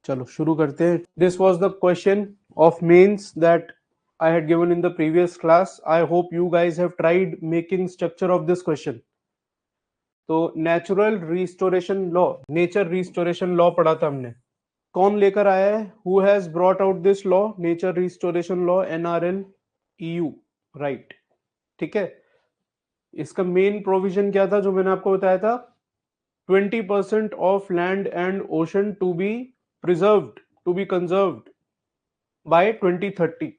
चलो शुरू करते हैं. This was the question of mains that I had given in the previous class. I hope you guys have tried making structure of this question. तो natural restoration law, nature restoration law पढ़ा था हमने. कौन लेकर आया है? Who has brought out this law, nature restoration law, NRL EU, right. ठीक है. इसका मेन प्रोविजन क्या था जो मैंने आपको बताया था? 20% of land and ocean to be preserved, to be conserved by 2030.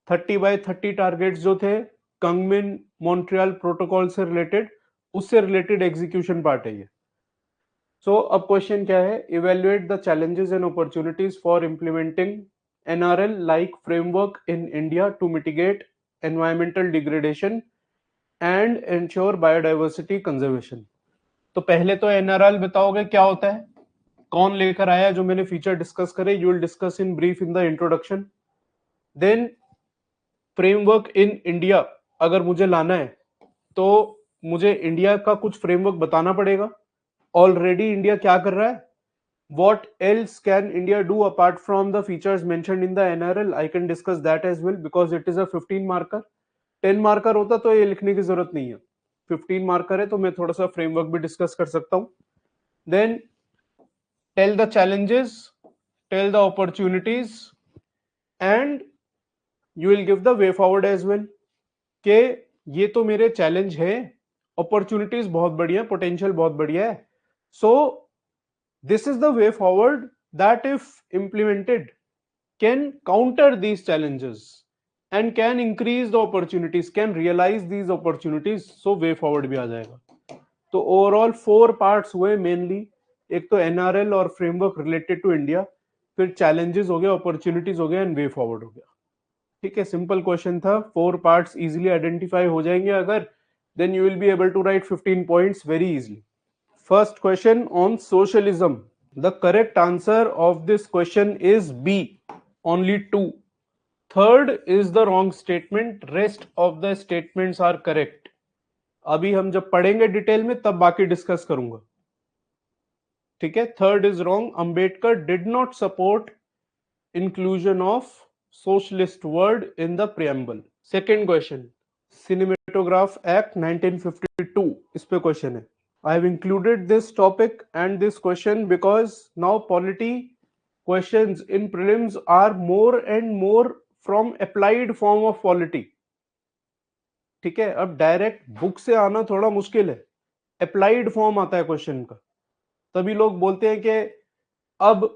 30/30 targets जो थे कंगमिन मॉन्ट्रियल प्रोटोकॉल से रिलेटेड, उससे रिलेटेड एग्जीक्यूशन पार्ट है ये. सो अब क्वेश्चन क्या है? Evaluate the challenges and opportunities for implementing NRL like framework in India to mitigate environmental degradation and ensure biodiversity conservation. तो पहले तो NRL बताओगे क्या होता है, कौन लेकर आया, जो मैंने फीचर डिस्कस करे. You will discuss in brief in the introduction. Then framework in India अगर मुझे लाना है तो मुझे इंडिया का कुछ फ्रेमवर्क बताना पड़ेगा. ऑलरेडी इंडिया क्या कर रहा है? What else can India do apart from the features mentioned in the NRL? I can discuss that as well because it is a 15 marker. 10 marker होता तो ये लिखने की जरूरत नहीं है. 15 मार्कर है तो मैं थोड़ा सा फ्रेमवर्क भी डिस्कस कर सकता हूं. Then tell the challenges, tell the opportunities and you will give the way forward as well. के ये तो मेरे चैलेंज है, अपॉर्चुनिटीज बहुत बढ़िया, पोटेंशियल बहुत बढ़िया है. सो this is the way forward that if implemented can counter these challenges and can increase the opportunities, can realize these opportunities. So way forward भी आ जाएगा. तो ओवरऑल 4 पार्ट्स हुए मेनली. एक तो NRL और फ्रेमवर्क रिलेटेड टू इंडिया, फिर challenges हो गया, अपॉर्चुनिटीज हो गया एंड वे फॉरवर्ड हो गया. ठीक है, सिंपल क्वेश्चन था. 4 पार्ट्स इजीली आइडेंटिफाई हो जाएंगे अगर, then you will be able to write 15 points very easily. First question on socialism. The correct answer of this question is B. Only 2. Third is the wrong statement. Rest of the statements are correct. अभी हम जब पढ़ेंगे detail में तब बाकी discuss करूंगा. ठीक है. Third is wrong. Ambedkar did not support inclusion of socialist word in the preamble. Second question, cinematograph act 1952, इस पे क्वेश्चन है. I have included this topic and this question because now polity questions in prelims are more and more from applied form of polity. ठीक है. अब direct book से आना थोड़ा मुश्किल है, अप्लाइड फॉर्म आता है क्वेश्चन का. तभी लोग बोलते हैं कि अब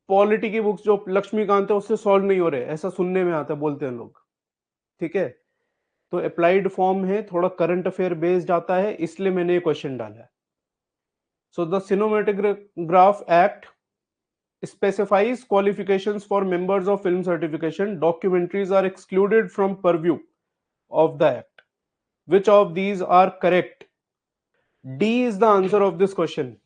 पॉलिटी की बुक्स जो लक्ष्मीकांत है उससे सॉल्व नहीं हो रहे, ऐसा सुनने में आता है, बोलते हैं लोग. ठीक है. तो अप्लाइड फॉर्म है, थोड़ा करंट अफेयर बेस्ड आता है, इसलिए मैंने ये क्वेश्चन डाला है. So the Cinematograph Act specifies qualifications for members of film certification. Documentaries are excluded from purview of the act. Which of these are correct? D is the answer of this question.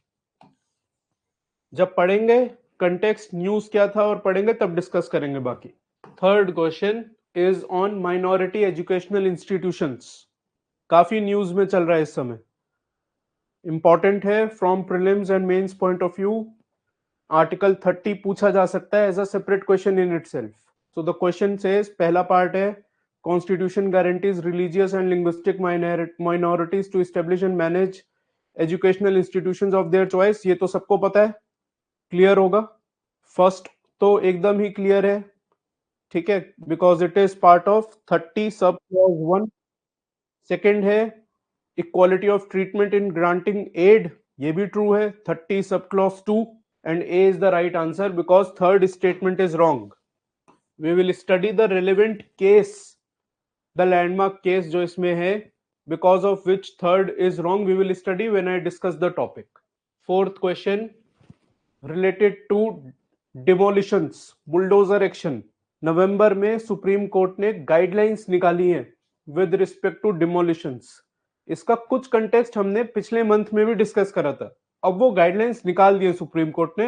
जब पढ़ेंगे context news क्या था और पढ़ेंगे तब discuss करेंगे बाकी. Third question is on minority educational institutions. काफी न्यूज में चल रहा है इस समय, इंपॉर्टेंट है from prelims and mains point of view. Article 30 पूछा जा सकता है as a separate question in itself. So the question says, पहला पार्ट है, constitution guarantees religious and linguistic minorities to establish and manage educational institutions of their choice. ये तो सबको पता है, क्लियर होगा. फर्स्ट तो एकदम ही क्लियर है. ठीक है, because it is part of 30 sub clause 1. Second है equality of treatment in granting aid, ये भी ट्रू है, 30 sub clause 2. and A is the right answer because third statement is wrong. We will study the relevant case, the landmark case जो इसमें है, because of which third is wrong. We will study when I discuss the topic. Fourth question related to demolitions, bulldozer action. नवंबर में supreme court ने guidelines निकाली हैं with respect to demolitions. इसका कुछ context हमने पिछले मंथ में भी डिस्कस करा था. अब वो गाइडलाइंस निकाल दिए सुप्रीम कोर्ट ने.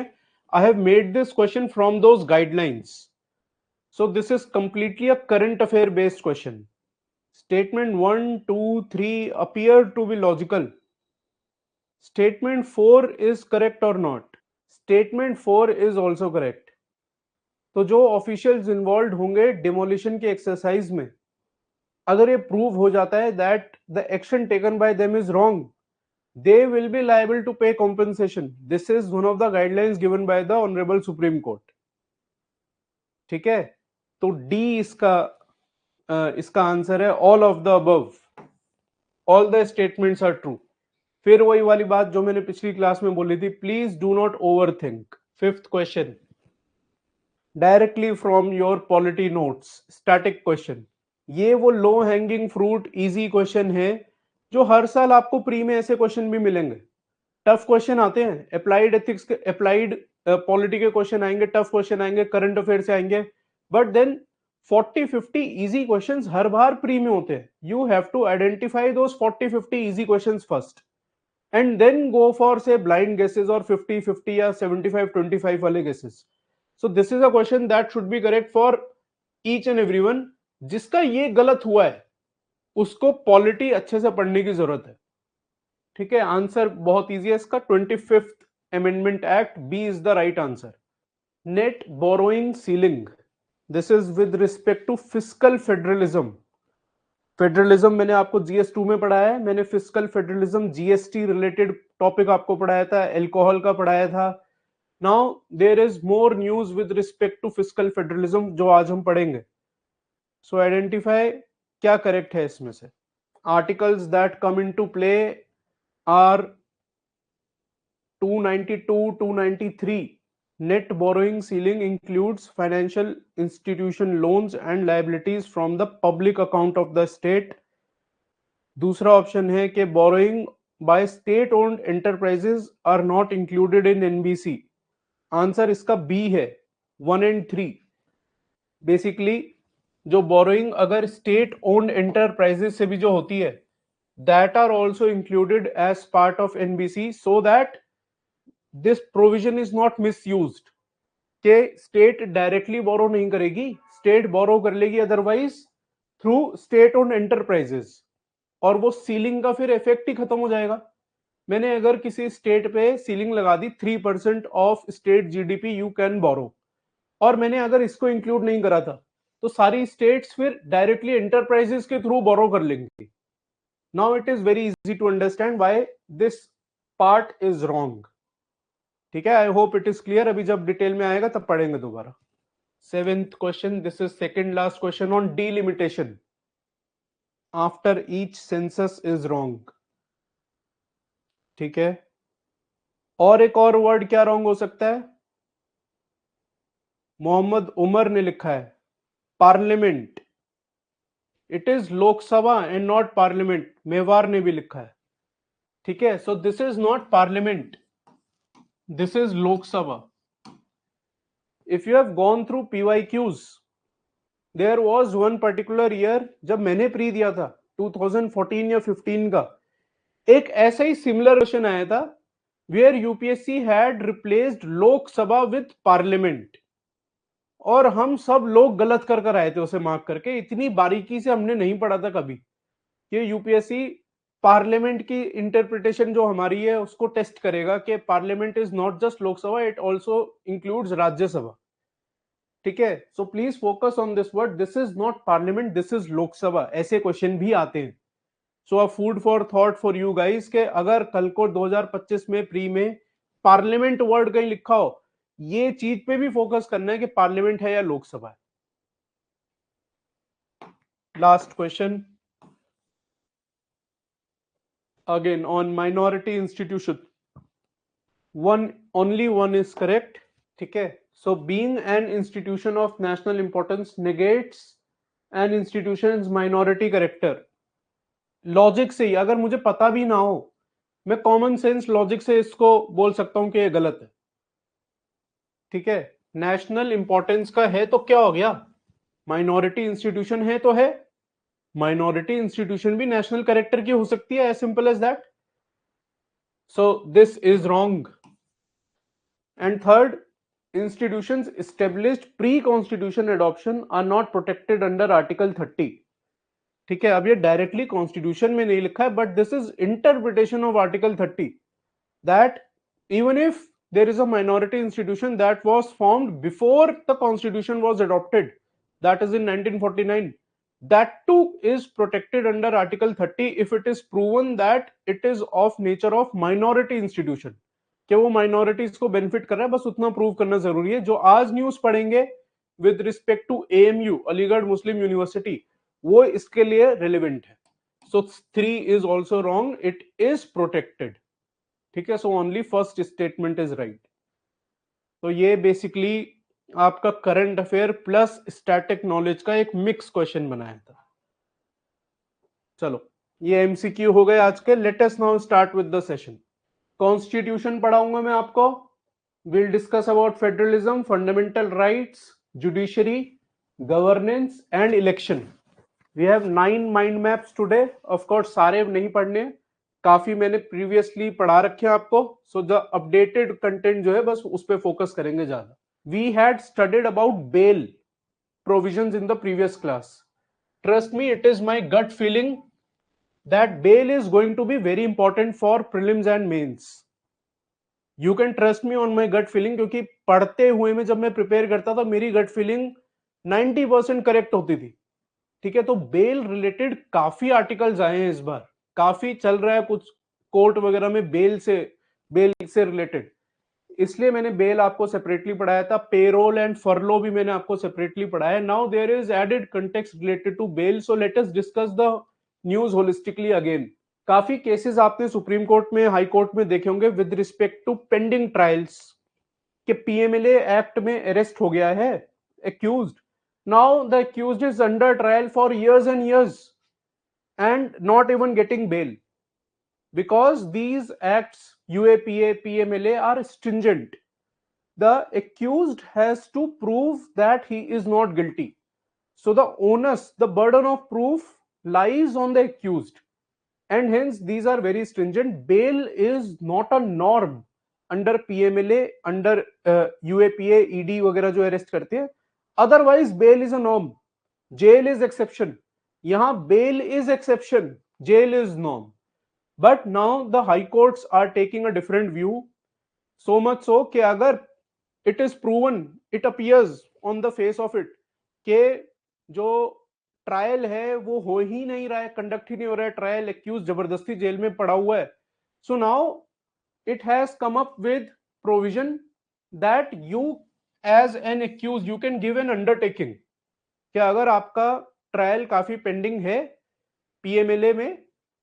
I have made this question from those guidelines. So this is completely a current affair based question. Statement 1, 2, 3 appear to be logical. Statement 4 is correct or not? Statement 4 is also correct. तो जो officials involve होंगे demolition के exercise में, अगर ये prove हो जाता है that the action taken by them is wrong, they will be liable to pay compensation. This is one of the guidelines given by the Honorable Supreme Court. ठीक है, तो डी इसका आंसर है all of the above, all the statements are true. फिर वही वाली बात जो मैंने पिछली क्लास में बोली थी, please do not over think. Fifth question, directly from your polity notes, static question. ये वो low hanging fruit easy question है जो हर साल आपको प्री में ऐसे क्वेश्चन भी मिलेंगे। टफ क्वेश्चन आते हैं, अप्लाइड एथिक्स के, अप्लाइड पॉलिटी के क्वेश्चन आएंगे, टफ क्वेश्चन आएंगे, करंट अफेयर से आएंगे, बट देन 40-50 इजी क्वेश्चंस हर बार प्री में होते हैं। You have to identify those 40-50 easy questions first and then go for say blind guesses और 50-50 या 75-25 वाले guesses. So this is a question that should be correct for each and everyone. जिसका ये गलत हुआ है उसको पॉलिटी अच्छे से पढ़ने की जरूरत है। ठीक है, आंसर बहुत इजी है इसका, 25th amendment act, B is the right answer. Net borrowing ceiling, this is with respect to fiscal federalism. Federalism मैंने आपको जीएस2 में पढ़ाया है, मैंने fiscal federalism GST related topic आपको पढ़ाया था, एल्कोहल का पढ़ाया था। Now there is more news with respect to fiscal federalism जो आज हम पढ़ेंगे। सो आइडेंटिफाई क्या करेक्ट है इसमें से। Articles that come into play are 292, 293. Net borrowing ceiling includes financial institution loans and liabilities from the public account of the state. दूसरा option है कि borrowing by state owned enterprises are not included in NBC. Answer इसका B है, 1 and 3. Basically जो borrowing अगर state owned enterprises से भी जो होती है, that are also included as part of NBC, so that this provision is not misused कि स्टेट डायरेक्टली बोरो नहीं करेगी, स्टेट बोरो कर लेगी otherwise through state owned enterprises, और वो सीलिंग का फिर इफेक्ट ही खत्म हो जाएगा। मैंने अगर किसी स्टेट पे सीलिंग लगा दी 3% of state GDP you can borrow, और मैंने अगर इसको इंक्लूड नहीं करा था तो सारी स्टेट्स फिर डायरेक्टली एंटरप्राइजेस के थ्रू बोरो कर लेंगी। Now it is very easy to understand why this part is wrong. ठीक है, I hope it is clear. अभी जब डिटेल में आएगा तब पढ़ेंगे दोबारा। Seventh question, this is second last question on delimitation. After each census is wrong. ठीक है, और एक और वर्ड क्या रॉन्ग हो सकता है? मोहम्मद उमर ने लिखा है parliament, it is Lok Sabha and not parliament. Mewar ने भी लिखा है। ठीक है, so this is not parliament, this is Lok Sabha. If you have gone through PYQs, there was one particular year जब मैंने प्री दिया था 2014 या 15 का, एक ऐसा ही सिमिलर क्वेश्चन आया था where UPSC had replaced Lok Sabha with parliament, और हम सब लोग गलत कर आए थे उसे मार्क करके। इतनी बारीकी से हमने नहीं पढ़ा था कभी कि यूपीएससी पार्लियामेंट की इंटरप्रिटेशन जो हमारी है उसको टेस्ट करेगा कि parliament is not just Lok Sabha, it also includes Rajya Sabha. ठीक है, so please focus on this word, this is not parliament, this is Lok Sabha. ऐसे क्वेश्चन भी आते हैं। So a food for thought for you guys के अगर कल को 2025 में प्री में पार्लियामेंट वर्ड कहीं लिखा हो, ये चीज पे भी फोकस करना है कि पार्लियामेंट है या लोकसभा है। Last question again on minority institution, only one is correct. ठीक है, so being an institution of national importance negates an institution's minority character. Logic से ही, अगर मुझे पता भी ना हो, मैं कॉमन सेंस लॉजिक से इसको बोल सकता हूं कि ये गलत है। ठीक है, नेशनल इंपॉर्टेंस का है तो क्या हो गया, माइनॉरिटी इंस्टीट्यूशन है तो है, माइनॉरिटी इंस्टीट्यूशन भी नेशनल कैरेक्टर की हो सकती है, as simple as that. So this is wrong. And third, institutions established pre-constitution adoption are not protected under article 30. ठीक है, अब ये डायरेक्टली कॉन्स्टिट्यूशन में नहीं लिखा है, but this is interpretation of article 30 that even if there is a minority institution that was formed before the constitution was adopted, that is in 1949. That too is protected under article 30 if it is proven that it is of nature of minority institution, कि वो minorities को benefit कर रहा है, बस उतना prove करना जरूरी है। जो आज न्यूज पढ़ेंगे with respect to AMU Aligarh Muslim university, वो इसके लिए रिलेवेंट है। So 3 is also wrong, it is protected, ठीक है। So only first statement is right. तो ये बेसिकली आपका current affair plus static knowledge का एक मिक्स क्वेश्चन बनाया था। चलो ये एमसीक्यू हो गए आज के। Let us now start with the session. Constitution पढ़ाऊंगा मैं आपको। Will discuss about federalism, fundamental rights, judiciary, governance and election. We have 9 mind maps today. Of course सारे नहीं पढ़ने, काफी मैंने प्रीवियसली पढ़ा रखे हैं आपको। सो द अपडेटेड कंटेंट जो है बस उस पर फोकस करेंगे ज्यादा। We had studied about bail provisions in the previous class. Trust me, it is my gut feeling that bail is going to be very important for prelims and mains. You can trust me on my gut feeling, क्योंकि पढ़ते हुए में जब मैं prepare करता था मेरी gut feeling 90% correct होती थी, ठीक है। तो बेल रिलेटेड काफी आर्टिकल्स आए हैं इस बार, काफी चल रहा है कुछ कोर्ट वगैरह में बेल से रिलेटेड, इसलिए मैंने बेल आपको सेपरेटली पढ़ाया था। पेरोल एंड फरलो भी मैंने आपको सेपरेटली पढ़ाया। Now there is added context related to bail, so let us discuss the news holistically again. काफी केसेस आपने सुप्रीम कोर्ट में, हाई कोर्ट में देखे होंगे with respect to pending trials, के पीएमएलए एक्ट में अरेस्ट हो गया है accused. Now the accused is under trial for years and years and not even getting bail because these acts, UAPA, PMLA, are stringent. The accused has to prove that he is not guilty. So the onus, the burden of proof lies on the accused, and hence these are very stringent. Bail is not a norm under PMLA, under UAPA, ED वगैरह जो arrest करते हैं। Otherwise bail is a norm, jail is exception. यहाँ bail is exception, jail is norm. But now the high courts are taking a different view, so much so कि अगर it is proven, it appears on the face of it कि जो trial है वो हो ही नहीं रहा है, कंडक्ट ही नहीं हो रहा है ट्रायल, एक्यूज जबरदस्ती जेल में पड़ा हुआ है। So now it has come up with provision that you as an accuse you can give an undertaking, कि अगर आपका ट्रायल काफी पेंडिंग है पीएमएलए में,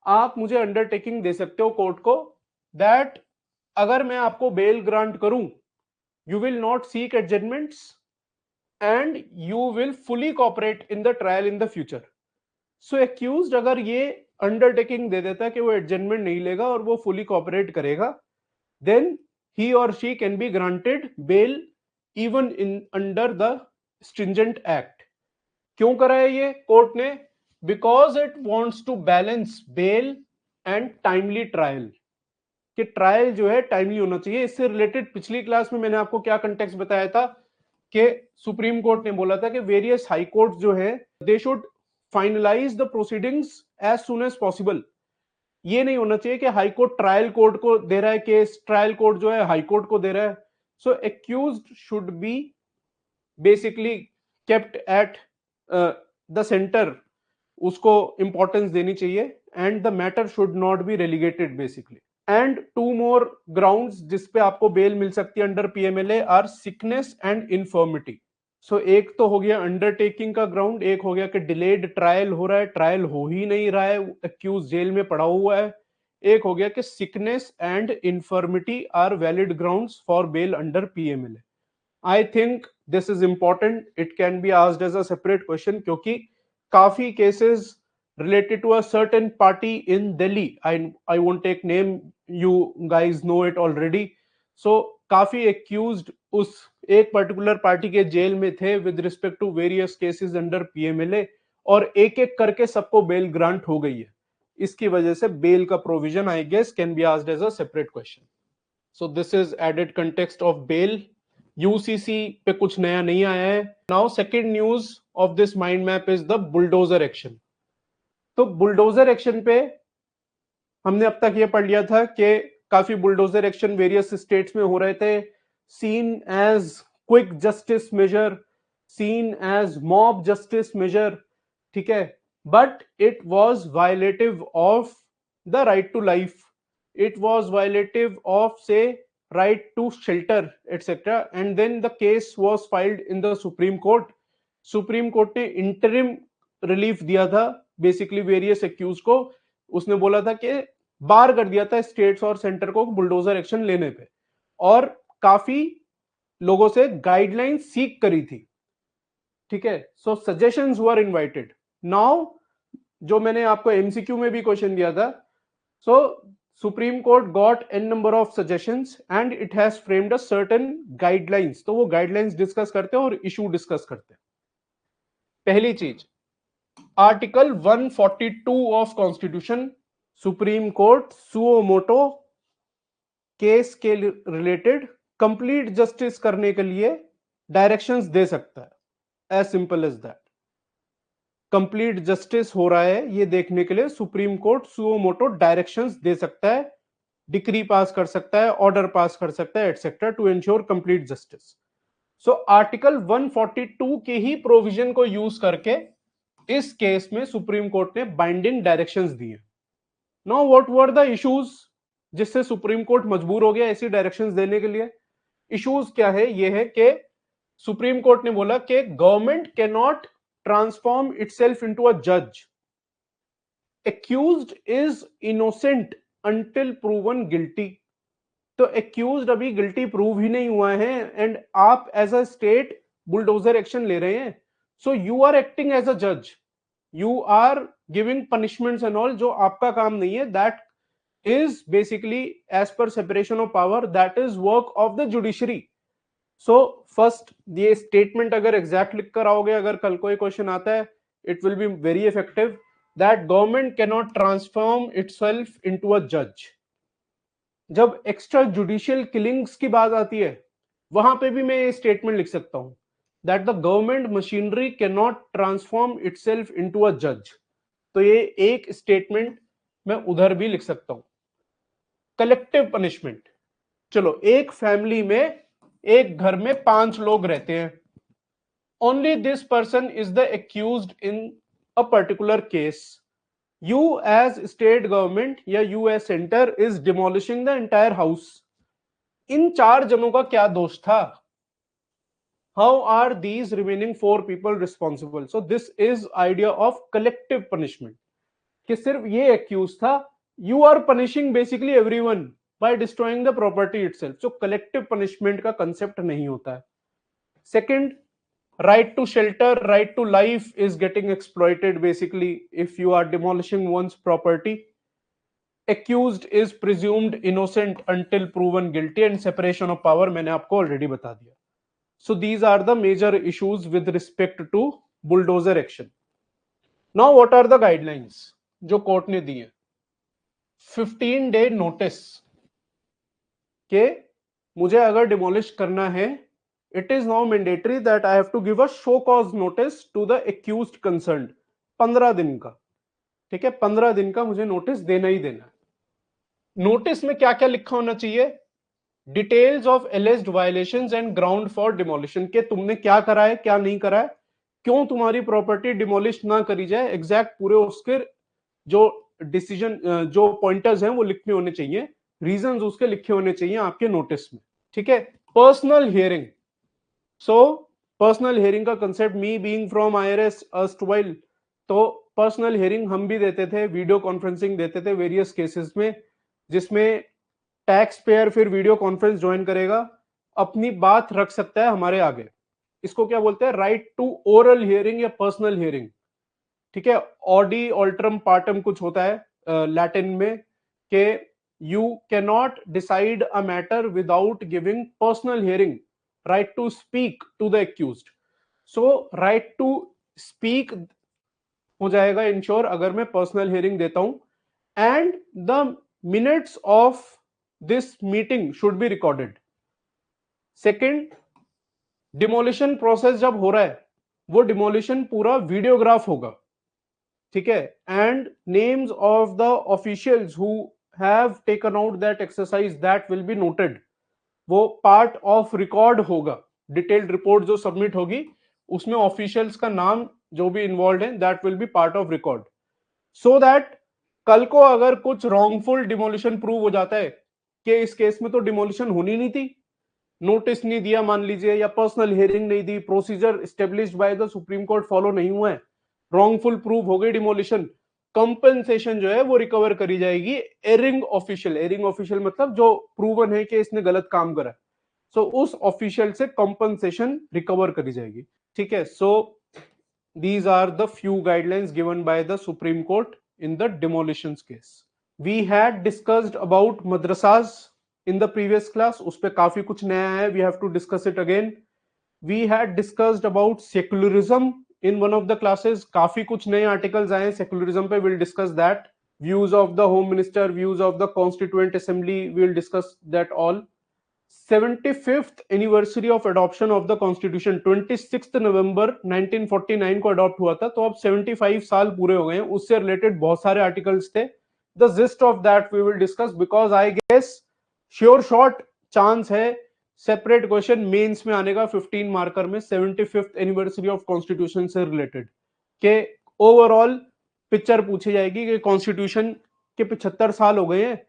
आप मुझे अंडरटेकिंग दे सकते हो कोर्ट को दैट अगर मैं आपको बेल ग्रांट करूं, you will not seek adjournments and you will fully cooperate in the trial in the future. So accused अगर ये undertaking दे देता है कि वो adjournment नहीं लेगा और वो fully cooperate करेगा, then he or she can be granted bail even in under the stringent act. क्यों करा है ये कोर्ट ने? Because it wants to balance bail and timely trial, कि ट्रायल जो है टाइमली होना चाहिए। इससे रिलेटेड पिछली क्लास में मैंने आपको क्या कंटेक्स्ट बताया था कि सुप्रीम कोर्ट ने बोला था कि वेरियस हाई कोर्ट जो है they should finalise the proceedings as soon as possible. ये नहीं होना चाहिए कि हाई कोर्ट ट्रायल कोर्ट को दे रहा है केस, ट्रायल कोर्ट जो है हाई कोर्ट को दे रहा है। So accused should be basically kept at the centre, उसको इंपॉर्टेंस देनी चाहिए, and the matter should not be relegated basically. And 2 more grounds जिसपे आपको बेल मिल सकती है under PMLA or sickness and infirmity. So एक तो हो गया अंडरटेकिंग का ग्राउंड, एक हो गया कि डिलेड ट्रायल हो रहा है, ट्रायल हो ही नहीं रहा है, एक्यूज जेल में पड़ा हुआ है। एक हो गया कि sickness and infirmity are valid grounds for bail under PMLA. I think this is important, it can be asked as a separate question, क्योंकि काफी cases related to a certain party in Delhi, I won't take name, you guys know it already. So काफी accused उस एक particular party के jail में थे with respect to various cases under PMLA, और एक एक करके सबको बेल ग्रांट हो गई है। इसकी वजह से बेल का provision I guess can be asked as a separate question. So this is added context of bail. UCC पे कुछ नया नहीं आया है। Now second news of this mind map is the bulldozer action. तो बुलडोजर एक्शन पे हमने अब तक ये पढ़ लिया था कि काफी बुलडोजर एक्शन वेरियस स्टेट्स में हो रहे थे, seen as quick justice measure, seen as mob justice measure, ठीक है, but it was violative of the right to life, it was violative of say right to shelter etc, and then the case was filed in the supreme court. Supreme court ने interim relief दिया था basically various accused को, उसने बोला था कि बार कर दिया था स्टेट्स और सेंटर को बुलडोजर एक्शन लेने पे, और काफी लोगों से गाइडलाइन सीक करी थी, ठीक है। So suggestions were invited. Now जो मैंने आपको एमसीक्यू में भी क्वेश्चन दिया था, so supreme court got n number of suggestions and it has framed a certain guidelines, तो वो गाइडलाइंस डिस्कस करते हैं और इशू डिस्कस करते हैं। पहली चीज, article 142 of constitution, supreme court suo motu case के रिलेटेड कंप्लीट जस्टिस करने के लिए डायरेक्शंस दे सकता है, as simple as that. Complete justice हो रहा है ये देखने के लिए supreme court suo motu directions दे सकता है, डिक्री पास कर सकता है, ऑर्डर पास कर सकता है etcetera to ensure complete justice. So article 142 के ही प्रोविजन को यूज करके इस केस में सुप्रीम कोर्ट ने बाइंडिंग डायरेक्शंस दिए। Now what were the issues जिससे सुप्रीम कोर्ट मजबूर हो गया ऐसी डायरेक्शंस देने के लिए? इश्यूज क्या है? ये है कि सुप्रीम कोर्ट ने बोला कि government can not transform itself into a जज, accused is innocent until proven guilty. तो एक्यूज्ड अभी गिल्टी प्रूव ही नहीं हुआ है एंड आप as a state bulldozer action ले रहे हैं, so you are acting as a जज, you are giving punishments and all, जो आपका काम नहीं है। That is basically as per separation of power, that is work of the judiciary. So first ये स्टेटमेंट अगर एग्जैक्ट लिख कर आओगे, अगर कल कोई क्वेश्चन आता है, it will be very effective, that government can not transform itself into a जज। जब एक्स्ट्रा जुडिशियल किलिंग्स की बात आती है, वहां पे भी मैं ये स्टेटमेंट लिख सकता हूं, that the government machinery can not transform itself into a जज। तो ये एक स्टेटमेंट मैं उधर भी लिख सकता हूं। कलेक्टिव पनिशमेंट, चलो एक फैमिली में, एक घर में 5 लोग रहते हैं, only this person is the accused in a particular case, you as state government या you as center is demolishing the entire house। इन 4 जनों का क्या दोष था? How are these remaining 4 people responsible? So this is idea of collective punishment, कि सिर्फ ये accused था, you are punishing basically everyone by destroying the property itself। So collective punishment का concept नहीं होता है। Second, right to shelter, right to life is getting exploited basically if you are demolishing one's property। Accused is presumed innocent until proven guilty, and separation of power मैंने आपको already बता दिया। So these are the major issues with respect to bulldozer action। Now what are the guidelines जो court ने दी है? 15 day notice के मुझे अगर डिमोलिश करना है, it is now mandatory that I have to give a show cause notice to the accused concerned। 15 दिन का, ठीक है, 15 दिन का मुझे नोटिस देना ही देना है। नोटिस में क्या क्या लिखा होना चाहिए? Details of एलिज्ड violations and ground for demolition, के तुमने क्या करा है, क्या नहीं करा है, क्यों तुम्हारी प्रॉपर्टी डिमोलिश ना करी जाए, एग्जैक्ट पूरे उसके जो डिसीजन, जो पॉइंटर्स हैं वो लिखे होने चाहिए, रीजंस उसके लिखे होने चाहिए आपके नोटिस में, ठीक है। Personal hearing, so personal hearing का concept, me being from IRS erstwhile, तो पर्सनल हियरिंग हम भी देते थे, वीडियो कॉन्फ्रेंसिंग देते थे वेरियस केसेस में, जिसमें टैक्स पेयर फिर वीडियो कॉन्फ्रेंस ज्वाइन करेगा, अपनी बात रख सकता है हमारे आगे। इसको क्या बोलते हैं? राइट टू ओरल हियरिंग या पर्सनल हियरिंग, ठीक है। ऑडी ऑल्ट्रम पार्टम कुछ होता है लैटिन में, कि you can not decide a matter without giving personal hearing, right to speak to the accused। so right to speak हो जाएगा इंश्योर अगर मैं पर्सनल हियरिंग देता हूं, and the minutes of this meeting should be recorded. Second, demolition process जब हो रहा है, वो डिमोलिशन पूरा वीडियोग्राफ होगा, ठीक है, and names of the officials who have taken out that exercise, that will be noted. वो पार्ट ऑफ रिकॉर्ड होगा, डिटेल्ड रिपोर्ट जो सबमिट होगी उसमें ऑफिशियल्स का नाम जो भी इन्वॉल्व है that will be part of record, so that कल को अगर कुछ रॉन्गफुल डिमोलिशन प्रूव हो जाता है कि इस केस में तो डिमोलिशन होनी नहीं थी, नोटिस नहीं दिया मान लीजिए, या पर्सनल हियरिंग नहीं दी, procedure established by the supreme court follow नहीं हुआ है, रॉन्गफुल प्रूव हो गई डिमोलिशन, कंपनसेशन जो है वो रिकवर करी जाएगी एरिंग ऑफिशियल, एरिंग ऑफिशियल मतलब जो प्रूवन है कि इसने गलत काम करा, सो उस ऑफिशियल से कंपनसेशन रिकवर करी जाएगी। ठीक है, सो these are the few guidelines given by the Supreme Court in the demolitions case. We had discussed about madrasas in the previous class, उस पे काफी कुछ नया है, we have to discuss it again. We had discussed about secularism in one of the classes, काफी कुछ नए articles आए secularism पे, we'll discuss that. Views of the home minister, views of the constituent assembly, we'll discuss that all. 75th anniversary of adoption of the constitution 26 नवंबर 1949 को adopt हुआ था, तो अब 75 साल पूरे हो गए हैं, उससे रिलेटेड बहुत सारे आर्टिकल्स थे, the gist of that we will discuss, because I guess sure short chance है सेपरेट क्वेश्चन मेंस में आने का 15 मार्कर में 75th एनिवर्सरी ऑफ कॉन्स्टिट्यूशन से रिलेटेड के ओवरऑल पिक्चर पूछी जाएगी कि कॉन्स्टिट्यूशन के 75 साल हो गए हैं,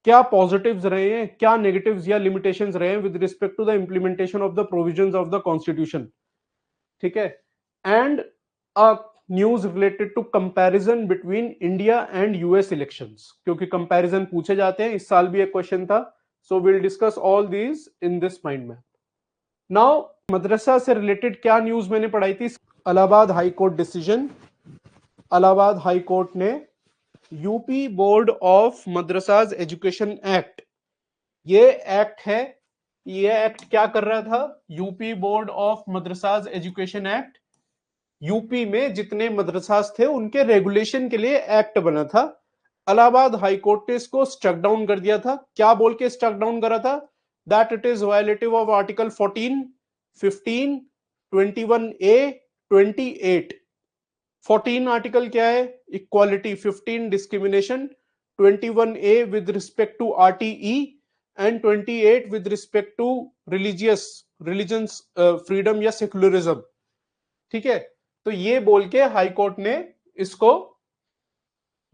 क्या पॉजिटिव्स रहे हैं, क्या नेगेटिव्स या लिमिटेशंस रहे हैं with respect to the implementation of the provisions of the constitution. ठीक है, and a news related to comparison between India and US elections, क्योंकि कंपैरिजन पूछे जाते हैं, इस साल भी एक क्वेश्चन था, so will discuss all these in this mind map. Now मदरसा से रिलेटेड क्या न्यूज मैंने पढ़ाई थी, Allahabad high court decision, Allahabad high court ने UP board of madrasas education act, ये एक्ट है, ये एक्ट क्या कर रहा था, UP board of madrasas education act, UP में जितने मदरसाज थे उनके रेगुलेशन के लिए एक्ट बना था, इलाहाबाद हाई कोर्ट ने इसको स्ट्रक डाउन कर दिया था। क्या बोल के स्ट्रक डाउन करा था, that it is violative of article 14, 15, 21A, 28। 14 article क्या है, equality, 15 discrimination, 21A with respect to RTE and 28 with respect to religious freedom या सेक्युलरिज्म। ठीक है, तो ये बोल के हाई कोर्ट ने इसको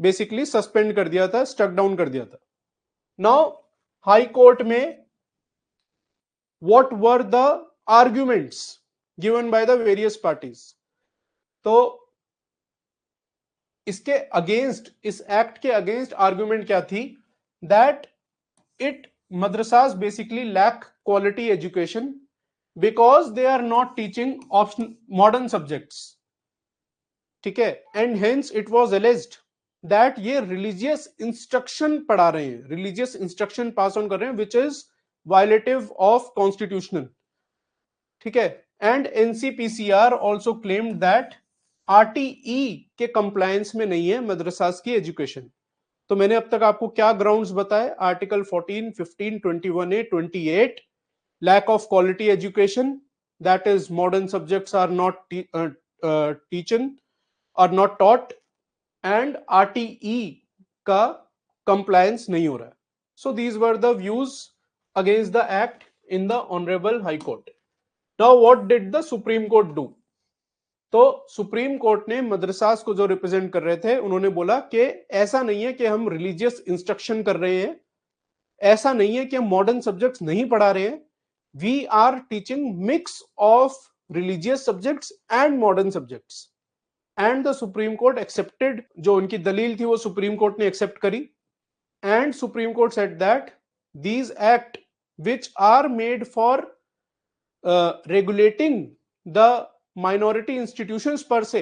बेसिकली सस्पेंड कर दिया था, स्ट्रक डाउन कर दिया था। नाउ हाई कोर्ट में what were the arguments given by the various parties, तो इसके अगेंस्ट, इस एक्ट के अगेंस्ट आर्ग्यूमेंट क्या थी, that it madrasas basically lack quality education because they are not teaching option modern subjects. ठीक है, and hence it was alleged that ये religious instruction पढ़ा रहे हैं, रिलीजियस इंस्ट्रक्शन पास ऑन कर रहे हैं which is violative of constitutional. ठीक है, and NCPCR also claimed that RTE के कंप्लायंस में नहीं है मदरसास की एजुकेशन। तो मैंने अब तक आपको क्या ग्राउंड्स बताए, article 14, 15, 21A, 28, lack of quality education, that is modern subjects are not teachen are not taught, and RTE का कंप्लायंस नहीं हो रहा है। So these were the views against the act in the honourable high court. Now what did the supreme court do, तो supreme court ने मदरसास को जो represent कर रहे थे उन्होंने बोला कि ऐसा नहीं है कि हम रिलीजियस इंस्ट्रक्शन कर रहे हैं, ऐसा नहीं है कि हम मॉडर्न सब्जेक्ट्स नहीं पढ़ा रहे हैं, we are teaching mix of religious subjects and modern subjects, and the supreme court accepted, जो उनकी दलील थी वो सुप्रीम कोर्ट ने एक्सेप्ट करी, and supreme court said that these act which are made for regulating the minority institutions per se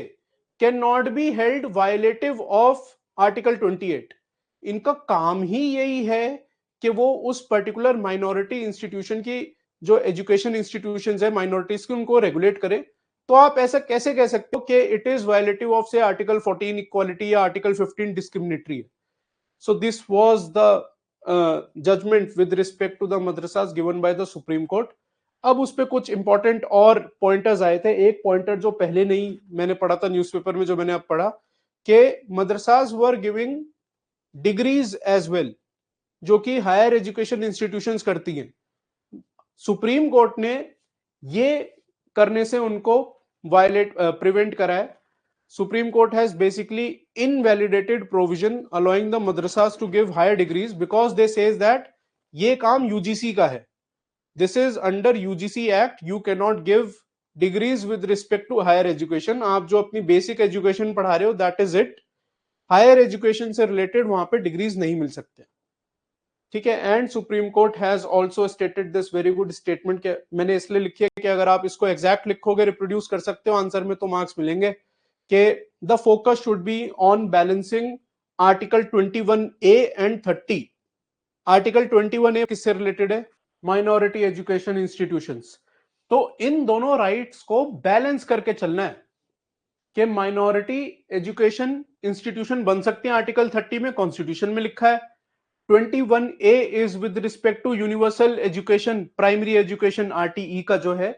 cannot be held violative of article 28। इनका काम ही यही है कि वो उस पर्टिकुलर माइनॉरिटी इंस्टीट्यूशन की जो एजुकेशन इंस्टीट्यूशंस है माइनॉरिटीज की, उनको रेगुलेट करे। तो आप ऐसा कैसे कह सकते हो कि इट इज वायलेटिव ऑफ से आर्टिकल 14 इक्वालिटी या आर्टिकल 15 डिस्क्रिमिनेटरी है। So this was the judgment with respect to the madrasas given by the supreme court. अब उस पे कुछ इंपॉर्टेंट और पॉइंटर्स आए थे। एक पॉइंटर जो पहले नहीं मैंने पढ़ा था न्यूज़पेपर में, जो मैंने अब पढ़ा, कि madrasas were giving degrees as well. जो कि हायर एजुकेशन इंस्टीट्यूशंस करती हैं। सुप्रीम कोर्ट ने ये करने से उनको प्रिवेंट करा है। Supreme court has basically invalidated provision allowing the madrasas to give higher degrees because they says that ये काम यूजीसी का है। This is under UGC act, you can not give degrees with respect to higher education. आप जो अपनी basic education पढ़ा रहे हो that is it, higher education से रिलेटेड वहां पे डिग्रीज नहीं मिल सकते। ठीक है, and supreme court has also stated this very good statement के मैंने इसलिए लिखी है कि अगर आप इसको एग्जैक्ट लिखोगे, रिप्रोड्यूस कर सकते हो आंसर में तो मार्क्स मिलेंगे, कि the focus should be on balancing article 21A and 30। Article 21A किससे रिलेटेड है? Minority education institutions. तो इन दोनों राइट्स को बैलेंस करके चलना है कि माइनॉरिटी एजुकेशन इंस्टीट्यूशन बन सकते हैं, आर्टिकल 30 में कॉन्स्टिट्यूशन में लिखा है। 21A is with respect to universal education, primary education RTE का जो है,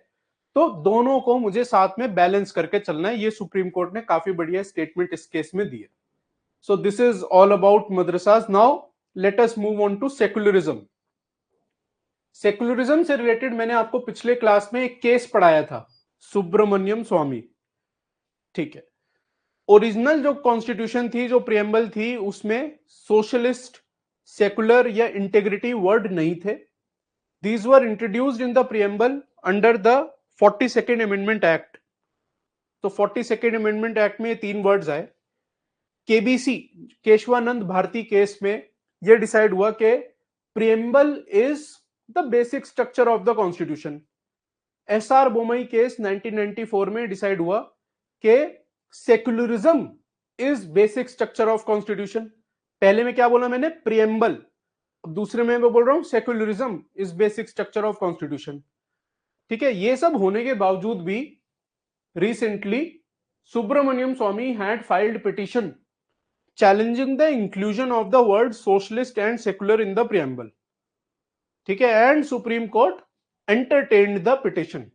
तो दोनों को मुझे साथ में बैलेंस करके चलना है। ये सुप्रीम कोर्ट ने काफी बढ़िया स्टेटमेंट इस केस में दी है। So this is all about madrasas. Now let us move on to secularism. Secularism से रिलेटेड मैंने आपको पिछले क्लास में एक केस पढ़ाया था, सुब्रमण्यम स्वामी। ठीक है, ओरिजिनल जो कॉन्स्टिट्यूशन थी, जो प्रियम्बल थी, उसमें सोशलिस्ट, सेकुलर या इंटेग्रिटी वर्ड नहीं थे। These were introduced in the preamble under the 42nd amendment act. तो 42nd अमेंडमेंट एक्ट में ये तीन वर्ड्स आए। केबीसी, केशवानंद भारती केस में यह डिसाइड हुआ कि preamble is the basic structure of the constitution. SR Bommai case 1994 में डिसाइड हुआ कि secularism is basic structure of constitution. पहले में क्या बोला मैंने? प्रियम्बल। अब दूसरे में मैं बोल रहा हूं secularism is basic structure of constitution. ठीक है, ये सब होने के बावजूद भी recently Subramanian Swamy had filed petition challenging the inclusion of the word socialist and secular in the preamble. ठीक है, and supreme court entertained the petition.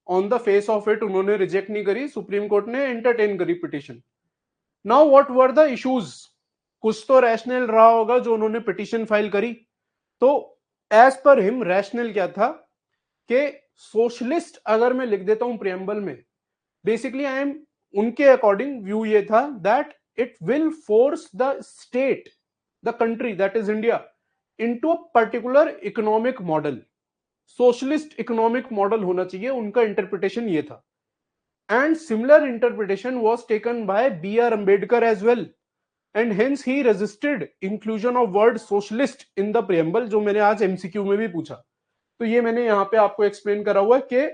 On the face of it उन्होंने रिजेक्ट नहीं करी, सुप्रीम कोर्ट ने एंटरटेन करी petition. Now what were the issues? कुछ तो rational रहा होगा जो उन्होंने पिटिशन फाइल करी। तो एज पर हिम रैशनल क्या था कि सोशलिस्ट अगर मैं लिख देता हूं प्रियम्बल में, बेसिकली आई एम, उनके अकॉर्डिंग व्यू ये था that it will force the state, the country that is India, into a particular economic model. Socialist economic model होना चाहिए, उनका इंटरप्रिटेशन ये था। And similar interpretation was taken by BR Ambedkar as well, and hence he resisted inclusion of word socialist in the preamble, जो मैंने आज MCQ में भी पूछा। तो ये मैंने यहां पे आपको एक्सप्लेन करा हुआ है कि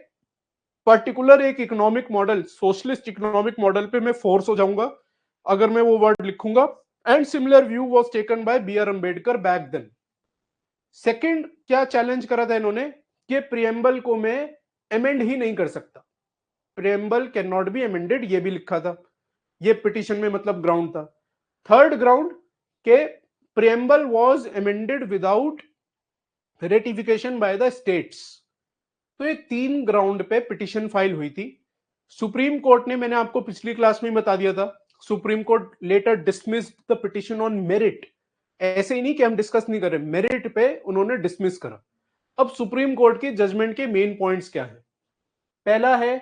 पर्टिकुलर एक economic model, socialist economic model पे मैं फोर्स हो जाऊंगा अगर मैं वो वर्ड लिखूंगा। And similar view was taken by BR Ambedkar back then. Second क्या चैलेंज करा था इन्होंने कि प्रियम्बल को मैं अमेंड ही नहीं कर सकता, preamble can not be amended, ये भी लिखा था। ये पिटिशन में मतलब ग्राउंड था। थर्ड ग्राउंड के preamble was amended without ratification by the states. तो ये तीन ग्राउंड पे पिटिशन फाइल हुई थी। सुप्रीम कोर्ट ने, मैंने आपको पिछली क्लास में बता दिया था, supreme court later dismissed the petition on merit. ऐसे ही नहीं कि हम डिस्कस नहीं कर रहे, मेरिट पे उन्होंने डिसमिस करा। अब सुप्रीम कोर्ट की जजमेंट के मेन पॉइंट्स क्या है? पहला है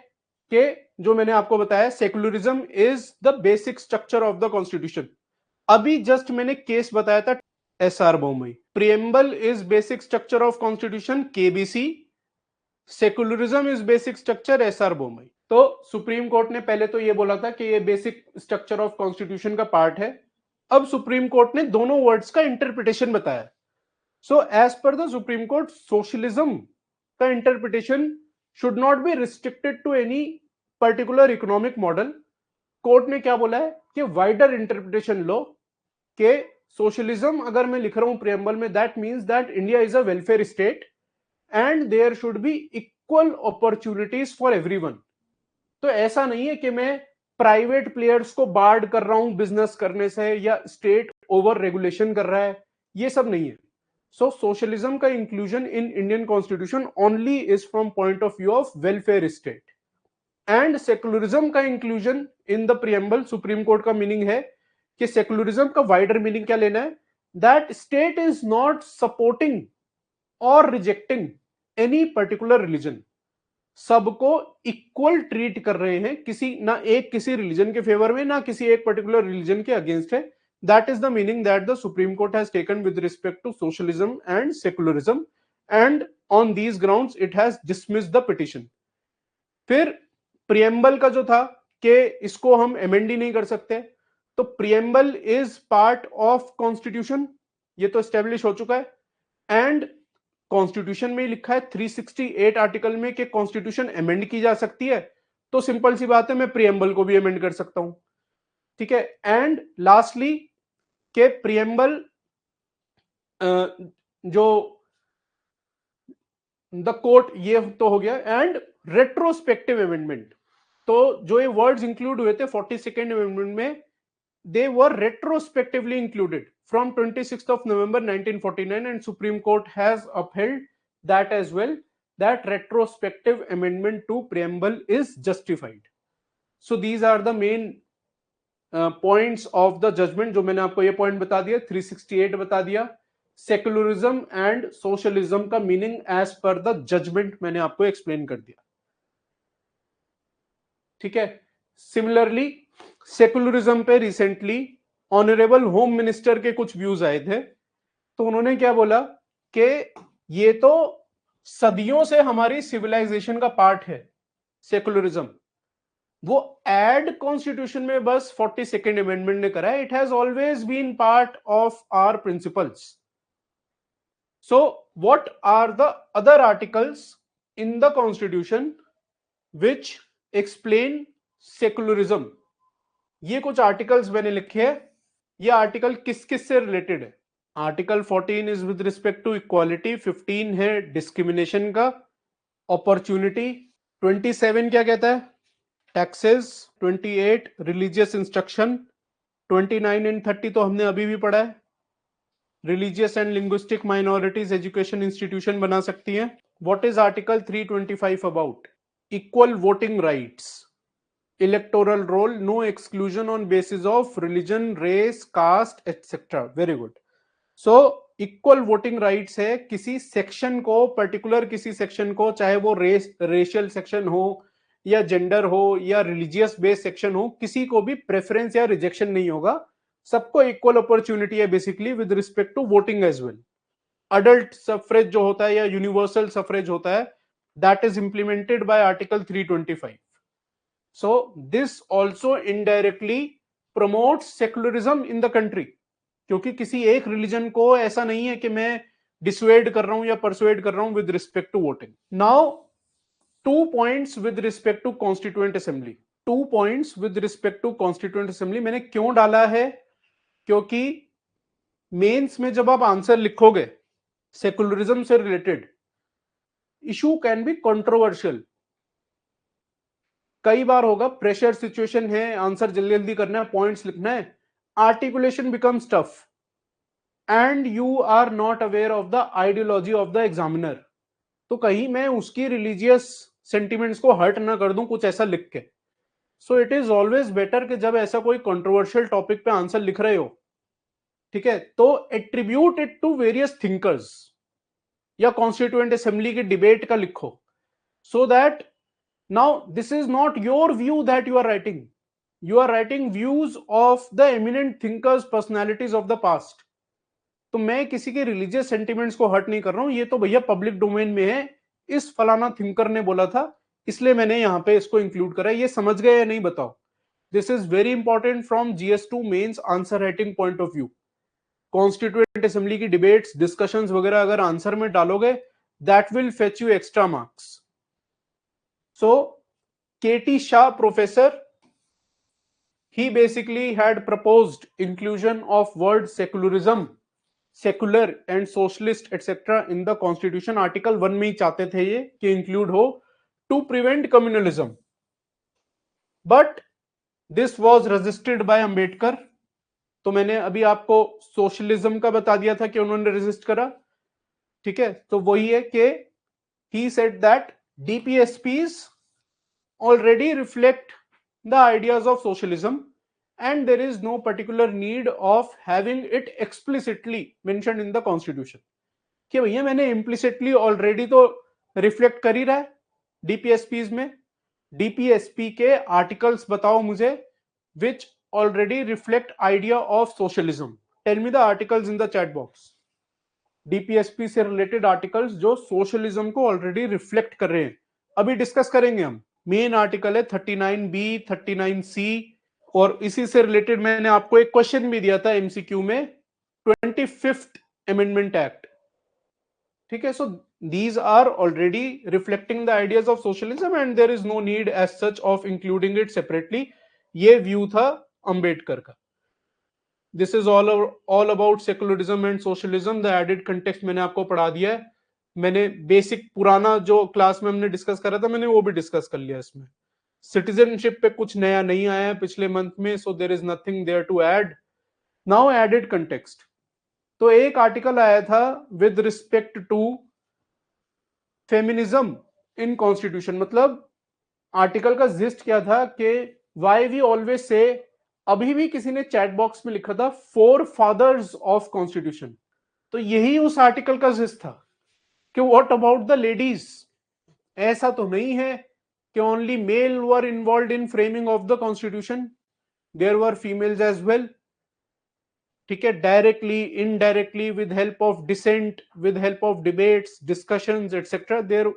कि जो मैंने आपको बताया, secularism is the basic structure of the constitution. अभी जस्ट मैंने केस बताया था SR Bommai. Preamble is basic structure of constitution KBC, secularism is basic structure SR Bommai. तो सुप्रीम कोर्ट ने पहले तो ये बोला था कि ये बेसिक स्ट्रक्चर ऑफ कॉन्स्टिट्यूशन का पार्ट है। अब सुप्रीम कोर्ट ने दोनों वर्ड्स का इंटरप्रिटेशन बताया। So as per the supreme court, socialism का interpretation should not be restricted to any particular economic model. Court ने क्या बोला है कि वाइडर इंटरप्रिटेशन लो, कि सोशलिज्म अगर मैं लिख रहा हूं प्रियम्बल में, that means that India is a welfare state and there should be equal opportunities for everyone. तो ऐसा नहीं है कि मैं प्राइवेट प्लेयर्स को बार्ड कर रहा हूं बिजनेस करने से, या स्टेट ओवर रेगुलेशन कर रहा है, ये सब नहीं है। सो सोशलिज्म का inclusion in Indian constitution only is from point of view of welfare state. And secularism का inclusion in the preamble, supreme court का मीनिंग है कि सेक्युलरिज्म का वाइडर मीनिंग क्या लेना है, that state is not supporting or rejecting any particular religion. सबको equal treat कर रहे हैं, किसी ना एक किसी रिलीजन के फेवर में ना किसी एक पर्टिकुलर रिलीजन के अगेंस्ट है. That is the meaning that the Supreme Court has taken with respect to socialism and secularism, and on these grounds it has dismissed the petition. फिर प्रियम्बल का जो था कि इसको हम अमेंड ही नहीं कर सकते, तो preamble is part of constitution, ये तो एस्टेब्लिश हो चुका है. एंड कॉन्स्टिट्यूशन में लिखा है 368 आर्टिकल में कि कॉन्स्टिट्यूशन अमेंड की जा सकती है, तो सिंपल सी बात है मैं प्रियम्बल को भी अमेंड कर सकता हूं. ठीक है. एंड लास्टली के प्रियम्बल जो द कोर्ट, ये तो हो गया. एंड रेट्रोस्पेक्टिव अमेंडमेंट, तो जो ये वर्ड्स इंक्लूड हुए थे 42nd अमेंडमेंट में, they were retrospectively included from 26th of November 1949, and Supreme Court has upheld that as well, that retrospective amendment to preamble is justified. So these are the main points of the judgment. जो मैंने आपको ये point बता दिया, 368 बता दिया, secularism and socialism का meaning as per the judgment मैंने आपको एक्सप्लेन कर दिया. ठीक है. सिमिलरली सेकुलरिज्म पे रिसेंटली ऑनरेबल होम मिनिस्टर के कुछ व्यूज आए थे, तो उन्होंने क्या बोला कि ये तो सदियों से हमारी सिविलाइजेशन का पार्ट है सेकुलरिज्म, वो एड कॉन्स्टिट्यूशन में बस 42nd अमेंडमेंट ने करा है. It has always been part of our principles. So what are the other articles in the constitution which explain secularism? ये कुछ आर्टिकल्स मैंने लिखे हैं. ये आर्टिकल किस किस से रिलेटेड है? Article 14 is with respect to equality, 15 है डिस्क्रिमिनेशन का, अपॉर्चुनिटी, 27 क्या कहता है? टैक्सेस, 28 रिलीजियस इंस्ट्रक्शन, 29 एंड 30 तो हमने अभी भी पढ़ा है. Religious and linguistic minorities education institution बना सकती हैं. What is article 325 about? Equal voting rights, electoral roll, no exclusion on basis of religion, race, caste, etc. very good. so equal voting rights है किसी सेक्शन को, particular किसी section को, चाहे वो रेशियल सेक्शन हो या जेंडर हो या रिलीजियस बेस्ड सेक्शन हो, किसी को भी प्रेफरेंस या रिजेक्शन नहीं होगा. सबको इक्वल अपॉर्चुनिटी है basically with respect to voting as well. Adult suffrage जो होता है या यूनिवर्सल सफरेज होता है, that is implemented by article 325. So this also indirectly promotes secularism in the country, क्योंकि किसी एक रिलीजन को ऐसा नहीं है कि मैं डिसवेड कर रहा हूं या परसुएड कर रहा हूं with respect to voting. Now 2 points with respect to constituent assembly. 2 points with respect to constituent assembly मैंने क्यों डाला है? क्योंकि मेंस में जब आप आंसर लिखोगे सेकुलरिज्म से related, issue can be controversial. कई बार होगा प्रेशर सिचुएशन है, आंसर जल्दी जल्दी करना है, पॉइंट्स लिखना है, articulation becomes tough and you are not aware of the ideology of the examiner. तो कहीं मैं उसकी रिलीजियस सेंटिमेंट्स को हर्ट ना कर दूं कुछ ऐसा लिख के. सो इट इज ऑलवेज बेटर कि जब ऐसा कोई कंट्रोवर्शियल टॉपिक पे आंसर लिख रहे हो, ठीक है, तो attribute it to various thinkers या कॉन्स्टिट्यूएंट असेंबली की डिबेट का लिखो, so that now this is not your view that you are writing views of the eminent thinkers, personalities of the past. तो मैं किसी के रिलीजियस सेंटिमेंट्स को hurt नहीं कर रहा हूं, ये तो भैया पब्लिक डोमेन में है, इस फलाना थिंकर ने बोला था इसलिए मैंने यहां पे इसको इंक्लूड करा. ये समझ गए या नहीं बताओ? This is very important from GS2 mains answer writing point of view. Constituent assembly की डिबेट्स, डिस्कशंस वगैरह अगर आंसर में डालोगे, that will fetch you extra marks. So KT Shah professor, he basically had proposed inclusion of word secularism, secular and socialist etc. in the constitution. Article 1 में ही चाहते थे ये कि include हो to prevent communalism, but this was resisted by Ambedkar. तो मैंने अभी आपको सोशलिज्म का बता दिया था कि उन्होंने रेजिस्ट करा. ठीक है, तो वही है कि he said that DPSPs already reflect the ideas of socialism and there is no particular need of having it explicitly mentioned in the constitution. कि भैया मैंने implicitly already तो रिफ्लेक्ट कर ही रहा है डीपीएसपीज में. डीपीएसपी के आर्टिकल्स बताओ मुझे which already reflect idea of socialism. Tell me the articles in the chat box. DPSP से रिलेटेड आर्टिकल्स जो सोशलिज्म को ऑलरेडी रिफ्लेक्ट कर रहे हैं, अभी डिस्कस करेंगे हम. मेन आर्टिकल है 39B 39C, और इसी से रिलेटेड मैंने आपको एक क्वेश्चन भी दिया था एमसीक्यू में, 25th अमेंडमेंट एक्ट. ठीक है, सो these are already reflecting the ideas of socialism and there is no need as such of including it separately. ये व्यू था अंबेडकर का. This is all about secularism and socialism. The added context मैंने आपको पढ़ा दिया है. मैंने बेसिक पुराना जो क्लास में हमने डिस्कस करा था मैंने वो भी डिस्कस कर लिया. इसमें सिटीजनशिप पे कुछ नया नहीं आया है पिछले मंथ में, so there is nothing there to add. Now added context. तो एक आर्टिकल आया था with respect to feminism in constitution. मतलब आर्टिकल का जिस्ट क्या था कि व्हाई वी ऑलवेज से, अभी भी किसी ने चैट बॉक्स में लिखा था फोर फादर्स ऑफ कॉन्स्टिट्यूशन. तो यही उस आर्टिकल का जिस्ट था कि व्हाट अबाउट द लेडीज. ऐसा तो नहीं है कि only male were involve in framing of the constitution, there were females as well. ठीक है, directly indirectly, with help of dissent, with help of debates, discussions etcetera, there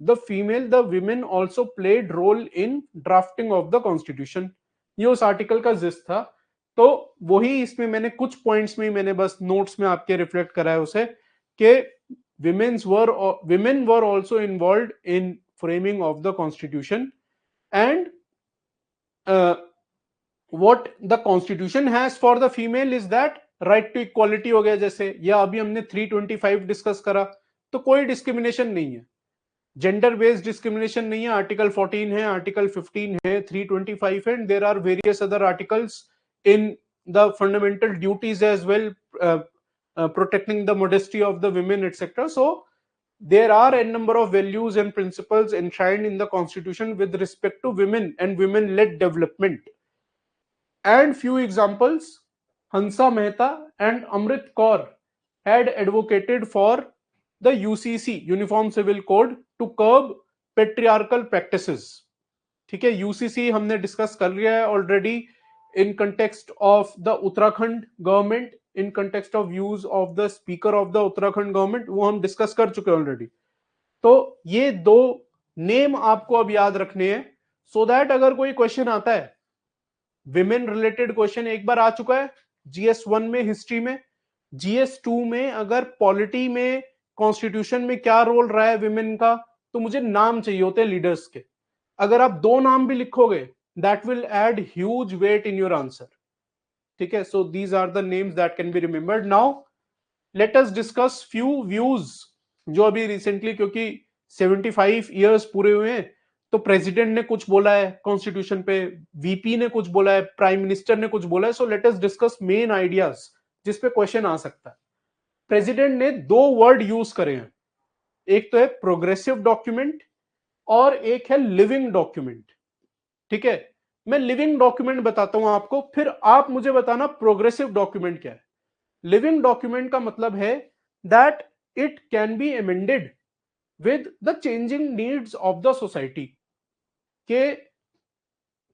the women also played role in drafting of the constitution. ये उस article का gist था. तो वही इसमें मैंने कुछ पॉइंट्स में मैंने बस नोट्स में आपके रिफ्लेक्ट करा है उसे, कि women were also involved in framing of the constitution and what the constitution has for the female is that right to equality हो गया जैसे, या अभी हमने 325 डिस्कस करा. तो कोई डिस्क्रिमिनेशन नहीं है, जेंडर बेस्ड डिस्क्रिमिनेशन नहीं है. आर्टिकल 14 है, आर्टिकल 15 है, 325 है, and there are various other articles in the fundamental duties as well, protecting the modesty of the women etc. So there are a number of values and principles enshrined in the constitution with respect to women and women led development. And few examples, Hansa Mehta and Amrit Kaur had advocated for the UCC, Uniform Civil Code, to curb patriarchal practices. ठीक है, UCC हमने discuss कर लिया है already in context of the Uttarakhand government, in context of views of the speaker of the Uttarakhand government, वो हम discuss कर चुके हैं ऑलरेडी. तो ये दो नेम आपको अब याद रखने हैं सो दैट अगर कोई क्वेश्चन आता है, विमेन रिलेटेड क्वेश्चन एक बार आ चुका है GS1 में हिस्ट्री में, GS2 में अगर पॉलिटी में कॉन्स्टिट्यूशन में क्या रोल रहा है विमेन का, तो मुझे नाम चाहिए होते हैं लीडर्स के. अगर आप दो नाम भी लिखोगे that will add huge weight in your answer. ठीक है, so these are the names that can be remembered. Now let us discuss few views जो अभी रिसेंटली, क्योंकि 75 इयर्स पूरे हुए हैं, तो प्रेसिडेंट ने कुछ बोला है कॉन्स्टिट्यूशन पे, वीपी ने कुछ बोला है, प्राइम मिनिस्टर ने कुछ बोला है. सो let us discuss main ideas जिस पे क्वेश्चन आ सकता है. प्रेसिडेंट ने दो वर्ड यूज करे हैं, एक तो है प्रोग्रेसिव डॉक्यूमेंट और एक है लिविंग डॉक्यूमेंट. ठीक है, मैं लिविंग डॉक्यूमेंट बताता हूं आपको, फिर आप मुझे बताना प्रोग्रेसिव डॉक्यूमेंट क्या है. लिविंग डॉक्यूमेंट का मतलब है that it can be amended with the changing needs of the society. के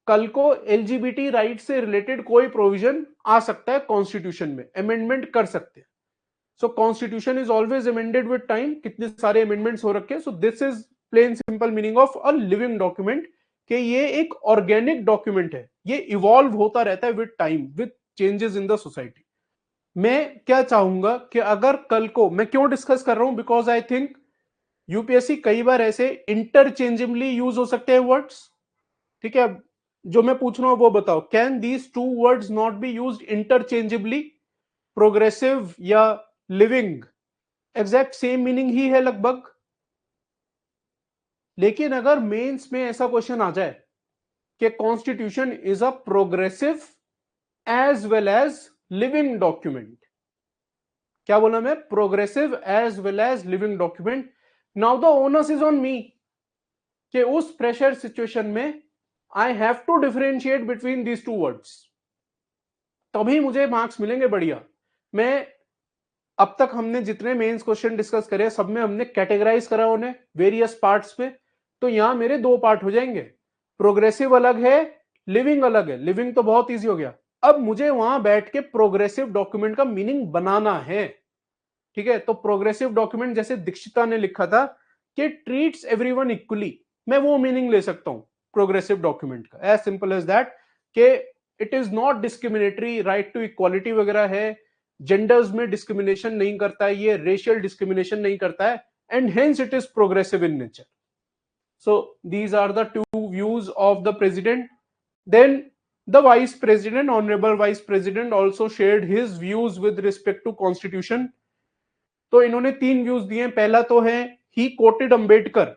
कल को एलजीबीटी राइट से रिलेटेड कोई प्रोविजन आ सकता है कॉन्स्टिट्यूशन में, अमेंडमेंट कर सकते हैं. So constitution is always amended with time. कितने सारे अमेंडमेंट्स हो रखे हैं. So this is plain simple meaning of a living document, कि ये एक ऑर्गेनिक डॉक्यूमेंट है, ये इवॉल्व होता रहता है with time, with changes in the society. मैं क्या चाहूंगा कि अगर कल को, मैं क्यों डिस्कस कर रहा हूं, बिकॉज आई थिंक यूपीएससी कई बार ऐसे इंटरचेंजेबली यूज हो सकते हैं वर्ड्स. ठीक है, जो मैं पूछ रहा हूं वो बताओ, can these two words not be used interchangeably? Progressive या लिविंग एग्जैक्ट सेम मीनिंग ही है लगभग. लेकिन अगर मेंस में ऐसा क्वेश्चन आ जाए कि constitution is a progressive as well as living document, क्या बोला मैं, progressive as well as living document, now the onus is on me कि उस प्रेशर सिचुएशन में I have to differentiate between these two words. तभी मुझे marks मिलेंगे बढ़िया। मैं अब तक हमने जितने मेंस क्वेश्चन डिस्कस करे सब में हमने कैटेगराइज करा उन्हें वेरियस पार्ट्स में, तो यहां मेरे दो पार्ट हो जाएंगे, प्रोग्रेसिव अलग है, लिविंग अलग है। लिविंग तो बहुत इजी हो गया, अब मुझे वहां बैठ के प्रोग्रेसिव डॉक्यूमेंट का मीनिंग बनाना है। ठीक है, तो प्रोग्रेसिव डॉक्यूमेंट जैसे दीक्षिता ने लिखा था कि ट्रीट्स एवरीवन इक्वली, मैं वो मीनिंग ले सकता हूं प्रोग्रेसिव डॉक्यूमेंट का, एज सिंपल एज दैट कि it is not discriminatory, right to equality वगैरह है, जेंडर्स में डिस्क्रिमिनेशन नहीं करता है, ये रेशियल डिस्क्रिमिनेशन नहीं करता है, and hence it is progressive in nature. So these are the two views of the president. Then the vice president, honorable vice president, also shared his views with respect to constitution. तो इन्होंने तीन views दिए। पहला तो है ही coated Ambedkar,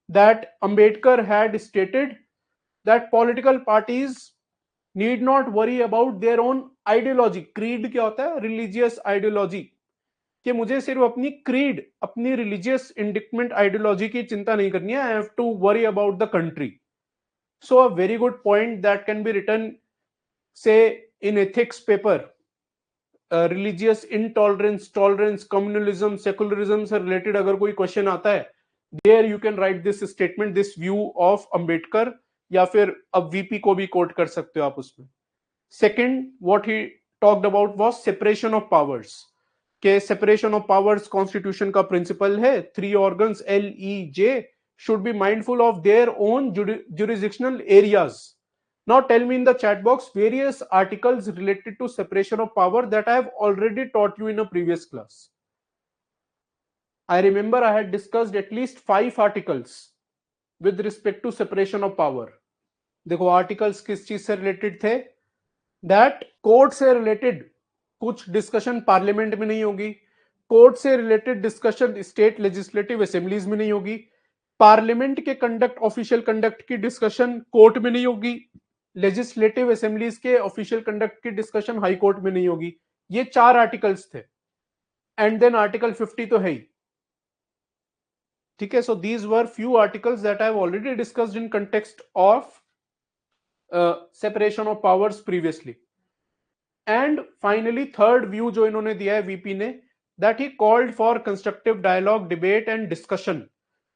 that Ambedkar had stated that political parties need not worry about their own ideology. Creed क्या होता है? रिलीजियस आइडियोलॉजी, कि मुझे सिर्फ अपनी क्रीड, अपनी रिलीजियस इंडिपेंडेंट आइडियोलॉजी की चिंता नहीं करनी है, I have to worry about the country. So a very good point that can be written से in ethics paper, religious intolerance, tolerance, communalism, secularism से रिलेटेड अगर कोई क्वेश्चन आता है, there you can write this statement, this view of Ambedkar, या फिर अब VP को भी कोट कर सकते हो आप उसमें। Second, what he talked about was separation of powers, के सेपरेशन ऑफ पावर्स कॉन्स्टिट्यूशन का प्रिंसिपल है, three organs LEJ should be mindful of their own jurisdictional areas. Now tell me in the chat box various articles related to separation of power that I have already taught you in a previous class. I remember I had discussed at least 5 articles with respect to separation of power. देखो articles किस चीज से related थे, that court से related कुछ discussion parliament में नहीं होगी, कोर्ट से related discussion state legislative assemblies में नहीं होगी, पार्लियामेंट के कंडक्ट, ऑफिशियल कंडक्ट की डिस्कशन कोर्ट में नहीं होगी, लेजिस्लेटिव असेंबलीज के ऑफिशियल कंडक्ट की डिस्कशन हाई कोर्ट में नहीं होगी। ये 4 आर्टिकल्स थे, एंड देन आर्टिकल 50 तो है ही। ठीक है, so these were few articles that I have already discussed in context of separation of powers previously. And finally third view जो इन्होंने दिया है वीपी ने, that he called for constructive dialogue, debate and discussion.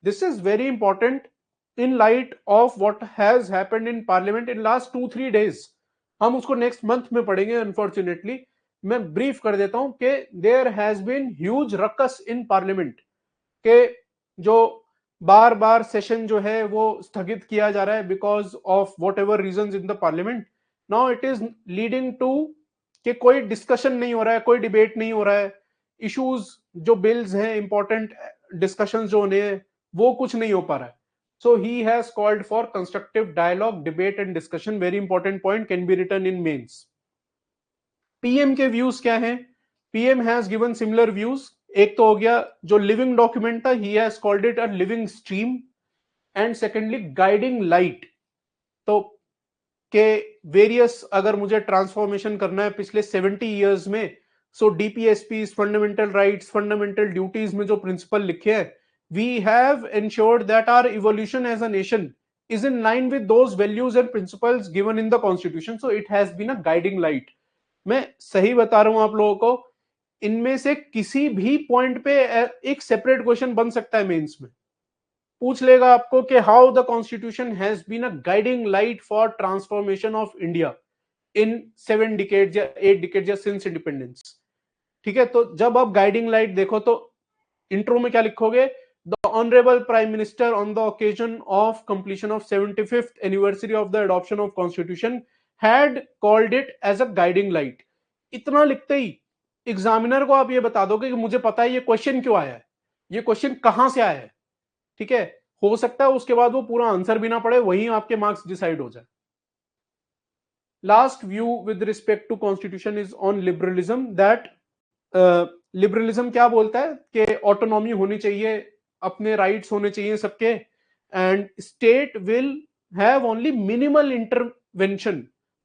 This is very important in light of what has happened in parliament in last 2-3 days. हम उसको next month में पढ़ेंगे unfortunately. मैं ब्रीफ कर देता हूं कि there has been huge ruckus in parliament, के जो बार बार सेशन जो है वो स्थगित किया जा रहा है because of whatever reason in the parliament. Now it is leading to कि कोई डिस्कशन नहीं हो रहा है, कोई डिबेट नहीं हो रहा है, इश्यूज जो बिल्स हैं, इंपॉर्टेंट डिस्कशन जो होने हैं वो कुछ नहीं हो पा रहा है। So he has called for constructive dialogue, debate and discussion. Very important point, can be written in mains. PM के views क्या हैं? PM has given similar views. एक तो हो गया जो living document था, he has called it a living stream. And secondly, guiding light. तो के various अगर मुझे ट्रांसफॉर्मेशन करना है पिछले 70 years में, so DPSPs, fundamental rights, fundamental duties में जो प्रिंसिपल लिखे हैं, we have ensured that our evolution as a nation is in line with those values and principles given in the constitution. So it has been a guiding light. मैं सही बता रहा हूं आप लोगों को, इनमें से किसी भी पॉइंट पे एक सेपरेट क्वेश्चन बन सकता है मेंस में, पूछ लेगा आपको कि how the constitution has been a guiding light for transformation of India in 7 decades या 8 डिकेड्स या सिंस इंडिपेंडेंस। ठीक है, तो जब आप गाइडिंग लाइट देखो तो इंट्रो में क्या लिखोगे, The Honorable Prime Minister on the occasion of completion of 75th anniversary of the adoption of Constitution had called it as a guiding light. इतना लिखते ही एग्जामिनर को आप ये बता दोगे कि मुझे पता है ये क्वेश्चन क्यों आया है, ये क्वेश्चन कहां से आया है। ठीक है, हो सकता है उसके बाद वो पूरा आंसर भी ना पड़े, वहीं आपके मार्क्स डिसाइड हो जाए। Last view with respect to constitution is on liberalism, that liberalism क्या बोलता है कि ऑटोनॉमी होनी चाहिए, अपने राइट्स होने चाहिए सबके, and state will have only minimal intervention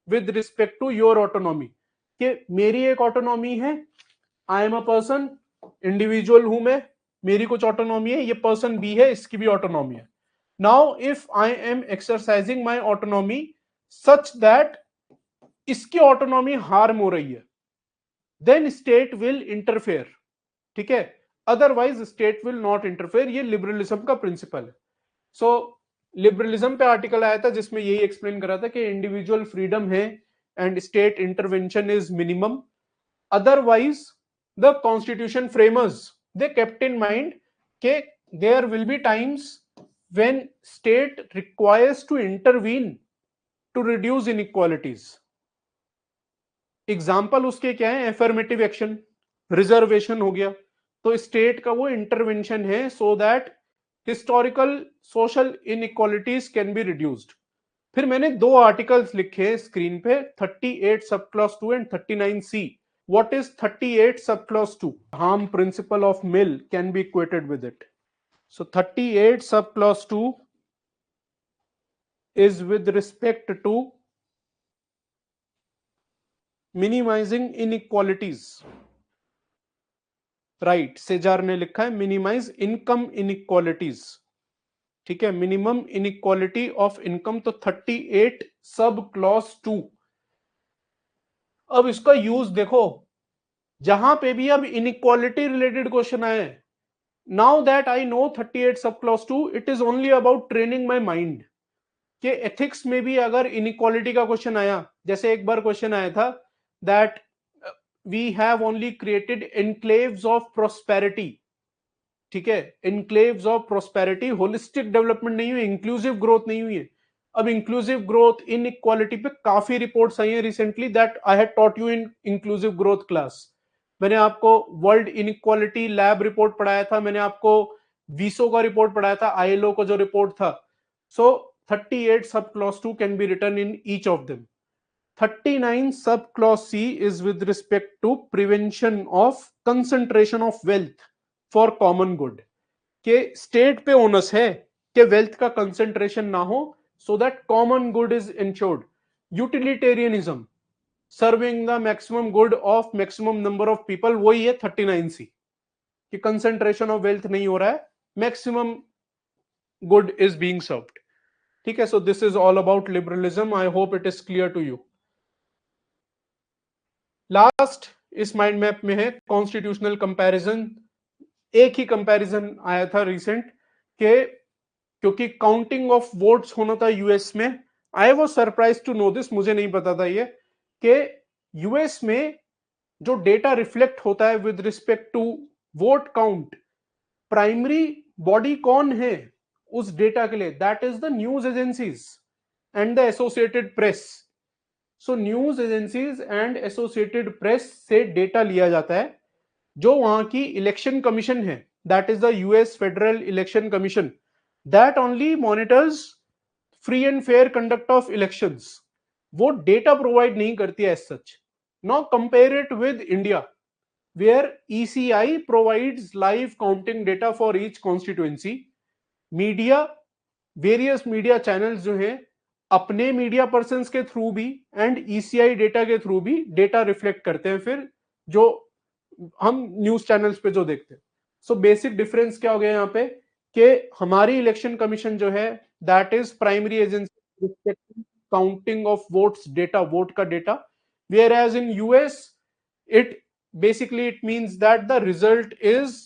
with respect to your autonomy, कि मेरी एक ऑटोनॉमी है, I am a person, individual हूं मैं, मेरी कुछ ऑटोनॉमी है, ये पर्सन बी है, इसकी भी ऑटोनॉमी है। Now if I M exercising my autonomy such that इसकी ऑटोनॉमी हार्म हो रही है, देन स्टेट विल इंटरफेयर, ठीक है, otherwise state will not interfere. ये लिबरलिज्म का प्रिंसिपल है। सो लिबरलिज्म पे आर्टिकल आया था जिसमें यही एक्सप्लेन करा था कि इंडिविजुअल फ्रीडम है and state intervention is minimum, otherwise the constitution framers they kept in mind that there will be times when state requires to intervene to reduce inequalities। Example उसके क्या है, एफर्मेटिव एक्शन, रिजर्वेशन हो गया, तो state का वो intervention है so that historical social inequalities can be reduced. फिर मैंने दो आर्टिकल्स लिखे हैं स्क्रीन पे, 38 sub clause 2 and 39C। What is 38 subclause 2? Harm principle of mill can be equated with it. So 38 subclause 2 is with respect to minimizing inequalities. Right, Cezar ने लिखा है minimize income inequalities, ठीक है, मिनिमम इनइक्वालिटी ऑफ इनकम, तो 38 sub clause 2। अब इसका use देखो, जहां पे भी अब इनइक्वालिटी रिलेटेड क्वेश्चन आए, now that I know 38 sub clause 2, it is only about training my mind कि एथिक्स में भी अगर इनइक्वालिटी का क्वेश्चन आया, जैसे एक बार क्वेश्चन आया था that we have only created enclaves of prosperity, ठीक है, enclaves of prosperity, holistic development नहीं हुई, इंक्लूसिव ग्रोथ नहीं हुई है। अब इंक्लूसिव ग्रोथ इन इक्वालिटी पे काफी रिपोर्ट्स आई हैं recently, that I had taught you in inclusive growth class. मैंने आपको वर्ल्ड इनइक्वालिटी लैब रिपोर्ट पढ़ाया था, मैंने आपको वीसो का रिपोर्ट पढ़ाया था, आईएलओ का जो रिपोर्ट था। So 38 sub clause 2 can be written in each of them. 39 sub clause C is with respect to prevention of concentration of wealth for common good, के स्टेट पे ओनस है कि वेल्थ का कंसंट्रेशन ना हो so that common good is ensured. Utilitarianism, serving the maximum good of maximum number of people, वही है 39C, कि कंसंट्रेशन ऑफ वेल्थ नहीं हो रहा है, maximum good is being served, ठीक है। So this is all about liberalism, I hope it is clear to you. Last इस माइंड मैप में है कॉन्स्टिट्यूशनल कंपैरिजन। एक ही कंपैरिजन आया था रिसेंट के, क्योंकि काउंटिंग ऑफ वोट्स होना था यूएस में, I was surprise to know this, मुझे नहीं पता था ये, कि यूएस में जो डेटा रिफ्लेक्ट होता है with respect to vote count, primary body कौन है उस डेटा के लिए, that is the news agencies and the associated press. So news agencies and associated press से डेटा लिया जाता है, जो वहां की इलेक्शन कमीशन है, that is the US federal election commission, that only monitors free and fair conduct of elections. वो data provide नहीं करती है as such. Now compare it with India, where ECI provides live counting data for each constituency. Media, various media channels जो हैं, अपने media persons के through भी एंड ईसीआई डेटा के थ्रू भी डेटा रिफ्लेक्ट करते हैं, फिर जो हम न्यूज चैनल्स पे जो देखते हैं। सो बेसिक डिफरेंस क्या हो गया यहाँ पे, कि हमारी इलेक्शन कमीशन जो है that is primary agency counting of votes data, vote का data, whereas in US it basically it means that the result is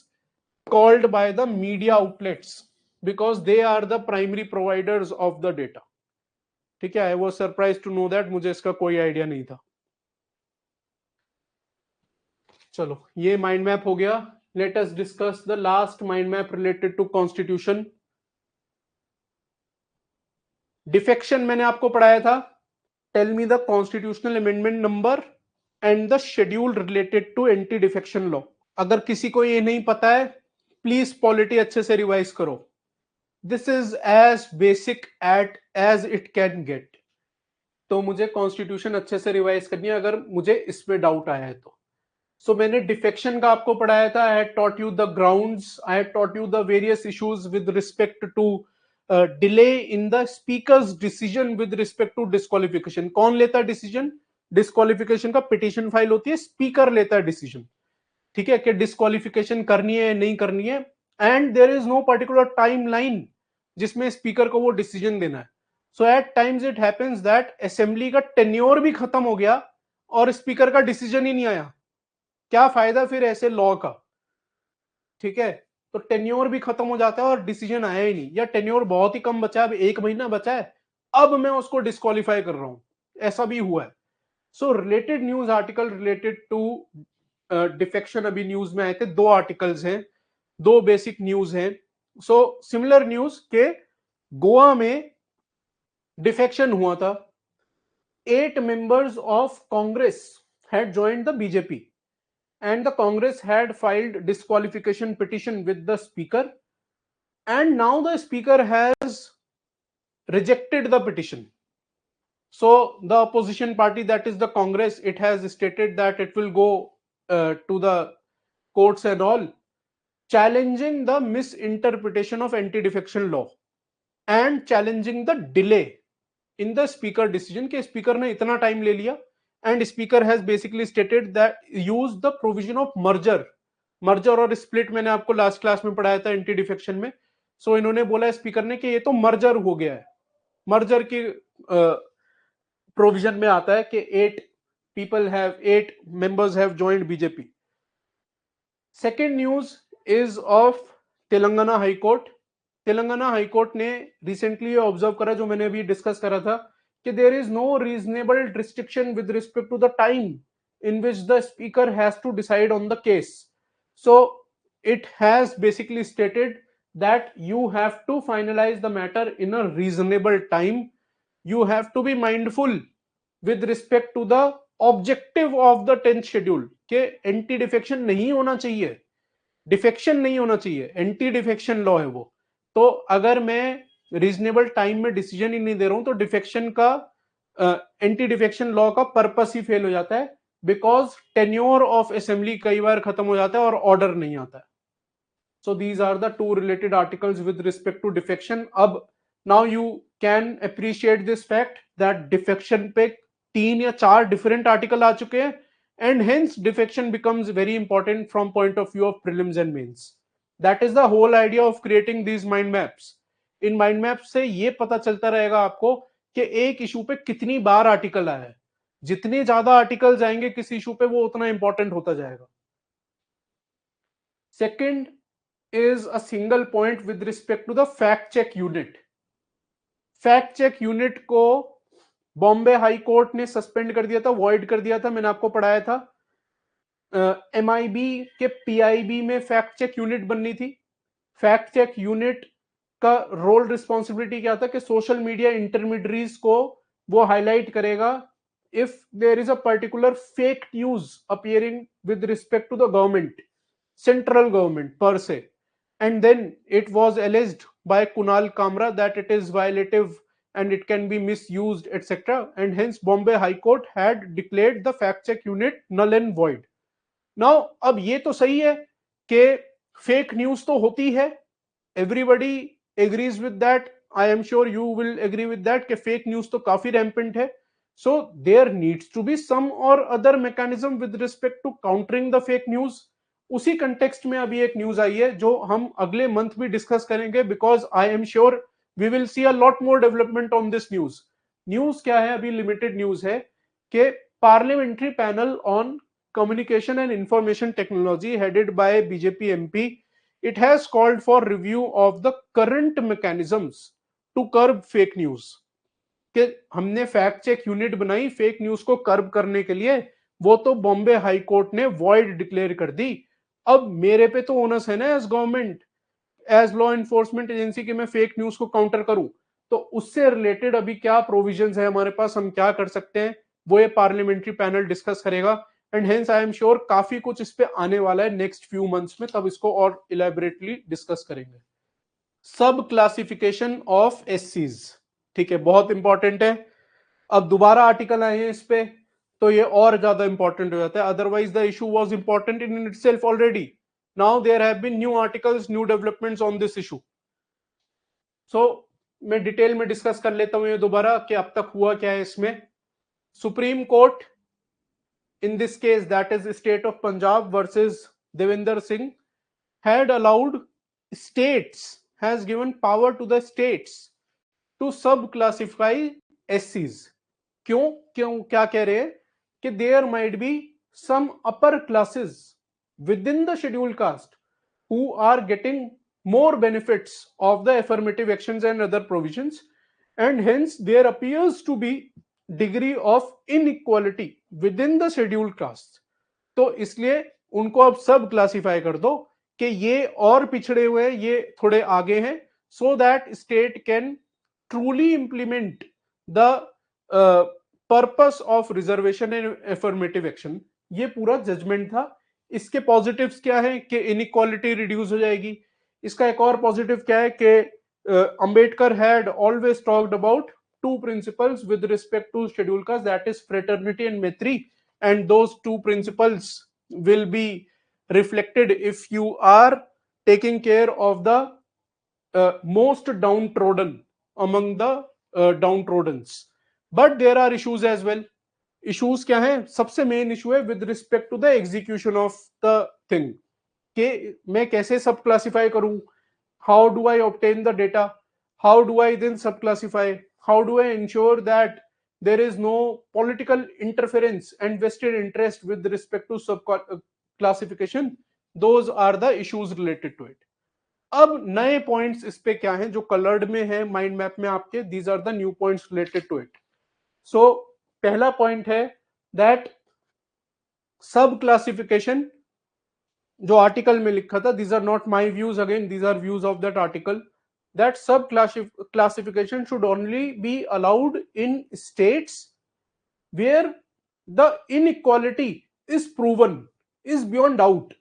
called by the media outlets because they are the primary providers of the data, ठीक है। I was surprise to know that, मुझे इसका कोई idea नहीं था। चलो ये mind map हो गया। Let us discuss the last mind map related to constitution. Defection मैंने आपको पढ़ाया था, tell me the constitutional amendment number and the schedule related to anti defection law. अगर किसी को ये नहीं पता है प्लीज पॉलिटी अच्छे से रिवाइज करो, this is as basic at as it can get. तो मुझे कॉन्स्टिट्यूशन अच्छे से रिवाइज करनी है अगर मुझे इस पे डाउट आया है तो। सो मैंने डिफेक्शन का आपको पढ़ाया था, I had taught you the grounds, I had taught you the various issues with respect to delay in the speaker's decision with respect to disqualification. कौन लेता है डिसीजन? डिस्क्वालिफिकेशन का पिटीशन फाइल होती है, स्पीकर लेता है डिसीजन, ठीक है, कि डिस्क्वालिफिकेशन करनी है नहीं करनी है, and there is no particular timeline जिसमें स्पीकर को वो डिसीजन देना है। So at times it happens that assembly का टेन्योर भी खत्म हो गया और स्पीकर का डिसीजन ही नहीं आया। क्या फायदा फिर ऐसे लॉ का? ठीक है, तो टेन्योर भी खत्म हो जाता है और डिसीजन आया ही नहीं, या टेन्योर बहुत ही कम बचा है, अब 1 महीना बचा है, अब मैं उसको डिस्क्वालीफाई कर रहा हूं, ऐसा भी हुआ है। So related news article related to defection अभी न्यूज में आए थे, 2 आर्टिकल्स हैं, 2 बेसिक न्यूज हैं। सो सिमिलर न्यूज के गोवा में डिफेक्शन हुआ था, 8 members of Congress had joined the BJP and the Congress had filed disqualification petition with the speaker, and now the speaker has rejected the petition. So the opposition party, that is the Congress, it has stated that it will go to the courts and all, challenging the misinterpretation of anti-defection law and challenging the delay in the speaker decision के speaker ने इतना time ले लिया, and speaker has basically stated that use the provision of merger और split मैंने आपको last class में पढ़ाया था एंटी डिफेक्शन में। सो इन्होंने बोला स्पीकर ने कि ये तो मर्जर हो गया है, मर्जर की प्रोविजन में आता है कि 8 members have joined BJP. Second news is of Telangana high court. Telangana high court ने रिसेंटली ऑब्जर्व करा, जो मैंने अभी डिस्कस करा था, कि there is no reasonable restriction with respect to the time in which the speaker has to decide on the case. So it has basically stated that you have to finalize the matter in a reasonable time. You have to be mindful with respect to the objective of the 10th schedule कि anti defection नहीं होना चाहिए, defection नहीं होना चाहिए, anti defection law है वो। तो अगर मैं रीजनेबल टाइम में डिसीजन ही नहीं दे रहा हूं तो डिफेक्शन का एंटी डिफेक्शन लॉ का पर्पस ही फेल हो जाता है, बिकॉज टेन्योर ऑफ असेंबली कई बार खत्म हो जाता है और ऑर्डर नहीं आता है। So these are the 2 related articles with respect to defection. अब now you can appreciate this fact that defection पे 3 या 4 डिफरेंट आर्टिकल आ चुके हैं, and hence defection becomes very important from point of view of prelims and mains. That is the whole idea of creating these mind maps. In mind maps से ये पता चलता रहेगा आपको कि एक इशू पे कितनी बार आर्टिकल आया है, जितने ज्यादा आर्टिकल्स आएंगे किसी इशू पे वो उतना इंपॉर्टेंट होता जाएगा। Second is a single point with respect to the fact check unit. Fact check unit को बॉम्बे हाई कोर्ट ने सस्पेंड कर दिया था, वॉइड कर दिया था, मैंने आपको पढ़ाया था। एमआईबी के पीआईबी में फैक्ट चेक यूनिट बननी थी। फैक्ट चेक यूनिट का रोल रिस्पॉन्सिबिलिटी क्या था कि सोशल मीडिया इंटरमीडियरीज को वो हाईलाइट करेगा if there is a particular fake news appearing with respect to the government, central government पर से, and then it was alleged by Kunal Kamra that it is violative and it can be misused, etc. And hence Bombay High Court had declared the fact check unit null and void. Now अब ये तो सही है कि fake news तो होती है, everybody agrees with that. I am sure you will agree with that कि फेक न्यूज तो काफी रैम्पेंट है. So there needs to be some or other mechanism with respect to countering the fake news. उसी context में अभी एक news आई है जो हम अगले मंथ भी डिस्कस करेंगे, because I am sure we will see a lot more development on this news. News क्या है? अभी लिमिटेड न्यूज है कि parliamentary panel on communication and information technology headed by BJP MP, it has called for review of the current mechanisms to curb fake news. कि हमने fact check unit बनाई fake news को curb करने के लिए, वो तो बॉम्बे हाई कोर्ट ने वॉइड डिक्लेयर कर दी। अब मेरे पे तो ओनस है ना as government, as law enforcement agency कि मैं फेक न्यूज को काउंटर करूं। तो उससे रिलेटेड अभी क्या प्रोविजंस है हमारे पास, हम क्या कर सकते हैं, वो ये पार्लियामेंट्री पैनल डिस्कस करेगा। And hence I am sure काफी कुछ इस पे आने वाला है नेक्स्ट फ्यू मंथ्स में, तब इसको और इलेबोरेटली डिस्कस करेंगे। सब क्लासिफिकेशन ऑफ एससीज, ठीक है, बहुत इंपॉर्टेंट है। अब दोबारा आर्टिकल आए हैं इस पे तो ये और ज्यादा इंपॉर्टेंट हो जाता है, otherwise the issue was important in itself already. Now there have been new articles, new developments on this issue. So मैं डिटेल में डिस्कस कर लेता हूं ये दोबारा कि अब तक हुआ क्या है इसमें। Supreme court in this case, that is state of Punjab versus Devinder Singh, had allowed states, has given power to the states to sub classify एससीज। क्यों क्यों क्या कह रहे हैं कि there might be some upper classes within the schedule caste who are getting more benefits of the affirmative actions and other provisions, and hence there appears to be degree of inequality within the scheduled castes। तो इसलिए उनको अब सब classify कर दो कि ये और पिछड़े हुए हैं, ये थोड़े आगे हैं, so that state can truly implement the purpose of reservation and affirmative action. ये पूरा जजमेंट था। इसके पॉजिटिव्स क्या है कि इनइक्वालिटी रिड्यूस हो जाएगी। इसका एक और पॉजिटिव क्या है कि Ambedkar had always talked about two principles with respect to scheduled caste, that is fraternity and maitri, and those two principles will be reflected if you are taking care of the most downtrodden among the downtrodens। but there are issues as well। Issues क्या है? सबसे main issue है with respect to the execution of the thing, कि मैं कैसे subclassify करूं, how do I obtain the data, how do I then subclassify, how do I ensure that there is no political interference and vested interest with respect to sub classification। those are the issues related to it। अब नए points इस पे क्या हैं जो coloured में है mind map में आपके, these are the new points related to it. So पहला पॉइंट है दैट सब क्लासिफिकेशन, जो आर्टिकल में लिखा था, these are not my views again, these are views of that article, that subclassification should only be allowed in states where the inequality is proven, is beyond doubt.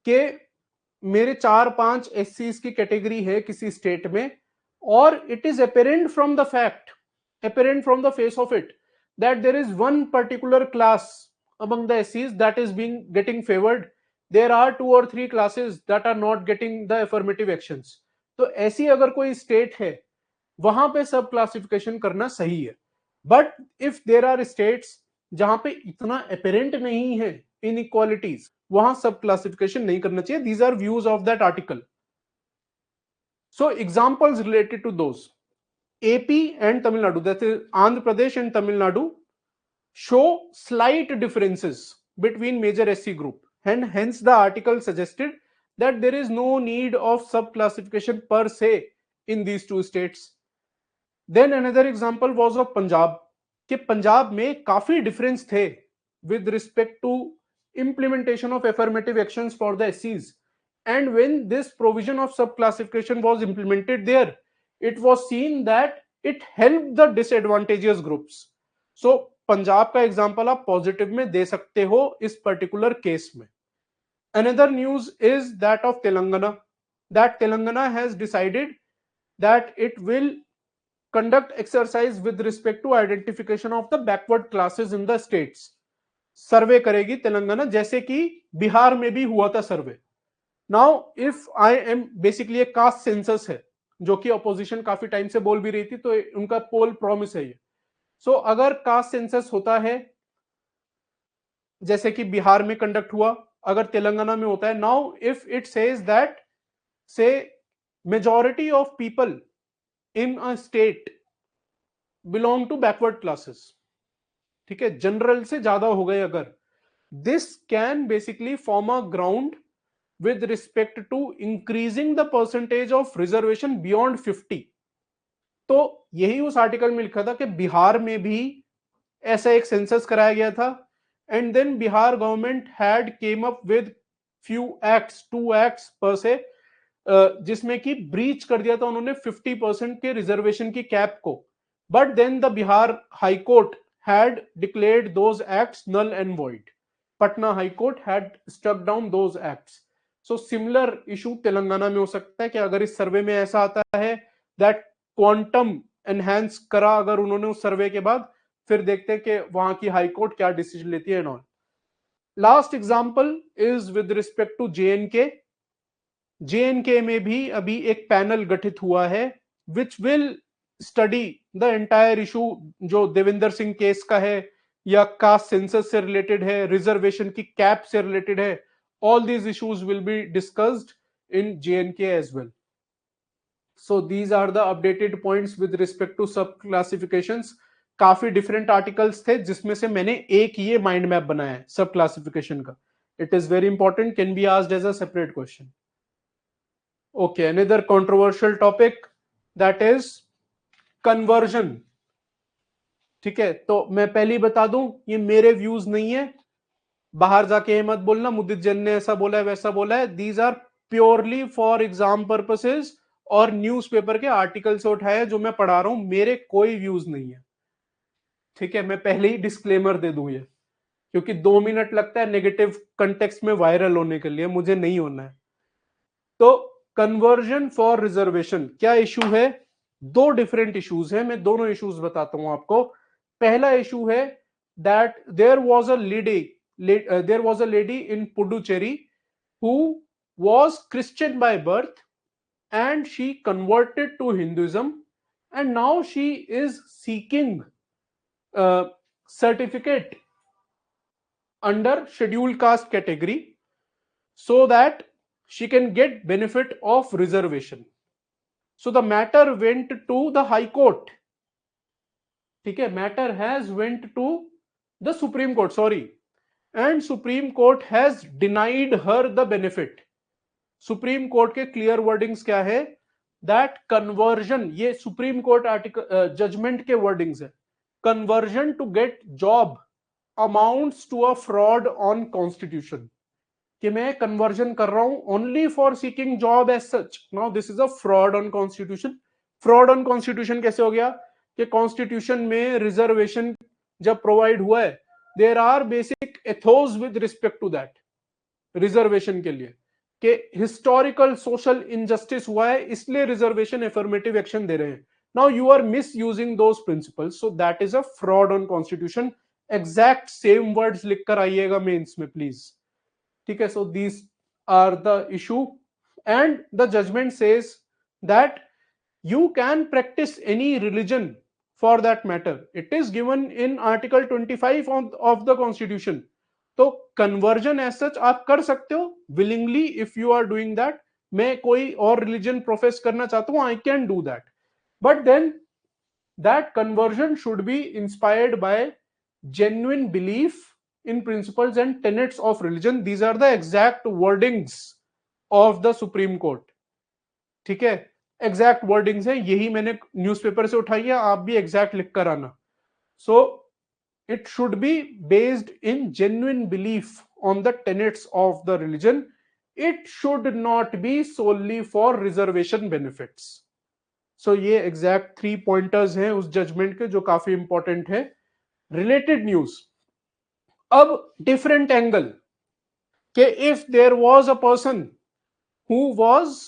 के मेरे 4-5 एससीज की category है किसी state में, और it is apparent from the fact, apparent from the face of it, that there is one particular class among the SCs that is getting favored, there are 2 or 3 classes that are not getting the affirmative actions। तो ऐसी अगर कोई state है वहां पे सब classification करना सही है। But if there are states जहां पे इतना अपेरेंट नहीं है इनइक्वालिटीज, वहां सब क्लासिफिकेशन नहीं करना चाहिए। These are views of that article. So examples related to those, AP and Tamil Nadu, that is Andhra Pradesh and Tamil Nadu, show slight differences between major SC group, and hence the article suggested that there is no need of sub-classification per se in these two states। Then another example was of Punjab, कि पंजाब में काफी difference थे with respect to implementation of affirmative actions for the SCs, and when this provision of sub-classification was implemented there, it was seen that it helped the disadvantageous groups। so Punjab का example आप positive में दे सकते हो इस particular case में। another news is that of Telangana, that Telangana has decided that it will conduct exercise with respect to identification of the backward classes in the states। Survey करेगी तेलंगाना, जैसे कि बिहार में भी हुआ था survey. Now if I am basically एक caste census है जो कि अपोजिशन काफी टाइम से बोल भी रही थी, तो उनका पोल प्रॉमिस है ये। सो अगर कास्ट सेंसस होता है जैसे कि बिहार में कंडक्ट हुआ, अगर तेलंगाना में होता है, now if it says that से majority of people in a state belong to backward classes, ठीक है, जनरल से ज्यादा हो गए अगर, this can basically form a ground with respect to increasing the percentage of reservation beyond 50। तो यही उस आर्टिकल में लिखा था कि बिहार में भी ऐसा एक सेंसस कराया गया था, and then Bihar government had came up with few acts, 2 acts पर से, जिसमें कि ब्रीच कर दिया था उन्होंने 50% के रिजर्वेशन की कैप को। But then the Bihar high court had declared those acts null and void. Patna high court had struck down those acts. So similar issue Telangana में हो सकता है कि अगर इस सर्वे में ऐसा आता है दैट क्वांटम एनहांस करा अगर उन्होंने उस सर्वे के बाद, फिर देखते हैं कि वहां की हाई कोर्ट क्या डिसीजन लेती है and all. Last example is with respect to JNK। JNK में भी अभी एक पैनल गठित हुआ है which will study the entire issue, जो देवेंद्र सिंह केस का है या कास्ट सेंसस से रिलेटेड है, रिजर्वेशन की कैप से रिलेटेड है। All these issues will be discussed in JNK as well। So these are the updated points with respect to sub classifications. काफी डिफरेंट आर्टिकल्स थे जिसमें से मैंने एक ये माइंड मैप बनाया है सब क्लासिफिकेशन का. It is very important, can be asked as a separate question. Okay, another controversial topic that is conversion. ठीक है, तो मैं पहले ही बता दूं ये मेरे व्यूज नहीं है. बाहर जाके ये मत बोलना मुदित जैन ने ऐसा बोला है वैसा बोला है. These are purely for exam purposes और न्यूज़पेपर के आर्टिकल से उठाए जो मैं पढ़ा रहा हूं. मेरे कोई व्यूज नहीं है. ठीक है, मैं पहले ही डिस्क्लेमर दे दूं ये, क्योंकि 2 मिनट लगता है नेगेटिव कंटेक्स्ट में वायरल होने के लिए, मुझे नहीं होना है. तो कन्वर्जन फॉर रिजर्वेशन क्या इशू है? दो डिफरेंट इश्यूज है, मैं दोनों इश्यूज बताता हूं आपको. पहला इशू है that there was a lady in Puducherry who was Christian by birth and she converted to Hinduism, and now she is seeking a certificate under scheduled caste category so that she can get benefit of reservation. So the matter went to the High Court. ठीक है, matter has went to the Supreme Court, sorry, and Supreme Court has denied her the benefit. Supreme court के clear wordings क्या है? That conversion, ये supreme court article judgement के wordings है, conversion to get job amounts to a fraud on constitution. कि मैं conversion कर रहा हूं only for seeking job as such. Now this is a fraud on constitution. Fraud on constitution कैसे हो गया? कि कॉन्स्टिट्यूशन में रिजर्वेशन जब प्रोवाइड हुआ है, there are basic ethos with respect to that reservation के लिए, कि हिस्टोरिकल सोशल इनजस्टिस हुआ है इसलिए रिजर्वेशन एफर्मेटिव एक्शन दे रहे हैं. Now you are misusing those principles, so that is a fraud on constitution. Exact same words लिखकर आइएगा मेंस में प्लीज. ठीक है, so these are the issue and the judgement says that you can practice any religion for that matter. It is given in article 25 of the constitution. तो conversion as such आप कर सकते हो willingly if you are doing that. मैं कोई और religion profess करना चाहता हूं, I can do that, but then that conversion should be inspired by genuine belief in principles and tenets of religion. These are the exact wordings of the Supreme Court. ठीक है, exact wordings है, यही मैंने newspaper से उठाई है, आप भी एग्जैक्ट लिख कर आना. सो it should be based in genuine belief on the tenets of the religion. It should not be solely for reservation benefits. So ये exact 3 pointers हैं उस judgment के जो काफी important है. Related news. अब different angle कि if there was a person who was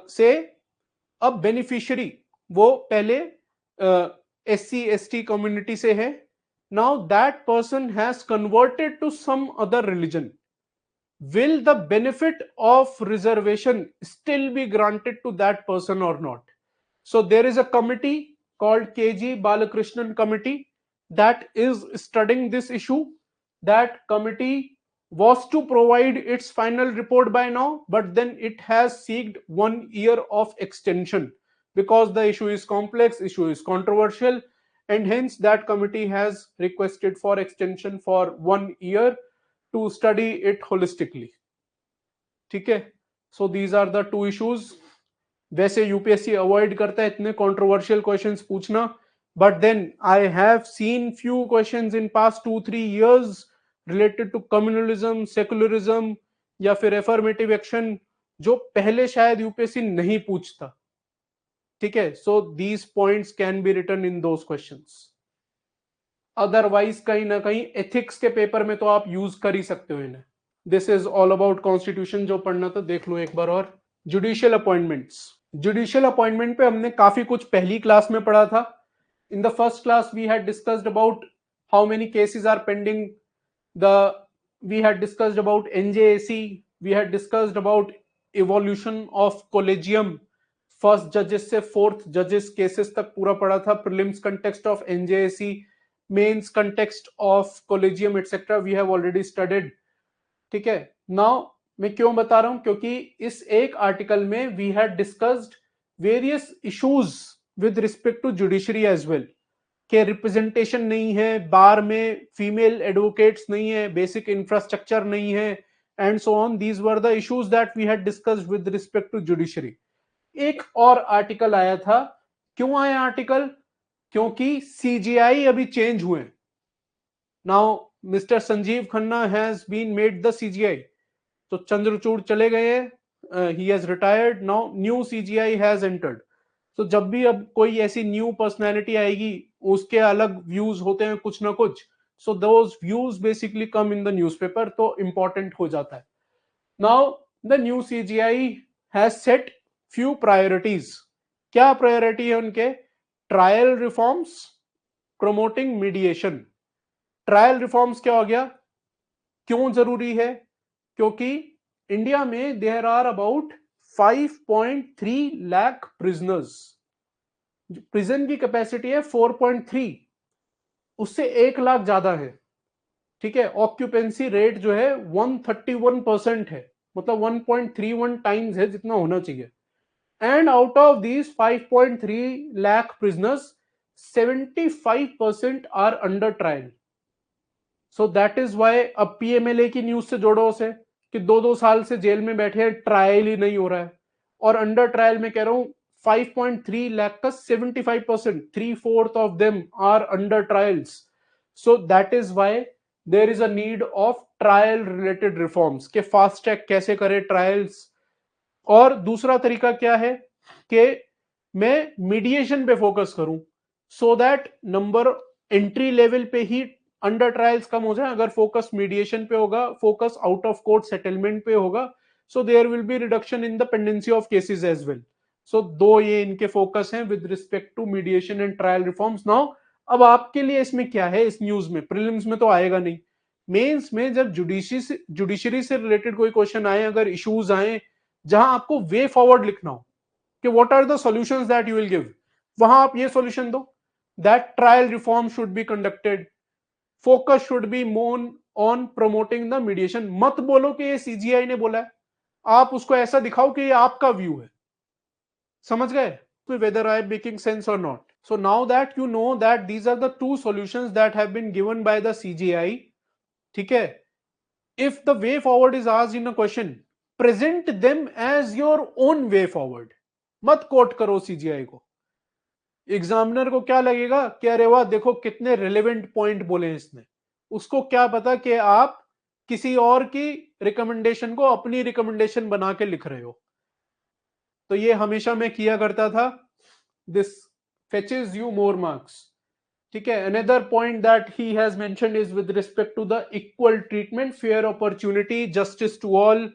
say a beneficiary, वो पहले SC/ST community से है, now that person has converted to some other religion, will the benefit of reservation still be granted to that person or not? So there is a committee called KG Balakrishnan committee that is studying this issue. That committee was to provide its final report by now, but then it has sought 1 year of extension because the issue is complex, issue is controversial, and hence that committee has requested for extension for 1 year to study it holistically. ठीक है, so these are the two issues. वैसे UPSC avoid करता है इतने controversial questions पूछना, but then I have seen few questions in past 2-3 years related to communalism, secularism या फिर affirmative action जो पहले शायद यूपीएससी नहीं पूछता. ठीक है, so these points can be written in those questions. Otherwise कहीं ना कहीं एथिक्स के पेपर में तो आप यूज कर ही सकते हो इन्हें. This is all about constitution. जो पढ़ना था देख लो एक बार और. Judicial appointments. जुडिशियल अपॉइंटमेंट पे हमने काफी कुछ पहली क्लास में पढ़ा था. In the first class we had discussed about how many cases are pending. We had discussed about NJAC. We had discussed about evolution of collegium, first जजेस से फोर्थ जजेस केसेस तक पूरा पढ़ा था. Prelims context of NJAC, mains context of collegium etcetera we have already studied. ठीक है, now मैं क्यों बता रहा हूं? क्योंकि इस एक आर्टिकल में we had discussed various issues with respect to judiciary as well, के रिप्रेजेंटेशन नहीं है, बार में फीमेल एडवोकेट्स नहीं है, बेसिक इंफ्रास्ट्रक्चर नहीं है, and so on. These were the issues that we had discussed with respect to judiciary. एक और आर्टिकल आया था. क्यों आया आर्टिकल? क्योंकि सीजीआई अभी चेंज हुए. Now mister Sanjiv Khanna has been made the CJI. तो चंद्रचूड़ चले गए, he has retired. Now new CJI has entered. तो जब भी अब कोई ऐसी न्यू पर्सनैलिटी आएगी, उसके अलग व्यूज होते हैं कुछ ना कुछ. So those views basically come in the newspaper, तो इंपॉर्टेंट हो जाता है. Now the new CJI has set few priorities. क्या प्रायोरिटी है उनके? Trial reforms, promoting mediation. Trial reforms क्या हो गया? क्यों जरूरी है? क्योंकि इंडिया में there are about 5.3 lakh prisoners. Prison की कैपेसिटी है 4.3, उससे 1 लाख ज्यादा है. ठीक है. ऑक्यूपेंसी रेट जो है 131% है, मतलब 1.31 टाइम्स है जितना होना चाहिए. And out of these 5.3 lakh prisoners, 75% are under trial. So that is why अब पीएमएलए की न्यूज से जोड़ो उसे कि 2-2 साल से जेल में बैठे हैं, ट्रायल ही नहीं हो रहा है. और अंडर ट्रायल में कह रहा हूं 5.3 लाख का 75%, 3/4 of them are under trials. So that is why there is a need of trial related reforms, के फास्ट ट्रैक कैसे करें ट्रायल्स. और दूसरा तरीका क्या है कि मैं मीडिएशन पे फोकस करूं, so that number entry level पे ही अंडर ट्रायल्स कम हो जाए. अगर फोकस मीडिएशन पे होगा, focus out of court settlement पे होगा, so there will be reduction in the pendency of cases as well. So दो ये इनके फोकस हैं with respect to mediation and trial reforms. Now अब आपके लिए इसमें क्या है, इस न्यूज में? प्रीलिम्स में तो आएगा नहीं, मेंस में जब जुडिशरी से रिलेटेड कोई क्वेश्चन आए, अगर इश्यूज आए जहां आपको वे फॉरवर्ड लिखना हो कि what are the solutions that you will give, वहां आप ये सॉल्यूशन दो that trial reform should be conducted, focus should be more on promoting the mediation. मत बोलो कि ये सीजीआई ने बोला है, आप उसको ऐसा दिखाओ कि ये आपका व्यू है. समझ गए? whether I am making sense or not. So now that you know that these are the two solutions that have been given by the CGI, ठीक है? If the way forward is asked in a question, present them as your own way forward. मत coat करो CGI को. Examiner को क्या लगेगा कि अरे वाह देखो कितने रिलेवेंट पॉइंट बोले हैं इसने. उसको क्या पता कि आप किसी और की रिकमेंडेशन को अपनी रिकमेंडेशन बना के लिख रहे हो. तो ये हमेशा मैं किया करता था. This fetches you more marks. ठीक है. Another point that he has mentioned is with respect to the equal treatment, fair opportunity, justice to all,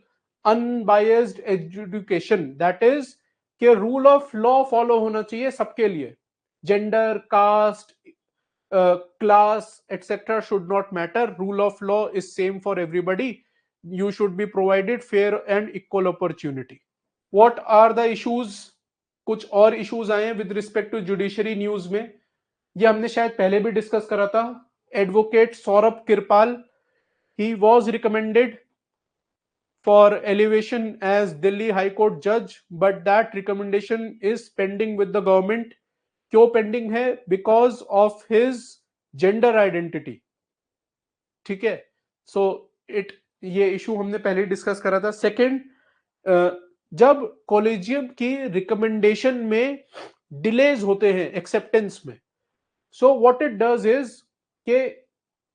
unbiased education. That is कि रूल ऑफ लॉ फॉलो होना चाहिए सबके लिए. Gender, caste, class, etc. should not matter. Rule of law is same for everybody. You should be provided fair and equal opportunity. What are the issues? कुछ और issues आए हैं with respect to judiciary news में. ये हमने शायद पहले भी डिस्कस करा था. Advocate Saurabh Kirpal, he was recommended for elevation as Delhi High Court judge, but that recommendation is pending with the government. क्यों पेंडिंग है? Because of his gender identity. ठीक है. सो ये इशू हमने पहले डिस्कस करा था. सेकंड, जब कॉलेजियम की रिकमेंडेशन में डिलेज होते हैं एक्सेप्टेंस में, so what it does is कि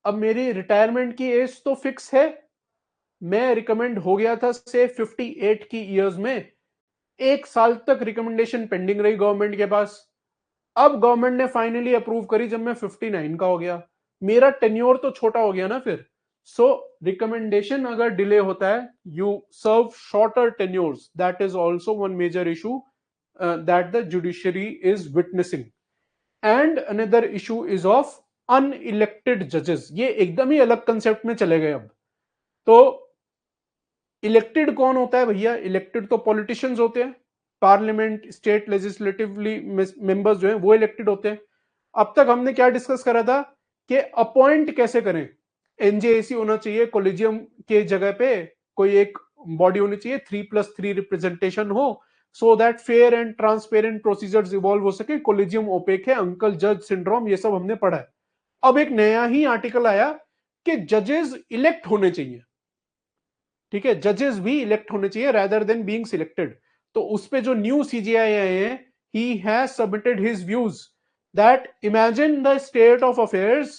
अब मेरी रिटायरमेंट की एज तो फिक्स है, मैं रिकमेंड हो गया था से 58 की ईयर्स में, 1 साल तक रिकमेंडेशन पेंडिंग रही गवर्नमेंट के पास. अब गवर्नमेंट ने फाइनली अप्रूव करी जब मैं 59 का हो गया. मेरा टेन्योर तो छोटा हो गया ना फिर. सो रिकमेंडेशन अगर डिले होता है, you serve shorter tenures. That is also one major issue that the judiciary is witnessing. And another issue is of unelected जजेस. ये एकदम ही अलग कंसेप्ट में चले गए अब. तो इलेक्टेड कौन होता है भैया? इलेक्टेड तो पॉलिटिशियंस होते हैं. पार्लियामेंट, स्टेट लेजिस्लेटिवली मेंबर्स जो हैं वो इलेक्टेड होते हैं. अब तक हमने क्या डिस्कस करा था कि अपॉइंट कैसे करें. एनजेएसी होना चाहिए, कॉलेजियम के जगह पे कोई एक बॉडी होनी चाहिए, 3+3 रिप्रेजेंटेशन हो, so that fair and transparent procedures evolve हो सके, कोलिजियम ओपेक है, अंकल जज सिंड्रोम, ये सब हमने पढ़ा है। अब एक नया ही आर्टिकल आया कि जजेस इलेक्ट होने चाहिए, ठीक है, जजेस भी इलेक्ट होने चाहिए rather than being सिलेक्टेड। तो उस पे जो न्यू सीजीआई आए हैं, he has submitted his views that imagine the state of affairs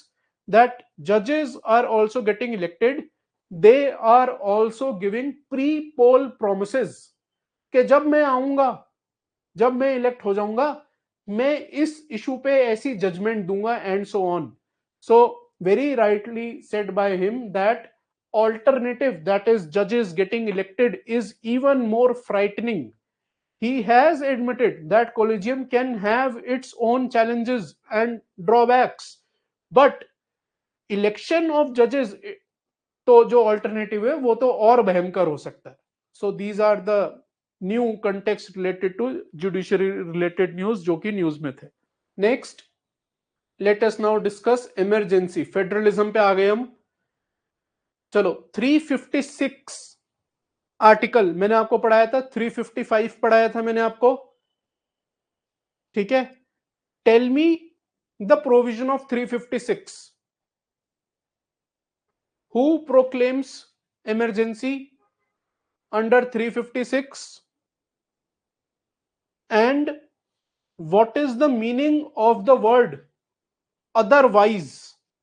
that judges are also getting elected, they are also giving pre-poll promises कि जब मैं आऊंगा, जब मैं इलेक्ट हो जाऊंगा, मैं इस इशू पे ऐसी जजमेंट दूंगा and so on. So very rightly said by him that alternative, that is judges getting elected, is even more frightening. He has admitted that collegium can have its own challenges and drawbacks, but election of judges तो जो alternative है वो तो और भयंकर हो सकता है। So these are the new context related to judiciary related news जो कि न्यूज में थे। Next let us now discuss emergency, federalism पे आ गए हम। चलो 356 आर्टिकल मैंने आपको पढ़ाया था, 355 पढ़ाया था मैंने आपको, ठीक है। Tell me the provision of 356, who proclaims emergency under 356 and what is the meaning of the word otherwise?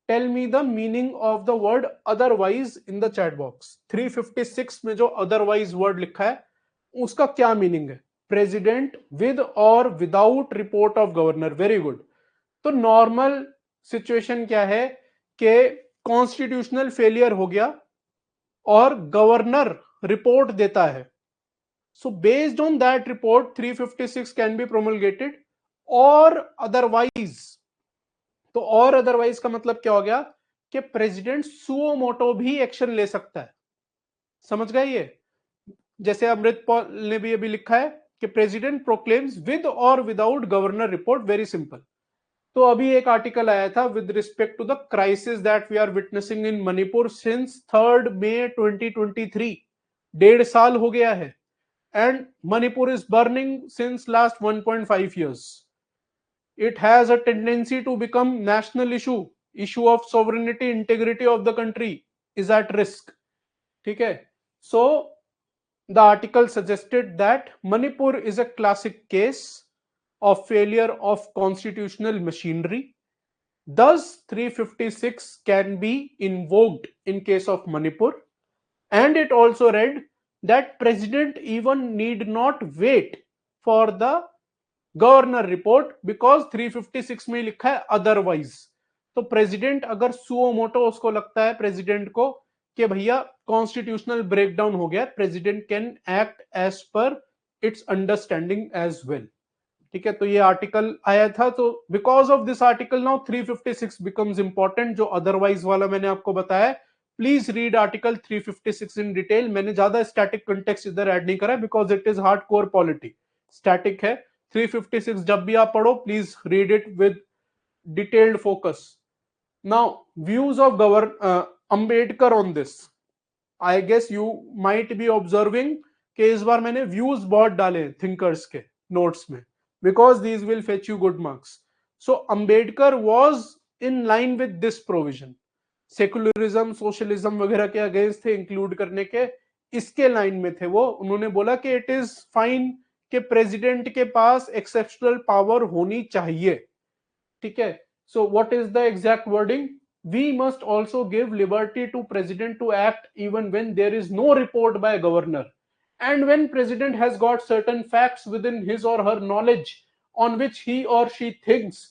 Tell me the meaning of the word otherwise in the chat box। 356 में जो otherwise word लिखा है उसका क्या meaning है? President with और without report of governor, very good. तो normal situation क्या है कि कॉन्स्टिट्यूशनल फेलियर हो गया और गवर्नर रिपोर्ट देता है, so based on that report 356 can be promulgated or otherwise। तो और अदरवाइज का मतलब क्या हो गया कि प्रेसिडेंट सुओ मोटो भी एक्शन ले सकता है, समझ गए ये? जैसे अमृत पॉल ने भी अभी लिखा है कि प्रेसिडेंट प्रोक्लेम्स विद और without governor report, very simple. तो अभी एक आर्टिकल आया था with respect to the crisis that we are witnessing in Manipur since 3 May 2023, 1.5 साल हो गया है, and Manipur is burning since last 1.5 years. It has a tendency to become national issue of sovereignty, integrity of the country is at risk, ठीक है। So the article suggested that Manipur is a classic case of failure of constitutional machinery, thus 356 can be invoked in case of Manipur, and it also read that president even need not wait for the governor report because 356 में लिखा है otherwise. तो president अगर suo motu उसको लगता है president को कि भैया कॉन्स्टिट्यूशनल ब्रेकडाउन हो गया, president can act as per its understanding as well, ठीक है। तो ये आर्टिकल आया था, तो because of this article now 356 becomes important. जो अदरवाइज वाला मैंने आपको बताया, please read article 356 in detail. मैंने ज्यादा स्टैटिक कंटेक्स्ट इधर ऐड नहीं करा because it is hard core polity, static है। 356 जब भी आप पढ़ो please read it with detailed focus. Now views of Ambedkar on this, I guess you might be observing कि इस बार मैंने व्यूज बहुत डाले थिंकर्स के नोट्स में, because these will fetch you good marks. So Ambedkar was in line with this provision. Secularism socialism वगैरह के against थे इंक्लूड करने के, इसके लाइन में थे वो। उन्होंने बोला कि इट इज फाइन कि प्रेसिडेंट के पास एक्सेप्शनल पावर होनी चाहिए, ठीक है। So what is the exact wording? We must also give liberty to president to act even when there is no report by governor, and when president has got certain facts within his or her knowledge on which he or she thinks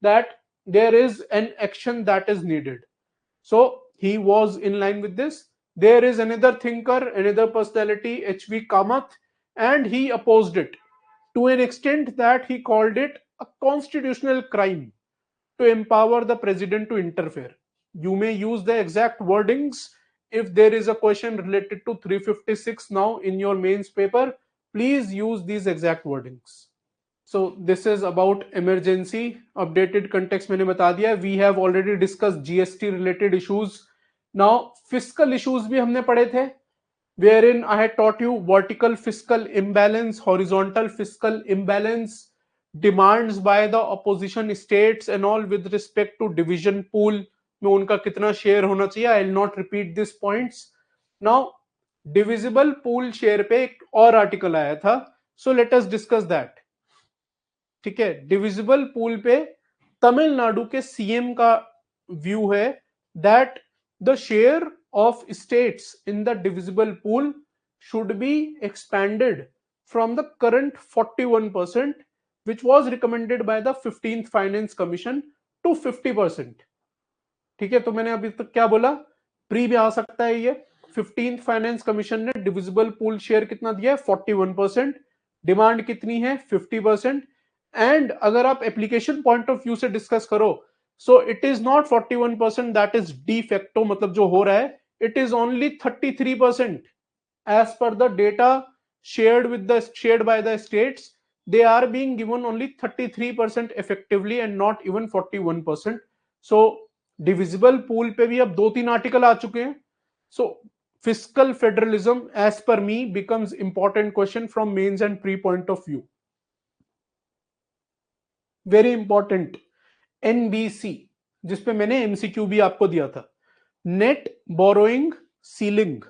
that there is an action that is needed. So he was in line with this. There is another thinker, another personality, H.V. Kamath, and he opposed it to an extent that he called it a constitutional crime to empower the president to interfere. You may use the exact wordings. If there is a question related to 356 now in your mains paper, please use these exact wordings. So this is about emergency. Updated context मैंने बता दिया। We have already discussed GST related issues. Now fiscal issues भी हमने पढ़े थे, wherein I had taught you vertical fiscal imbalance, horizontal fiscal imbalance, demands by the opposition states and all with respect to division pool में उनका कितना share होना चाहिए. I will not repeat these points. Now divisible pool share पे एक और article आया था, so let us discuss that. ठीक है, डिविजिबल पूल पे तमिलनाडु के सीएम का व्यू है that the share of states in the divisible pool should be expanded from the current 41% which was recommended by the 15th finance commission to 50%. ठीक है, तो मैंने अभी तक क्या बोला, प्री में आ सकता है ये. 15th फाइनेंस कमीशन ने डिविजिबल पूल शेयर कितना दिया है, 41%. डिमांड कितनी है, 50%. एंड अगर आप एप्लीकेशन पॉइंट ऑफ व्यू से डिस्कस करो, so it is not 41% that is de facto, मतलब जो हो रहा है, it is only 33% as per the data shared by the states. They are being given only 33% effectively and not even 41%. So divisible pool पे भी अब 2-3 article आ चुके हैं. सो fiscal federalism as per me becomes important question from mains and pre point of view. Very important. NBC, जिसपे मैंने MCQ भी आपको दिया था, नेट बोरोइंग सीलिंग.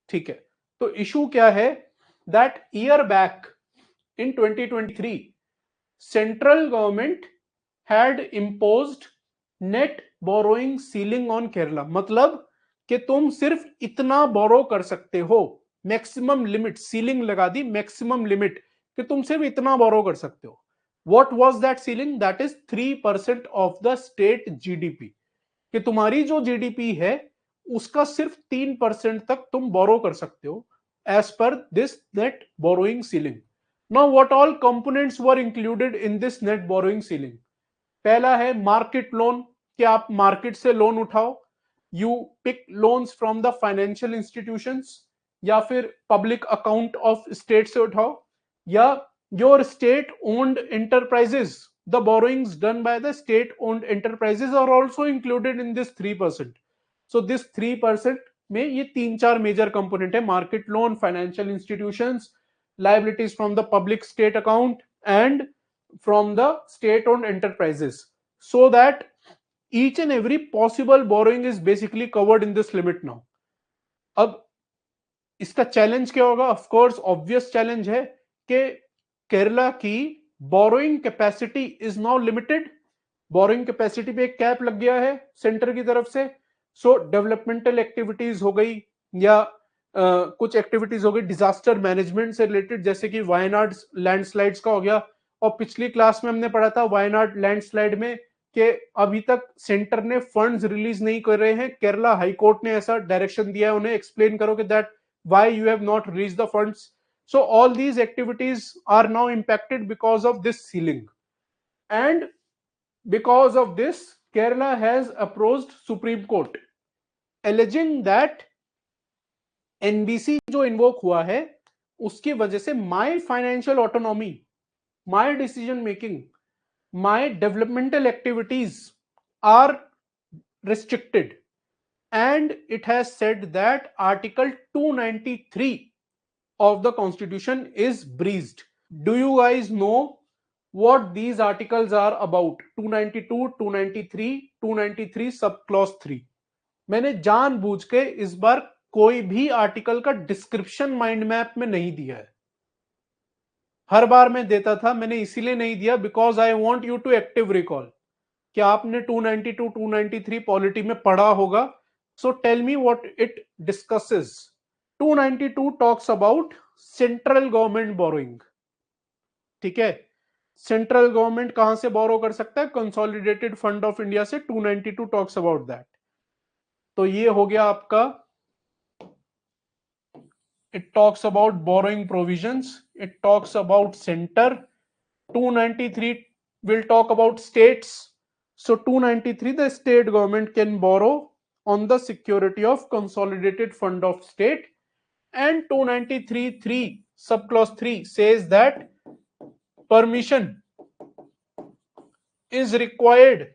ठीक है, तो इशू क्या है that year back in 2023 central government had imposed net borrowing ceiling on Kerala. मतलब कि तुम सिर्फ इतना बोरो कर सकते हो, मैक्सिमम लिमिट, सीलिंग लगा दी, मैक्सिमम लिमिट कि तुम सिर्फ इतना बोरो कर सकते हो. What was that ceiling? That is 3% of the state GDP. कि तुम्हारी जो जीडीपी है उसका सिर्फ 3% तक तुम बोरो कर सकते हो as per this net borrowing ceiling. Now what all components were included in this net borrowing ceiling? पहला है मार्केट लोन, कि आप मार्केट से लोन उठाओ. You pick loans from the financial institutions, या फिर पब्लिक अकाउंट ऑफ स्टेट से उठाओ, या your state owned enterprises. The borrowings done by the state owned enterprises are also included in this 3%. So this 3% में ये 3-4 major component है, market loan, financial institutions, liabilities from the public state account and from the state owned enterprises, so that each and every possible borrowing is basically covered in this limit now. अब इसका challenge क्या होगा? Of course obvious challenge है कि केरला की borrowing capacity is now limited. Borrowing capacity पे एक cap लग गया है सेंटर की तरफ से. सो डेवलपमेंटल एक्टिविटीज हो गई, या कुछ एक्टिविटीज हो गई डिजास्टर मैनेजमेंट से रिलेटेड, जैसे कि वायनाड लैंडस्लाइड्स का हो गया. और पिछली क्लास में हमने पढ़ा था वायनाड लैंडस्लाइड में कि अभी तक सेंटर ने फंड्स रिलीज नहीं कर रहे हैं. केरला हाई कोर्ट ने ऐसा डायरेक्शन दिया है उन्हें, एक्सप्लेन करो कि that why you have not release the funds. So all these activities are now impacted because of this ceiling. And because of this Kerala has approached supreme court alleging that NBC जो invoke हुआ है उसकी वजह से my financial autonomy, my decision making, my developmental activities are restricted, and it has said that article 293 of the constitution is breached. Do you guys know what these articles are about? 292, 293, 293 sub clause 3. मैंने जानबूझ के इस बार कोई भी article का description mind map में नहीं दिया है. हर बार मैं देता था, मैंने इसीलिए नहीं दिया because I want you to active recall कि आपने 292, 293 पॉलिटी में पढ़ा होगा. So tell me what it discusses. 292 talks about central government borrowing. ठीक है, सेंट्रल गवर्नमेंट कहां से बोरो कर सकता है? कंसोलिडेटेड फंड ऑफ इंडिया से. 292 टॉक्स अबाउट दैट. तो ये हो गया आपका, it talks about borrowing provisions, it talks about center. 293 will talk about states. So 293, the state government can borrow on the security of consolidated fund of state. And 293(3) subclause 3 says that permission is required.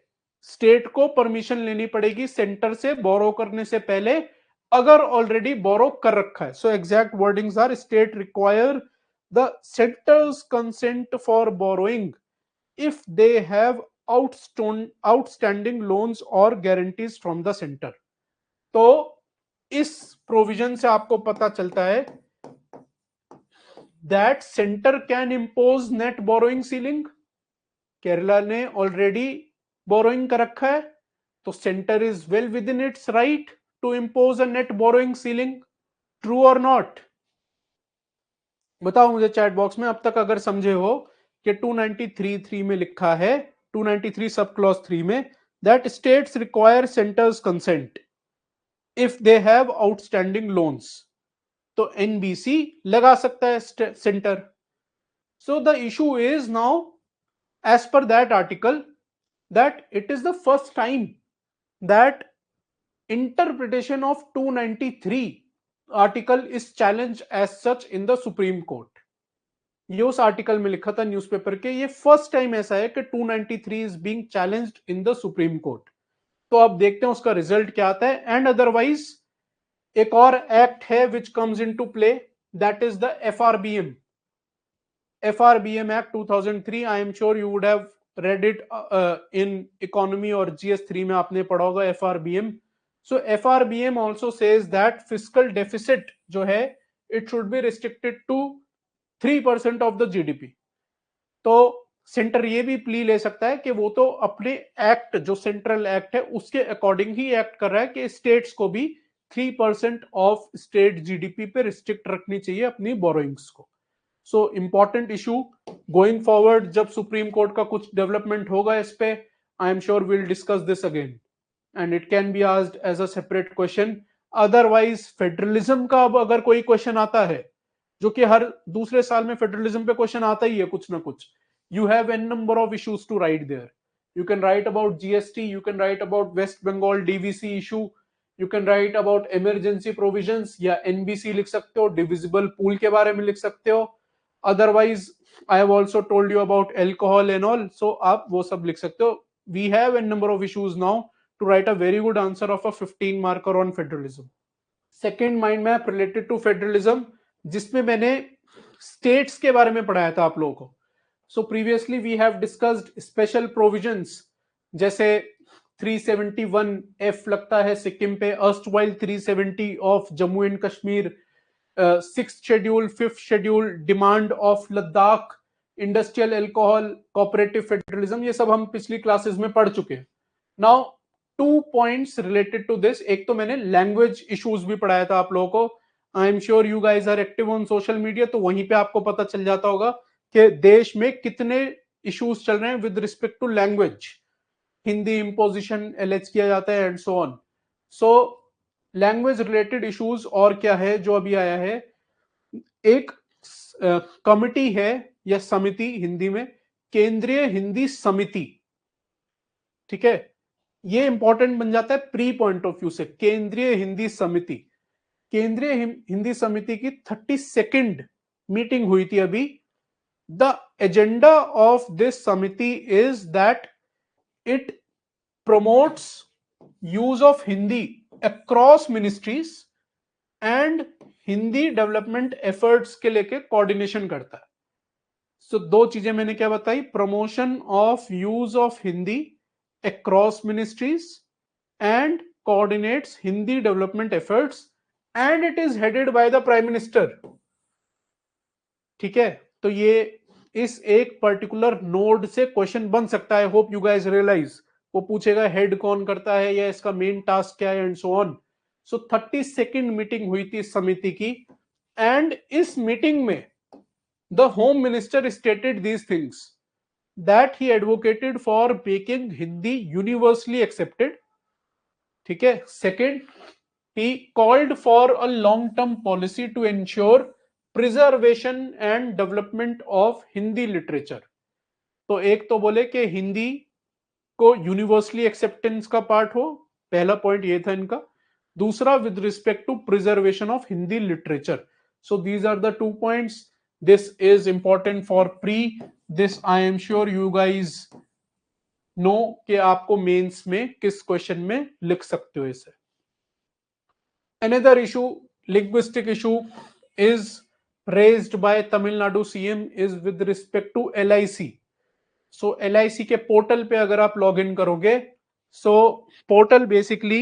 State को permission लेनी पड़ेगी centre से बोरो करने से पहले अगर already बोरो कर रखा है. So exact wordings are state require the centre's consent for borrowing if they have outstanding loans or guarantees from the center. तो इस प्रोविजन से आपको पता चलता है that centre can impose net borrowing ceiling. Kerala ने ऑलरेडी बोरोइंग कर रखा है, तो centre is well within its right to impose a net borrowing ceiling. True और नॉट? बताओ मुझे चैट बॉक्स में अब तक अगर समझे हो कि 293(3) में लिखा है, 293 सब क्लॉज 3 में, that states require centre's consent if they have outstanding loans, तो एनबीसी लगा सकता है centre. So the issue is now, as per that article, that it is the first time that interpretation of 293 article is challenge as such in the supreme court. ये उस article में लिखा था newspaper के, ये फर्स्ट टाइम ऐसा है कि 293 is being challenged in the supreme court. तो अब देखते हैं उसका रिजल्ट क्या आता है. एंड अदरवाइज एक और एक्ट है which comes into play, that is the FRBM. FRBM act 2003. I am sure you would have read it in economy और जीएस 3 में आपने पढ़ा होगा FRBM. So FRBM also says that fiscal deficit जो है it should be restricted to 3% of the GDP. तो centre ये भी प्ली ले सकता है कि वो तो अपने एक्ट, जो सेंट्रल एक्ट है उसके अकॉर्डिंग ही एक्ट कर रहा है कि स्टेट्स को भी 3% ऑफ स्टेट जीडीपी पे रिस्ट्रिक्ट रखनी चाहिए अपनी बोरोइंग्स को. So important issue going forward. जब सुप्रीम कोर्ट का कुछ डेवलपमेंट होगा इस पे, I am sure will discuss this again and it can be asked as a separate question. Otherwise federalism का अब अगर कोई क्वेश्चन आता है, जो कि हर दूसरे साल में फेडरलिज्म पे क्वेश्चन आता ही है कुछ ना कुछ, you have n number of issues to write there. You can write about GST, you can write about West Bengal DVC issue, you can write about emergency provisions, या NBC लिख सकते हो, divisible pool के बारे में लिख सकते हो. Otherwise, I have also told you about alcohol and all, so आप वो सब लिख सकते हो. We have n number of issues now to write a very good answer of a 15 marker on federalism. Second mind map related to federalism, जिसमें मैंने states के बारे में पढ़ाया था आप लोगों को. So previously we have discussed special provisions, जैसे 371F लगता है सिक्किम पे, erstwhile 370 of Jammu and Kashmir, 6th schedule, 5th schedule, demand of Ladakh, industrial alcohol, cooperative federalism, ये सब हम पिछली क्लासेस में पढ़ चुके हैं. Now 2 points related to this. एक तो मैंने लैंग्वेज इश्यूज भी पढ़ाया था आप लोगों को. I am sure you guys are active on social media, तो वहीं पे आपको पता चल जाता होगा कि देश में कितने इश्यूज चल रहे हैं with respect to language. Hindi imposition एलएच किया जाता है and so on. So language related issues और क्या है जो अभी आया है, एक कमिटी है या समिति, हिंदी में केंद्रीय हिंदी समिति. ठीक है, ये इंपॉर्टेंट बन जाता है प्री पॉइंट ऑफ व्यू से. केंद्रीय हिंदी समिति, केंद्रीय हिंदी समिति की 32nd मीटिंग हुई थी अभी. The agenda of this committee is that it promotes use of Hindi across ministries and Hindi development efforts के लेके coordination करता है. So दो चीजें मैंने क्या बताई, promotion of use of Hindi across ministries and coordinates Hindi development efforts and it is headed by the Prime Minister. ठीक है, तो ये इस एक पर्टिकुलर नोड से क्वेश्चन बन सकता है. Hope you guys realise. वो पूछेगा हेड कौन करता है या इसका मेन टास्क क्या है and so on. So 32nd meeting हुई थी समिति की एंड इस मीटिंग में the home minister stated these things that he advocated for making Hindi universally accepted. ठीक है. Second, he called for a long term policy to ensure preservation and development of Hindi literature. तो एक तो बोले कि हिंदी को यूनिवर्सली एक्सेप्टेंस का part हो, पहला पॉइंट ये था इनका. दूसरा with respect to preservation of Hindi literature. So these are the 2 points. This is important for pre. This I am sure you guys know कि आपको मेंस में किस क्वेश्चन में लिख सकते हो इसे. another issue, linguistic issue is raised by Tamil Nadu CM is with respect to LIC. So LIC के पोर्टल पे अगर आप लॉग इन करोगे, सो portal basically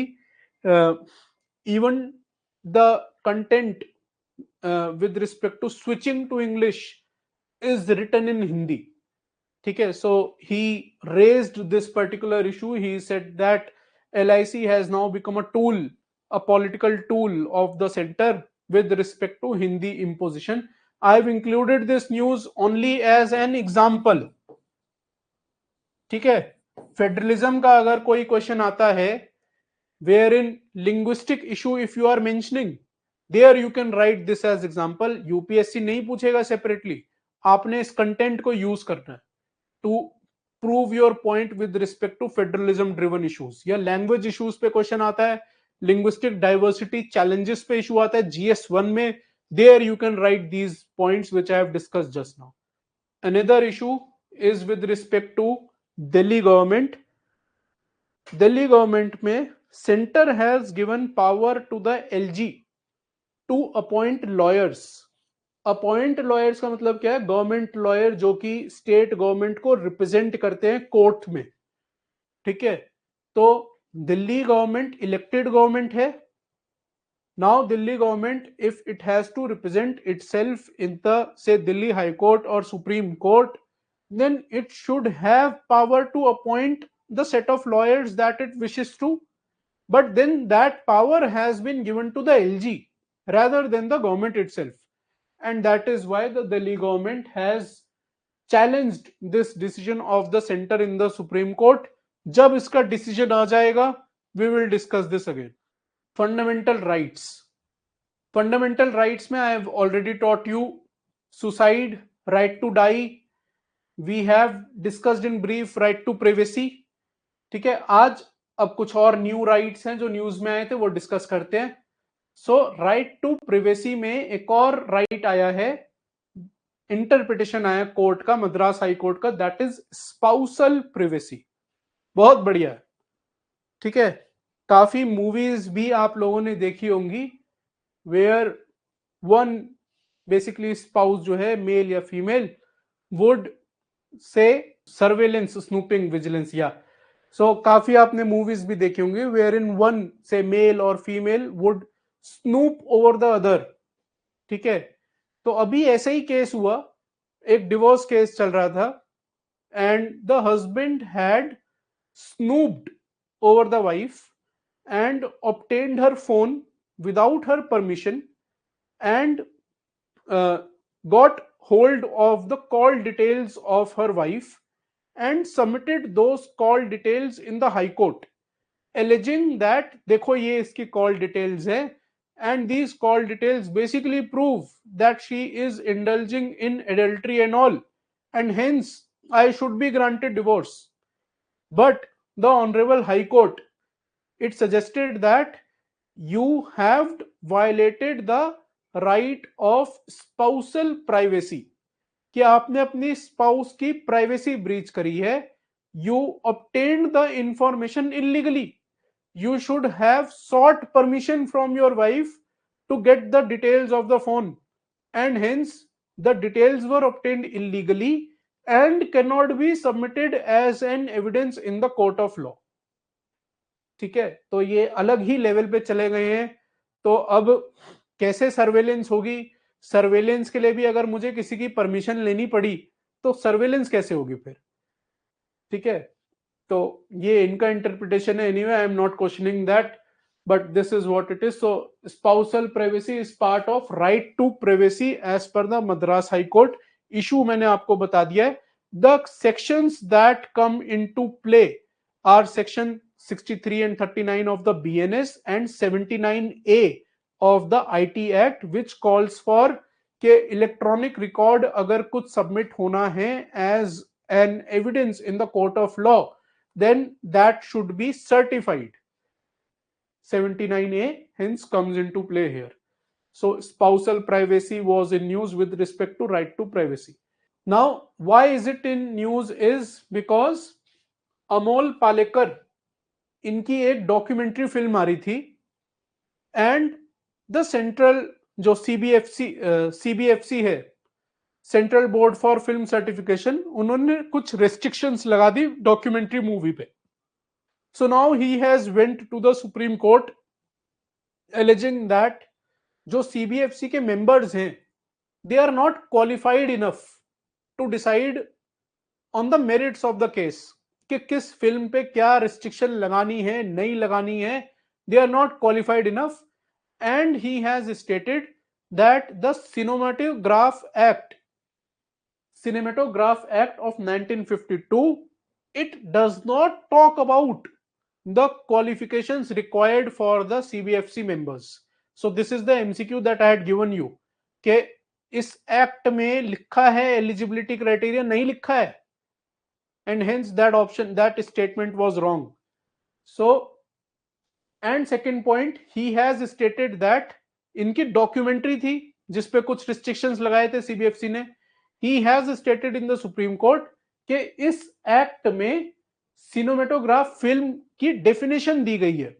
even the content with respect to switching to English is written in Hindi. ठीक है, so he raised this particular issue. He said that LIC has now become a tool, a political tool of the center with respect to Hindi imposition. I've included this news only as an example. ठीक है, federalism का अगर कोई question आता है wherein linguistic issue if you are mentioning, there you can write this as example. UPSC नहीं पूछेगा separately, आपने इस कंटेंट को यूज करना है to prove your point with respect to federalism driven issues. या लैंग्वेज इश्यूज पे question आता है, लिंग्विस्टिक डाइवर्सिटी चैलेंजेस पे इशू आता है GS1 में, there you can write these points which I have discussed just now. Another issue is with respect to Delhi government. Delhi government में center has given power to the LG to appoint lawyers. Appoint lawyers का मतलब क्या है? Government lawyer जो कि state government को represent करते हैं कोर्ट में. ठीक है, तो दिल्ली गवर्नमेंट इलेक्टेड गवर्नमेंट है. Now Delhi government if it has to represent itself in the say Delhi high court और supreme court, then it should have power to appoint the set of lawyers that it wishes to, but then that power has been given to the LG rather than the government itself, and that is why the Delhi government has challenged this decision of the center in the Supreme Court. जब इसका decision आ जाएगा we will discuss this again. Fundamental rights. Fundamental rights में I have already taught you suicide, right to die. We have discussed in brief right to privacy. ठीक है, आज अब कुछ और न्यू राइट्स हैं जो न्यूज में आए थे वो डिस्कस करते हैं. सो राइट टू प्रिवेसी में एक और राइट आया है, इंटरप्रिटेशन आया कोर्ट का, मद्रास हाई कोर्ट का, दैट इज स्पाउसल प्रिवेसी. बहुत बढ़िया है. ठीक है, काफी मूवीज भी आप लोगों ने देखी होंगी वेयर वन बेसिकली स्पाउस जो है मेल या female would say surveillance, snooping, vigilance. या सो काफी आपने मूवीज भी देखी होंगी वेयर इन वन से मेल और female would snoop over the other. ठीक है, तो अभी ऐसा ही केस हुआ, एक डिवोर्स केस चल रहा था and the husband had snooped over the wife and obtained her phone without her permission and got hold of the call details of her wife and submitted those call details in the high court, alleging that देखो ये इसकी call details है and these call details basically prove that she is indulging in adultery and all, and hence I should be granted divorce. But the honorable high court, it suggested that you have violated the right of spousal privacy, कि आपने अपनी spouse की privacy breach करी है. You obtained the information illegally. You should have sought permission from your wife to get the details of the phone, and hence the details were obtained illegally and cannot be submitted as an evidence in the court of law. ठीक है, तो ये अलग ही level पे चले गए हैं. तो अब कैसे सर्वेलेंस होगी? सर्वेलेंस के लिए भी अगर मुझे किसी की परमिशन लेनी पड़ी तो सर्वेलेंस कैसे होगी फिर? ठीक है, तो ये इनका इंटरप्रिटेशन है. Anyway, I am not questioning that, but this is what it is. So spousal privacy is part of right to privacy as per the Madras high court. Issue मैंने आपको बता दिया है. The sections that come into play are section 63 and 39 of the BNS and 79A of the IT Act, which calls for कि electronic record अगर कुछ submit होना है as an evidence in the court of law, then that should be certified. 79A hence comes into play here. So spousal privacy was in news with respect to right to privacy. Now, why is it in news is because Amol Palekar, इनकी एक documentary film आ रही थी and the central जो CBFC है, central board for film certification, उन्होंने कुछ restrictions लगा दी डॉक्यूमेंट्री मूवी पे. So now he has went to the supreme court alleging that जो सीबीएफसी के मेंबर्स हैं, they are not qualified enough to decide on the merits of the case, कि किस फिल्म पे क्या रिस्ट्रिक्शन लगानी है नहीं लगानी है. They are not qualified enough, and he has stated that the Cinematograph Act of 1952, it does not talk about the qualifications required for the CBFC members. So this is the MCQ that I had given you, कि इस act में लिखा है eligibility criteria, नहीं लिखा है, and hence that statement was wrong. So, and second point, he has stated that इनकी documentary थी जिसपे कुछ रिस्ट्रिक्शंस लगाए थे सीबीएफसी ने. He has stated in the Supreme Court कि इस एक्ट में सिनेमेटोग्राफ फिल्म की डेफिनेशन दी गई है.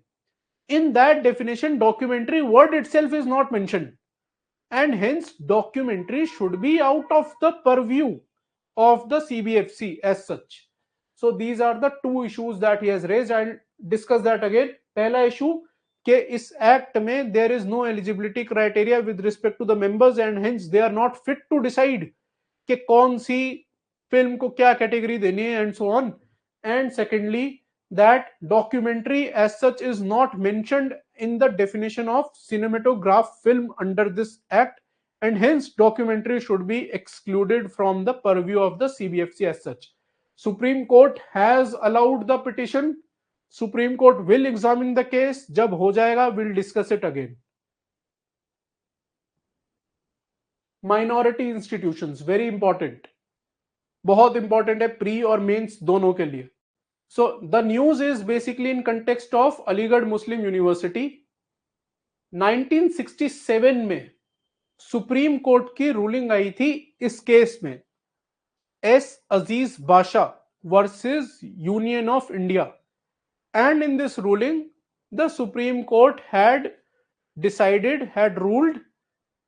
In that definition, documentary word itself is not mentioned, and hence documentary should be out of the purview of the CBFC as such. So these are the two issues that he has raised. I'll discuss that again. पहला issue कि इस act में there is no eligibility criteria with respect to the members, and hence they are not fit to decide कि कौन सी film को क्या category देनी है, and so on. And secondly, that documentary as such is not mentioned in the definition of cinematograph film under this act, and hence documentary should be excluded from the purview of the CBFC as such. Supreme Court has allowed the petition. Supreme Court will examine the case. जब हो जाएगा, we'll discuss it again. Minority institutions, very important, बहुत important है pre और mains दोनों के लिए. So the news is basically in context of Aligarh Muslim university. 1967 में सुप्रीम कोर्ट की रूलिंग आई थी इस केस में, S Aziz Basha versus union of India. And in this ruling the supreme court had ruled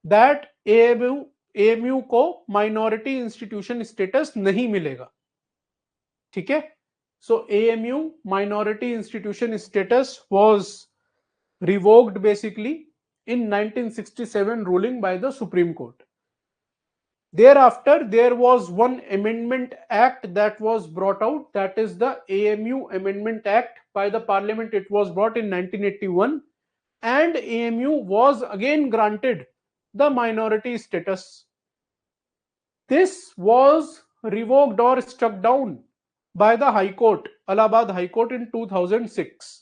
that AMU को माइनॉरिटी इंस्टीट्यूशन स्टेटस नहीं मिलेगा. ठीक है. सो AMU minority institution status was revoked basically in 1967 ruling by the Supreme Court. Thereafter, there was one amendment act that was brought out, that is the AMU Amendment Act by the Parliament. It was brought in 1981, and AMU was again granted the minority status. This was revoked or struck down by the High Court, Allahabad High Court in 2006.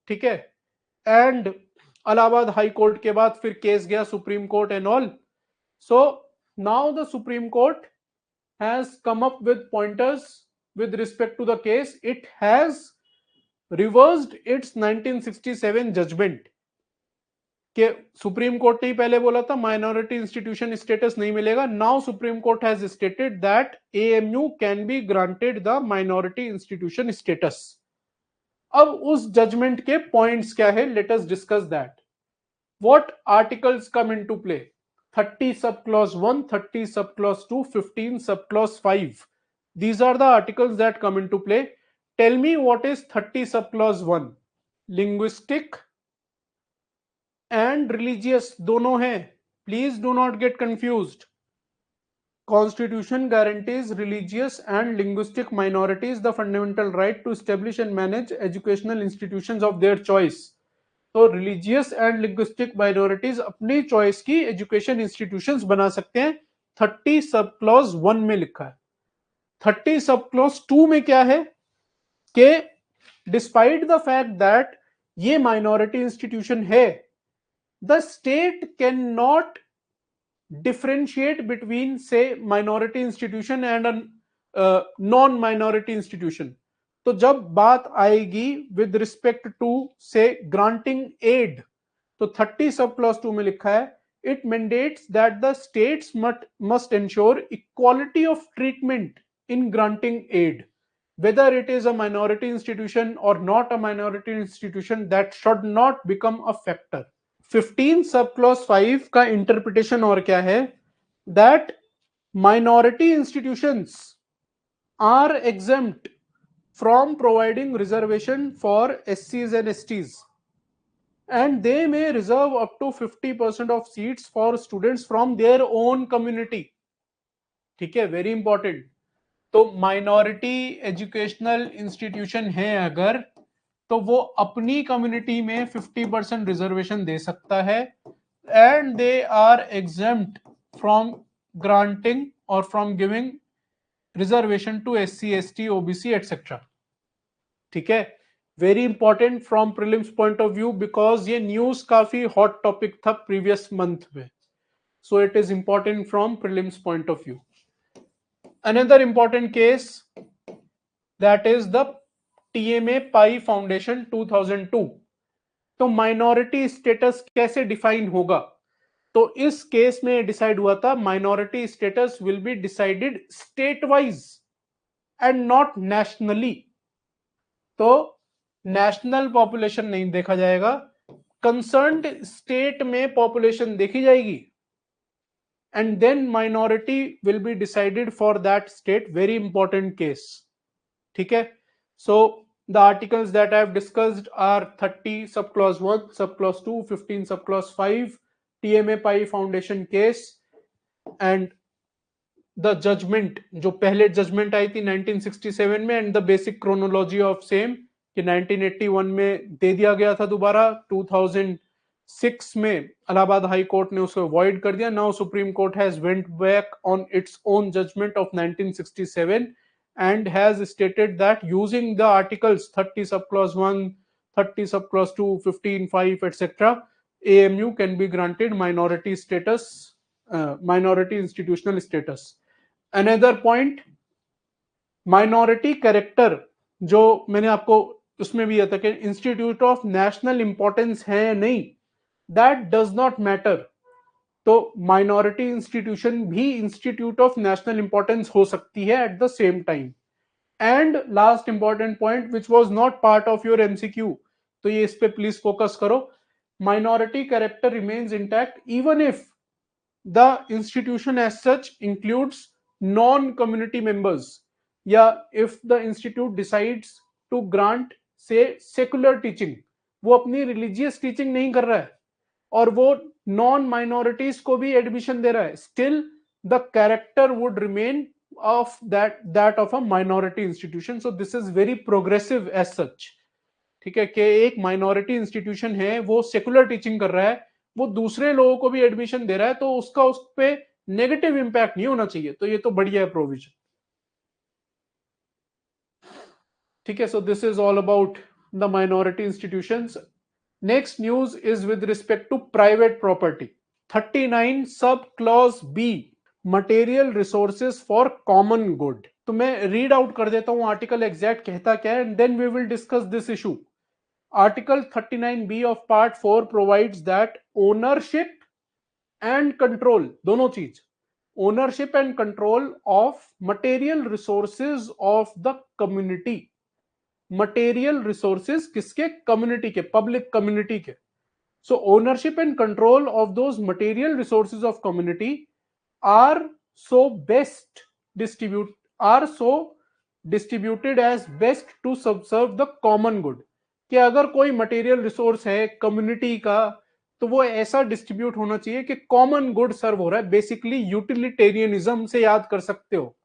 ठीक है. And Allahabad High Court के बाद फिर case गया supreme court and all. So now the supreme court has come up with pointers with respect to the case. It has reversed its 1967 judgment कि supreme court ने ही पहले बोला था minority institution status नहीं मिलेगा. Now supreme court has stated that AMU can be granted the minority institution status. अब उस judgement के पॉइंट्स क्या है, late us discuss that. What articles come into play? 30 sub clause 1, 30 sub clause 2, 15 sub clause 5. These are the articles that come into play. Tell me what is 30 sub clause 1. Linguistic and religious दोनों हैं. Please do not get confused. Constitution guarantees religious and linguistic minorities the fundamental right to establish and manage educational institutions of their choice. तो religious and linguistic minorities अपनी choice की education institutions बना सकते हैं. 30 sub clause 1 में लिखा है. 30 sub clause 2 में क्या है कि डिस्पाइट द फैक्ट दैट ये माइनॉरिटी इंस्टीट्यूशन है, the state can not differentiate between से minority institution and non minority institution. तो जब बात आएगी विद रिस्पेक्ट टू से ग्रांटिंग एड, तो 30 सब क्लॉज 2 में लिखा है, it mandates that the states must ensure equality of treatment in granting aid, whether it is a minority institution or not a minority institution. That should not become a factor. 15 sub clause 5 का interpretation और क्या है, that minority institutions are exempt from providing reservation for SCs and STs, and they may reserve up to 50% of seats for students from their own community. ठीक है, very important. तो minority educational institution है अगर, तो वो अपनी community में 50% reservation दे सकता है, and they are exempt from granting और from giving reservation to SC, ST, OBC etcetera. ठीक है, very important from prelims point of view, because ये न्यूज काफी हॉट टॉपिक था प्रीवियस मंथ में. So it is important from prelims point of view. Another important case, that is the TMA Pai foundation 2002. तो minority status कैसे define होगा, तो इस case में डिसाइड हुआ था minority status will be decided state wise and not nationally. तो national population नहीं देखा जाएगा, कंसर्न्ड स्टेट में पॉपुलेशन देखी जाएगी, and then minority will be decided for that state. Very important case. ठीक है, so the articles that I have discussed are 30 sub clause 1, sub clause 2, 15 sub clause 5, TMA Pai foundation case, and the judgment, जो पहले judgment आई थी 1967 में, and the basic chronology of same कि 1981 में दे दिया गया था दोबारा, 2006 में इलाहाबाद हाई कोर्ट ने उसको अवॉइड कर दिया. Now supreme court has went back on its own judgment of 1967 and has stated that using the articles 30 sub clause 1, 30 sub clause 2, 15, 5 etcetera, AMU can be granted minority status, minority institutional status. Another point, minority character, जो मैंने आपको उसमें भी था कि institute of national importance है या नहीं, दैट डज नॉट मैटर. तो माइनॉरिटी इंस्टीट्यूशन भी इंस्टीट्यूट ऑफ नेशनल इंपॉर्टेंस हो सकती है at the same time. And last important point which was not part of your MCQ, तो ये इस पे प्लीज फोकस करो. Minority character remains intact even if the institution as such includes non-community members, या if the institute decides to grant say secular teaching, वो अपनी religious teaching नहीं कर रहा है और वो non minorities को भी admission दे रहा है, still the character would remain of that of a minority institution. So this is very progressive as such. ठीक है, कि एक माइनॉरिटी इंस्टीट्यूशन है, वो सेकुलर टीचिंग कर रहा है, वो दूसरे लोगों को भी एडमिशन दे रहा है, तो उसका उस पे नेगेटिव इंपैक्ट नहीं होना चाहिए. तो ये तो बढ़िया है प्रोविजन. ठीक है, so this is all about the minority institutions. Next news is with respect to private property. 39 sub clause B, material resources for common good. तो मैं रीड आउट कर देता हूं आर्टिकल एग्जैक्ट कहता क्या है, and then we will discuss this issue. Article 39B of Part 4 provides that ownership and control, दोनों चीज, ownership and control of material resources of the community. Material resources किसके? Community के, public community के. So ownership and control of those material resources of community are so distributed as best to subserve the common good. कि अगर कोई material resource है community का, तो वो ऐसा डिस्ट्रीब्यूट होना चाहिए कि कॉमन गुड सर्व हो रहा है. बेसिकली यूटिलिटेरियनिज्म से याद कर सकते हो,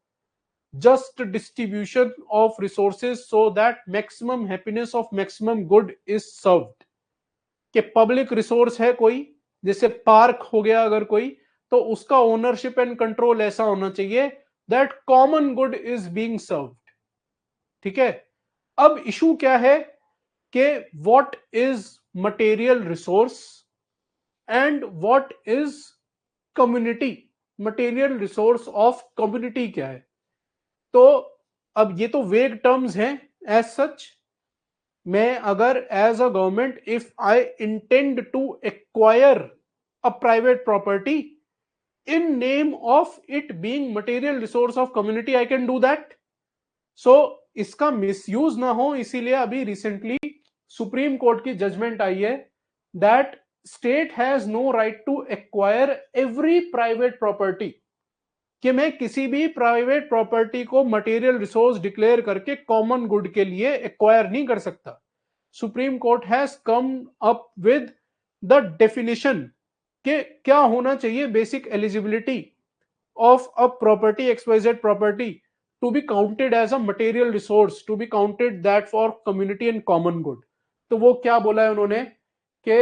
just distribution of resources so that maximum happiness of maximum good is served. कि पब्लिक रिसोर्स है कोई, जैसे पार्क हो गया अगर कोई, तो उसका ओनरशिप एंड कंट्रोल ऐसा होना चाहिए that common good is being served. ठीक है, अब इशू क्या है कि what is material resource and what is community. material resource of community क्या है? तो अब ये तो वेग टर्म्स हैं एज सच. मैं अगर as a government if I intend to acquire a private property in name of it being material resource of community, I can do that. So इसका मिसयूज ना हो, इसीलिए अभी रिसेंटली सुप्रीम कोर्ट की judgment आई है that state has no right to acquire every private property, कि मैं किसी भी प्राइवेट प्रॉपर्टी को मटेरियल रिसोर्स डिक्लेयर करके कॉमन गुड के लिए एक्वायर नहीं कर सकता. Supreme court has come up with the definition कि क्या होना चाहिए basic eligibility of a property xyz property to be counted as a material resource, to be counted that for community and common good. तो वो क्या बोला है उन्होंने कि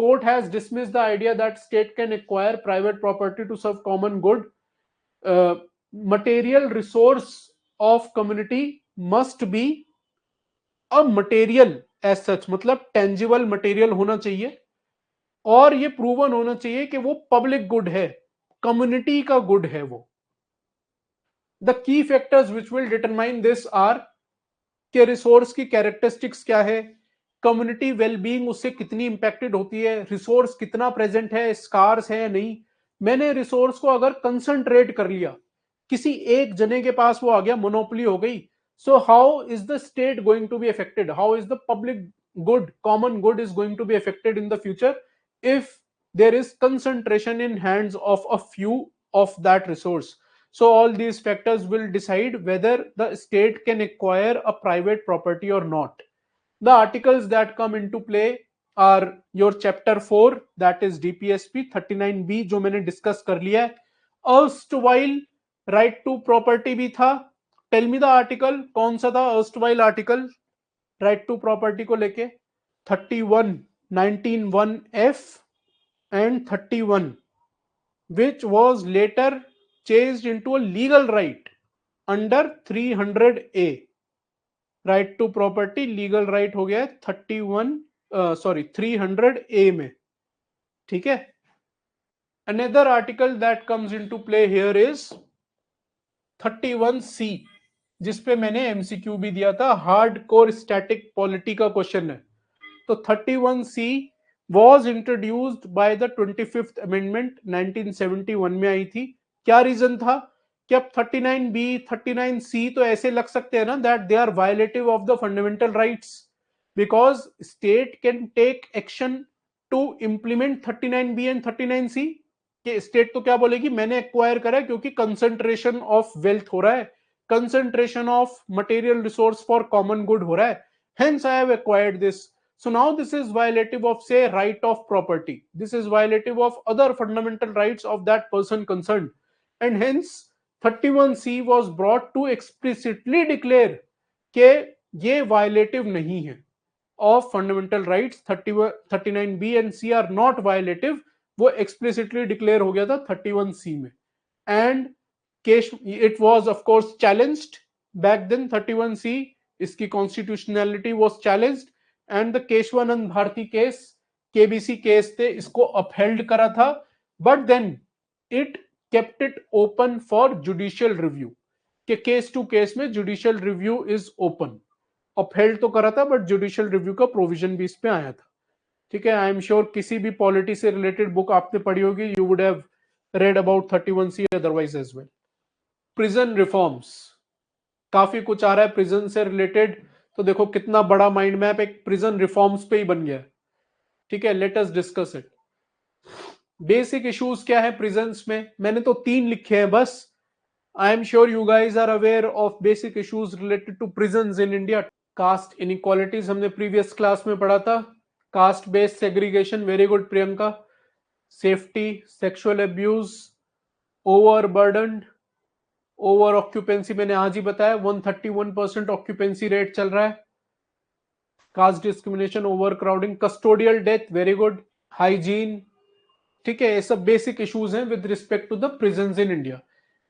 court has dismissed the idea that state can acquire private property to serve common good. Material resource of community must be a material as such, मतलब tangible material होना चाहिए और ये प्रूवन होना चाहिए कि वो पब्लिक गुड है, कम्युनिटी का गुड है वो. The key factors which will determine this are कि रिसोर्स की कैरेक्टरिस्टिक्स क्या है, कम्युनिटी वेलबींग उससे कितनी इंपैक्टेड होती है, रिसोर्स कितना प्रेजेंट है, स्कार्स है या नहीं. मैंने रिसोर्स को अगर कंसंट्रेट कर लिया, किसी एक जने के पास वो आ गया, मोनोपोली हो गई, so how is the state going to be affected, how is the public good, common good is going to be affected in the future if there is concentration in hands of a few of that resource. So all these factors will decide whether the state can acquire a private property or not. The articles that come into play are your chapter 4, that is DPSP 39B जो मैंने discuss कर लिया है. erstwhile right to property भी था. Tell me the article, कौन सा था erstwhile article right to property को लेके? 31 19(1)(f) and 31, which was later changed into a legal right under 300A. right to property legal right हो गया है 300A में. ठीक है. Another article that comes into play here is 31C, जिसपे मैंने MCQ भी दिया था, हार्ड कोर स्टैटिक पॉलिटी का क्वेश्चन है. तो 31C was introduced by the 25th amendment 1971 में आई थी. क्या रीजन था कि अब 39B 39C तो ऐसे लग सकते हैं ना that they are violative of the fundamental rights because state can take action to implement 39B and 39C. कि स्टेट तो क्या बोलेगी, मैंने एक्वायर करा क्योंकि कंसंट्रेशन ऑफ वेल्थ हो रहा है, concentration of material resource for common good हो रहा है, hence I have acquired this. So now this is violative of, say, right of property. This is violative of other fundamental rights of that person concerned. And hence 31C was brought to explicitly declare कि ये violative नहीं है of fundamental rights. 39B and C are not violative. वो explicitly declare हो गया था 31C में. And case, it was of course challenged back then. 31C इसकी constitutionality was challenged. And the Kesavananda Bharati case, KBC case थे, इसको अपहेल्ड करा था, but then it kept it open for judicial review, के केस टू केस में judicial review is open. Upheld तो करा था बट जुडिशियल रिव्यू का प्रोविजन भी इस पे आया था. ठीक है. आई एम श्योर किसी भी पॉलिटी से रिलेटेड बुक आपने पढ़ी होगी, you would have read about 31C otherwise as well. Prison reforms, काफी कुछ आ रहा है प्रिजन से रिलेटेड. तो देखो कितना बड़ा माइंड मैप एक प्रिजन रिफॉर्म्स पे ही बन गया. ठीक है. Late us discuss it. Basic issues क्या है प्रिजन्स में, मैंने तो 3 लिखे हैं बस. I am sure you guys are aware of basic issues related to prisons in India. Caste inequalities हमने प्रीवियस क्लास में पढ़ा था. Caste based segregation, very good Priyanka. Safety, sexual abuse, over burden, over occupancy मैंने आज ही बताया 131% occupancy rate चल रहा है. Caste discrimination, over crowding, custodial death, very good. Hygiene. ठीक है. ये सब बेसिक इश्यूज हैं with respect to the prisons in India.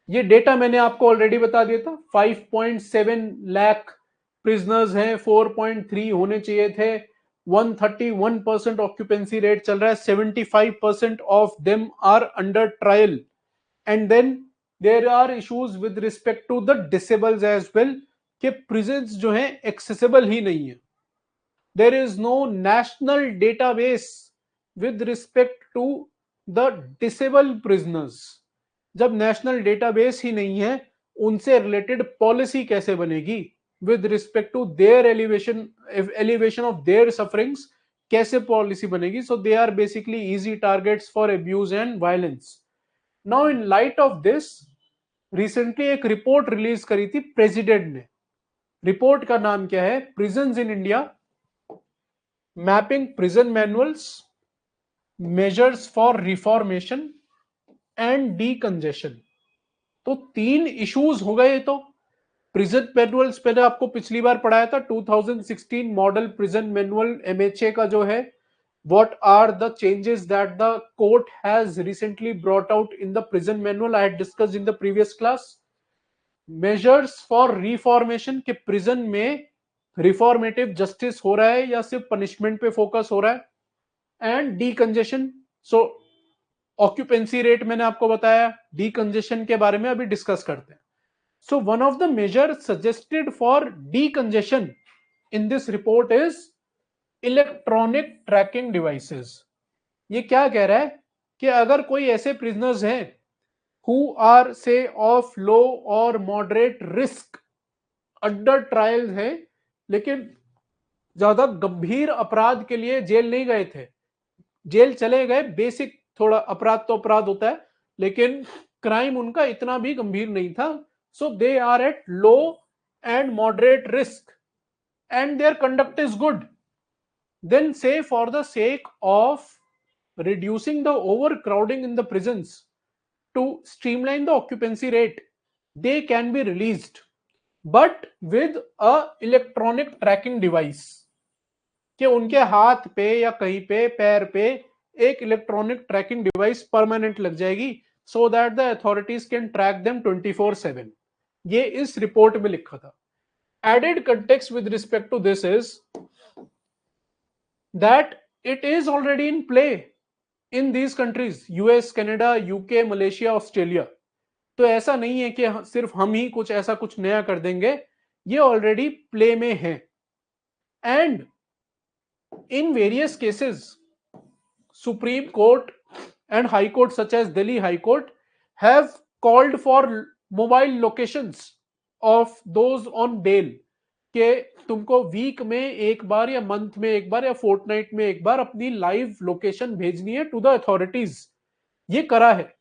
ये डेटा मैंने आपको ऑलरेडी बता दिया था. 5.7 लाख प्रिजनर्स हैं, 4.3 होने चाहिए थे. 131% ऑक्यूपेंसी रेट चल रहा है. 75% of them are under trial. And then there are issues with respect to the disabled as well, कि prisons जो हैं accessible ही नहीं है. There is no national database with respect to the disabled prisoners. जब national database ही नहीं है, उनसे related policy कैसे बनेगी with respect to their elevation of their sufferings कैसे पॉलिसी बनेगी? So they are basically easy targets for abuse and violence. Now in light of this, recently एक report release करी थी प्रेसिडेंट ने. रिपोर्ट का नाम क्या है? Prisons in India, mapping prison manuals, measures for reformation and decongestion. तो 3 issues हो गए. तो प्रिजन मैनुअल्स मैंने आपको पिछली बार पढ़ाया था, 2016 मॉडल प्रिजन मैनुअल एमएचए का जो है, what are the changes that the court has recently brought out in the prison manual, I had discussed in the previous class. measures for reformation, के prison में रिफॉर्मेटिव जस्टिस हो रहा है या सिर्फ पनिशमेंट पे फोकस हो रहा है, and decongestion. So occupancy rate मैंने आपको बताया, डीकंजेशन के बारे में अभी डिस्कस करते हैं. So one of the major suggested for decongestion in this report is electronic tracking devices. ये क्या कह रहा है कि अगर कोई ऐसे प्रिजनर्स हैं हु आर से ऑफ लो और मॉडरेट रिस्क, अंडर ट्रायल है लेकिन ज्यादा गंभीर अपराध के लिए जेल नहीं गए थे, जेल चले गए, बेसिक थोड़ा अपराध तो अपराध होता है लेकिन क्राइम उनका इतना भी गंभीर नहीं था, so they are at low and moderate risk and their conduct is good, then say for the sake of reducing the overcrowding in the prisons, to streamline the occupancy rate, they can be released, but with a electronic tracking device, कि उनके हाथ पे या कहीं पे पैर पे एक इलेक्ट्रॉनिक ट्रैकिंग डिवाइस परमानेंट लग जाएगी, so that the authorities can track them 24/7. ये इस रिपोर्ट में लिखा था. Added context with respect to this is that it is already in play in these countries, US, Canada, UK, Malaysia, Australia. तो ऐसा नहीं है कि सिर्फ हम ही कुछ ऐसा कुछ नया कर देंगे, ये ऑलरेडी प्ले में है. And in various cases supreme court and high court such as Delhi high court have called for mobile locations of those on bail, कि तुमको वीक में एक बार या मंथ में एक बार या फोर्टनाइट में एक बार अपनी लाइव लोकेशन भेजनी है टू द अथॉरिटीज. ये करा है.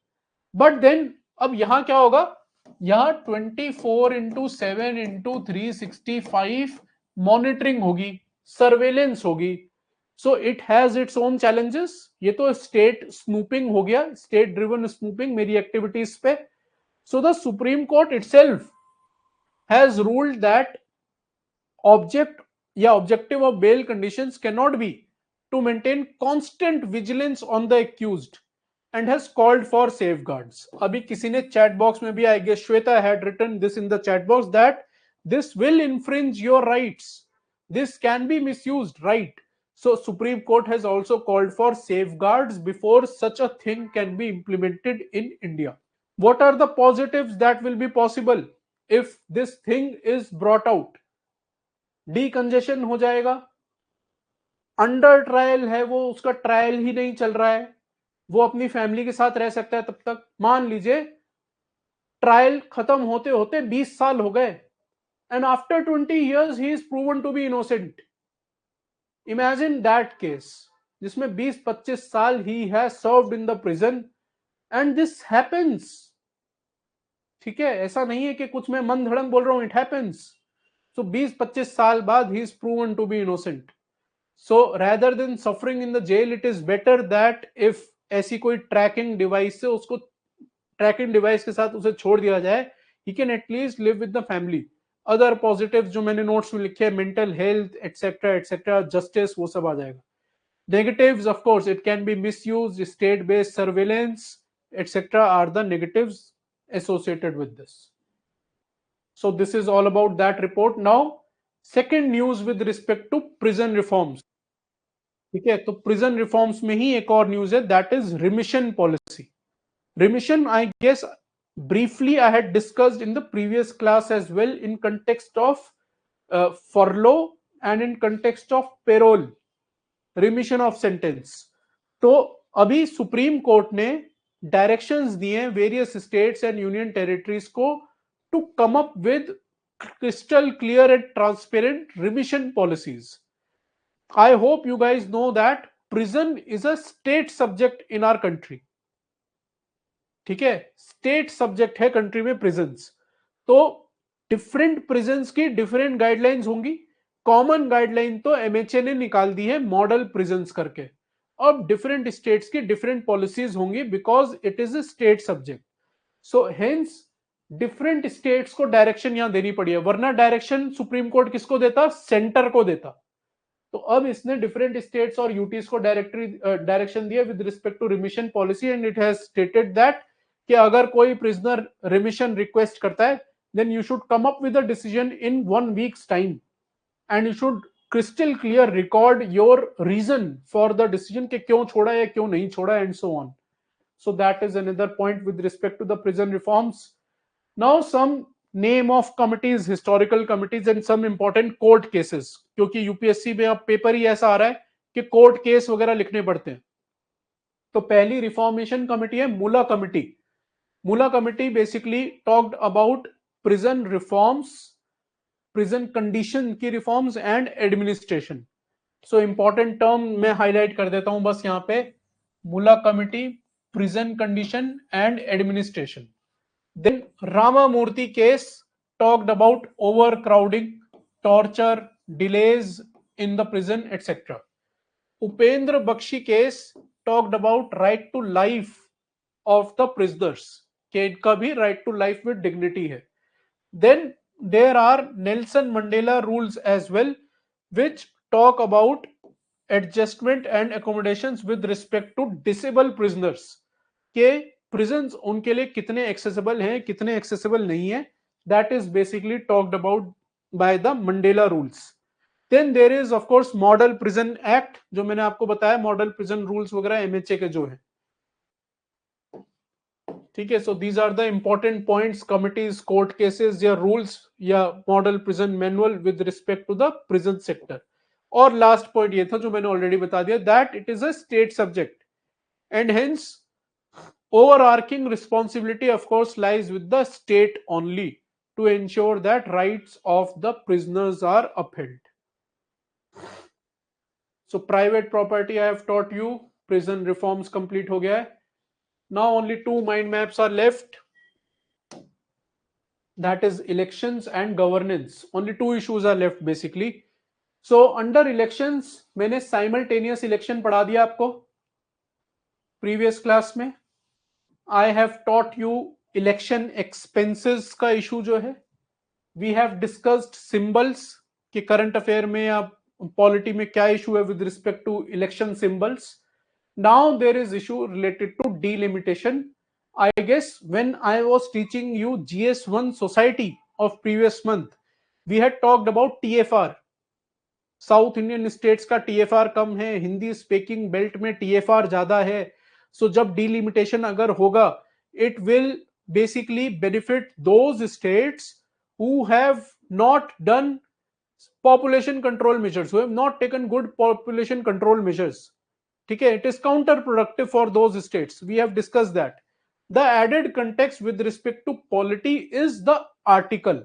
बट देन अब यहां क्या होगा? यहां 24/7/365 मॉनिटरिंग होगी, सर्वेलेंस होगी. So it has its own challenges. ये तो स्टेट स्नूपिंग हो गया, स्टेट ड्रिवन स्नूपिंग मेरी एक्टिविटीज पे. So the supreme court itself has ruled that objective of bail conditions cannot be to maintain constant vigilance on the accused and has called for safeguards. अभी किसी ने chat box में भी, I guess Shweta had written this in the chat box, that this will infringe your rights, this can be misused, right? So Supreme Court has also called for safeguards before such a thing can be implemented in India. What are the positives that will be possible if this thing is brought out? Decongestion हो जाएगा. Under trial है वो, उसका trial ही नहीं चल रहा है, वो अपनी फैमिली के साथ रह सकता है तब तक. मान लीजिए ट्रायल खत्म होते होते 20 साल हो गए and after 20 years he is proven to be innocent. Imagine that case जिसमें 20-25 साल he has served in the prison and this happens. ठीक है, ऐसा नहीं है कि कुछ मैं मन धड़ंग बोल रहा हूं, इट हैपेंस. So 20-25 साल बाद he is proven to be innocent. So rather than suffering in the jail, it is better that if ऐसी कोई ट्रैकिंग डिवाइस से उसको, ट्रैकिंग डिवाइस के साथ उसे छोड़ दिया जाए, he can at least live with the family. Other positives जो मैंने नोट्स में लिखे, mental health etcetera etcetera, justice, वो सब आ जाएगा. Negatives of course it can be misused, state based surveillance etcetera are the negatives associated with this. So this is all about that report. Now second news with respect to prison reforms. ठीक है, तो prison reforms में ही एक और news है, that is remission policy. Remission, I guess briefly I had discussed in the previous class as well in context of furlough and in context of parole, remission of sentence. तो अभी supreme court ने directions दिए various states and union territories को to come up with crystal clear and transparent remission policies. I hope you guys know that prison is a state subject in our country. ठीक है, state subject है country में prisons. तो different prisons की different guidelines होंगी. Common guideline तो MHA ने निकाल दी है मॉडल प्रिजन्स करके. अब डिफरेंट स्टेट्स की डिफरेंट पॉलिसीज होंगी because it is a state subject. So hence different states को डायरेक्शन यहां देनी पड़ी है, वरना डायरेक्शन सुप्रीम कोर्ट किसको देता? सेंटर को देता. तो अब इसने डिफरेंट स्टेट्स और यूटीज को डायरेक्शन दिया with respect to remission policy, and it has stated that कि अगर कोई प्रिजनर रिमिशन रिक्वेस्ट करता है then you should come up with a decision in 1 week's time, and you should crystal clear record your reason for the decision कि क्यों छोड़ा या क्यों नहीं छोड़ा, and so on. So that is another point with respect to the prison reforms. Now some name of committees, historical committees and some important court cases, क्योंकि UPSC में अब पेपर ही ऐसा आ रहा है कि कोर्ट केस वगैरह लिखने पड़ते हैं. तो पहली रिफॉर्मेशन कमिटी है Mulla committee. Mulla committee basically talked about prison reforms, prison condition की reforms and administration. So important term मैं हाईलाइट कर देता हूं बस यहां पे. Mulla committee, prison condition and administration. Then Ramamurthy case talked about overcrowding, torture, delays in the prison, etc. Upendra Bakshi case talked about right to life of the prisoners, कि इनका भी right to life with dignity है. Then there are Nelson Mandela rules as well, which talk about adjustment and accommodations with respect to disabled prisoners, के prisons उनके लिए कितने accessible हैं, कितने accessible नहीं है. That is basically talked about by the Mandela rules. Then there is of course Model Prison Act, जो मैंने आपको बताया मॉडल प्रिजन रूल्स वगैरह एमएचए के जो है. ठीक है, so these are the important points, committees, court cases या रूल्स या model prison manual with respect to the prison sector. और लास्ट पॉइंट ये था जो मैंने ऑलरेडी बता दिया, that it is a state subject and hence overarching responsibility of course lies with the state only to ensure that rights of the prisoners are upheld. So private property I have taught you, prison reforms complete हो गया है. Now only two mind maps are left, that is elections and governance. Only two issues are left basically. So under elections मैंने simultaneous election पढ़ा दिया आपको previous class में. I have taught you election expenses का issue जो है. We have discussed symbols कि current affair में या polity में क्या issue है with respect to election symbols. Now there is issue related to delimitation. I guess when I was teaching you GS1 society of previous month, we had talked about TFR. South Indian states का TFR कम है, Hindi speaking belt में TFR ज्यादा है. So जब delimitation अगर होगा it will basically benefit those states who have not done population control measures, who have not taken good population control measures. ठीक है, it is counter productive for those states. We have discuss that. The added context with respect to polity is the article.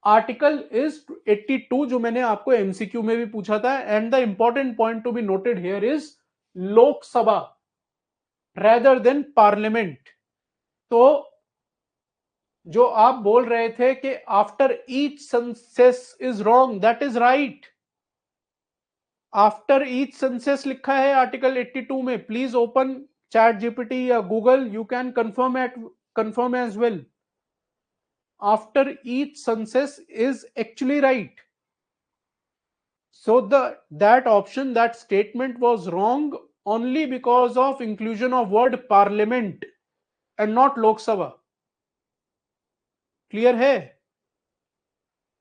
Article is 82 जो मैंने आपको MCQ में भी पूछा था. And the important point to be noted here is Lok Sabha rather than parliament. तो जो आप बोल रहे थे कि after each census is wrong, that is right. After each census लिखा है आर्टिकल 82 में. प्लीज ओपन चैट जीपीटी या Google, you can confirm as well. After each census is actually right. So that option, that statement was wrong only because of inclusion of word parliament and not Lok Sabha. Clear hai?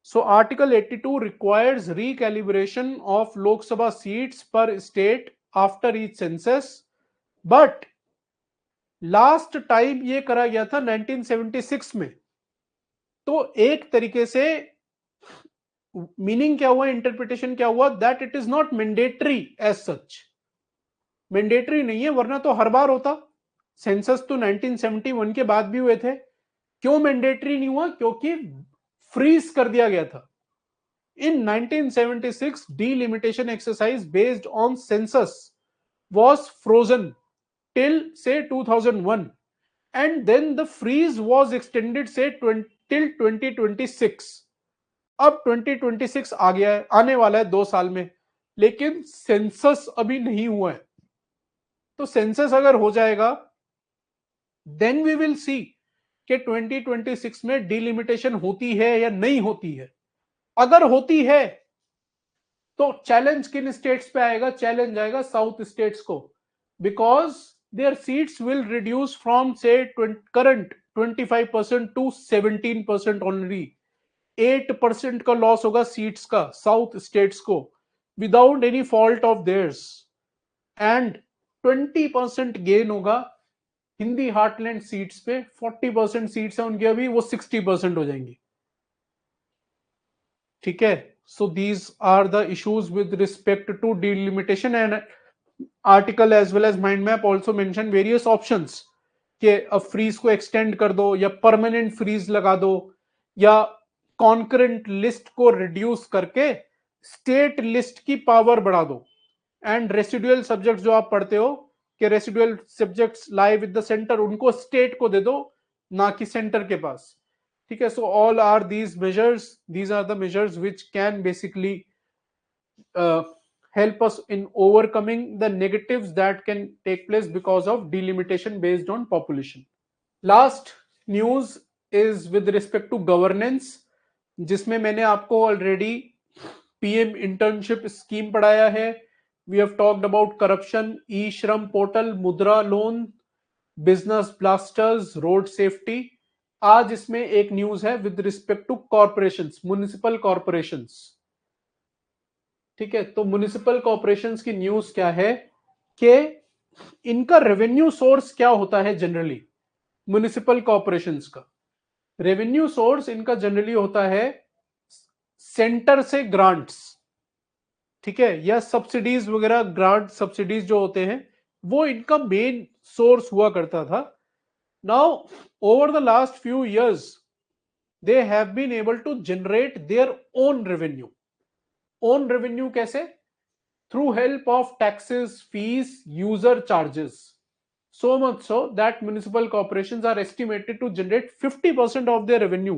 So article 82 requires recalibration of Lok Sabha seats per state after each census, but last time ये करा गया था 1976 में. तो एक तरीके से meaning क्या हुआ, इंटरप्रिटेशन क्या हुआ, that it is not mandatory as such. Mandatory नहीं है, वरना तो हर बार होता. सेंसस तो 1971 के बाद भी हुए थे. क्यों मैंडेटरी नहीं हुआ? क्योंकि फ्रीज कर दिया गया था. In 1976, delimitation exercise based on census was frozen till say 2001, and then the freeze was extended say till 2026. अब 2026 आ गया है, आने वाला है 2 साल में, लेकिन सेंसस अभी नहीं हुआ है. तो सेंसस अगर हो जाएगा देन वी विल सी कि 2026 में डिलिमिटेशन होती है या नहीं होती है. अगर होती है तो चैलेंज किन स्टेट्स पे आएगा? चैलेंज आएगा साउथ स्टेट्स को, because their seats will reduce from say current 25% to 17% only. 8% का लॉस होगा सीट्स का साउथ स्टेट्स को without any fault of theirs, and 20% gain होगा हिंदी हार्टलैंड सीट्स पे. 40% सीट्स है उनकी अभी, वो 60% हो जाएंगी. ठीक है. So these are the issues with respect to delimitation, and article as well as mind map also mention various options कि अब फ्रीज को एक्सटेंड कर दो, या परमानेंट फ्रीज लगा दो, या कॉन्करेंट लिस्ट को रिड्यूस करके स्टेट लिस्ट की पावर बढ़ा दो. एंड रेसिडुअल सब्जेक्ट्स जो आप पढ़ते हो कि residual subjects lie with the centre, उनको स्टेट को दे दो, ना कि सेंटर के पास. ठीक है. So all are these measures, these are the measures which can basically help us in overcoming the negatives that can take place because of delimitation based on population. Last news is with respect to governance, जिसमें मैंने आपको already PM internship scheme पढ़ाया है. We have talked about corruption, e Shram portal, Mudra loan, business blasters, road safety. आज इसमें एक news है with respect to corporations, municipal corporations. ठीक है. तो म्युनिसिपल कॉर्पोरेशंस की न्यूज क्या है कि इनका रेवेन्यू सोर्स क्या होता है. जनरली म्युनिसिपल कॉर्पोरेशंस का रेवेन्यू सोर्स इनका जनरली होता है सेंटर से ग्रांट्स. ठीक है. या सब्सिडीज वगैरह, ग्रांट सब्सिडीज जो होते हैं वो इनका मेन सोर्स हुआ करता था. Now over the last few years they have been able to generate their own revenue. Own revenue कैसे? Through help of taxes, fees, user charges. So much so that municipal corporations are estimated to generate 50% of their revenue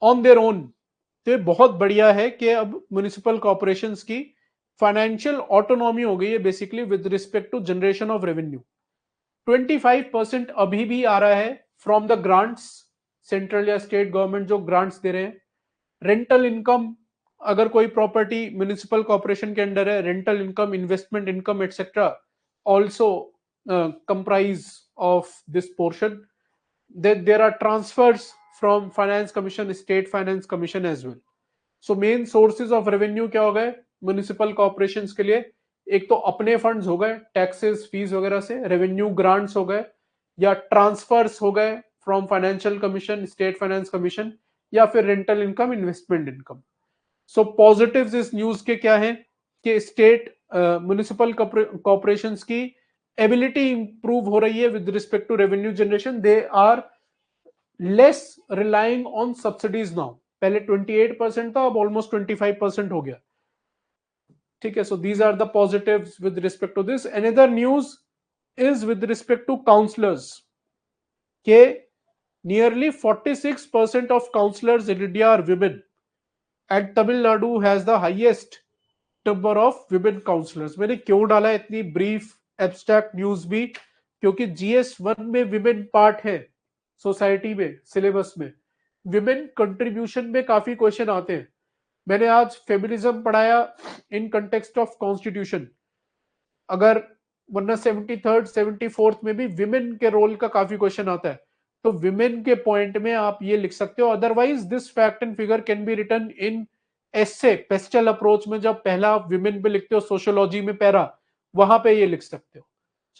on their own. तो ये बहुत बढ़िया है कि अब municipal corporations की financial autonomy हो गई है basically with respect to generation of revenue. 25% अभी भी आ रहा है फ्रॉम द ग्रांट्स, सेंट्रल या स्टेट गवर्नमेंट जो ग्रांट्स दे रहे हैं. रेंटल इनकम, अगर कोई प्रॉपर्टी म्युनिसिपल कॉर्पोरेशन के अंडर है, rental income, investment income etcetera also comprise of this portion. Then there are transfers from finance commission, state finance commission as well. So main sources of revenue क्या हो गए municipal corporations के लिए? एक तो अपने फंड्स हो गए, टैक्सेस, फीस वगैरह से, रेवेन्यू ग्रांट्स हो गए, या ट्रांसफर्स हो गए from financial commission, state finance commission, या फिर rental income, investment income. So positives इस न्यूज के क्या है कि स्टेट म्युनिसिपल कॉर्पोरेशंस की एबिलिटी इंप्रूव हो रही है with respect to revenue generation. They are less relying on subsidies now. पहले 28% था, अब ऑलमोस्ट 25% हो गया. ठीक है. So these are the positives with respect to this. Another news is with respect to counsellors के nearly 46% of counsellors in India are women, and Tamil Nadu has the highest number of women counsellors. मैंने क्यों डाला इतनी brief abstract news भी? क्योंकि GS1 में women part है, society में, सिलेबस में विमेन कंट्रीब्यूशन में काफी क्वेश्चन आते हैं. मैंने आज फेमिनिज्म पढ़ाया इन कंटेक्स्ट ऑफ कॉन्स्टिट्यूशन. अगर वरना 73rd 74th में भी विमेन के रोल का काफी क्वेश्चन आता है, तो विमेन के पॉइंट में आप ये लिख सकते हो. Otherwise this fact and figure can be written in essay, PESTLE approach में जब पहला विमेन पे लिखते हो, सोशियोलॉजी में पैरा, वहां पे ये लिख सकते हो.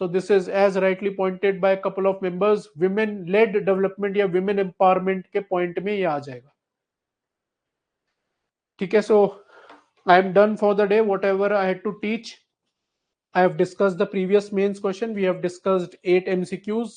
So this is as rightly pointed by couple of members, women led development या विमेन एम्पावरमेंट के पॉइंट में ये आ जाएगा. ठीक है. So I am done for the day. Whatever I had to teach, I have discussed the previous mains question. We have discussed 8 MCQs.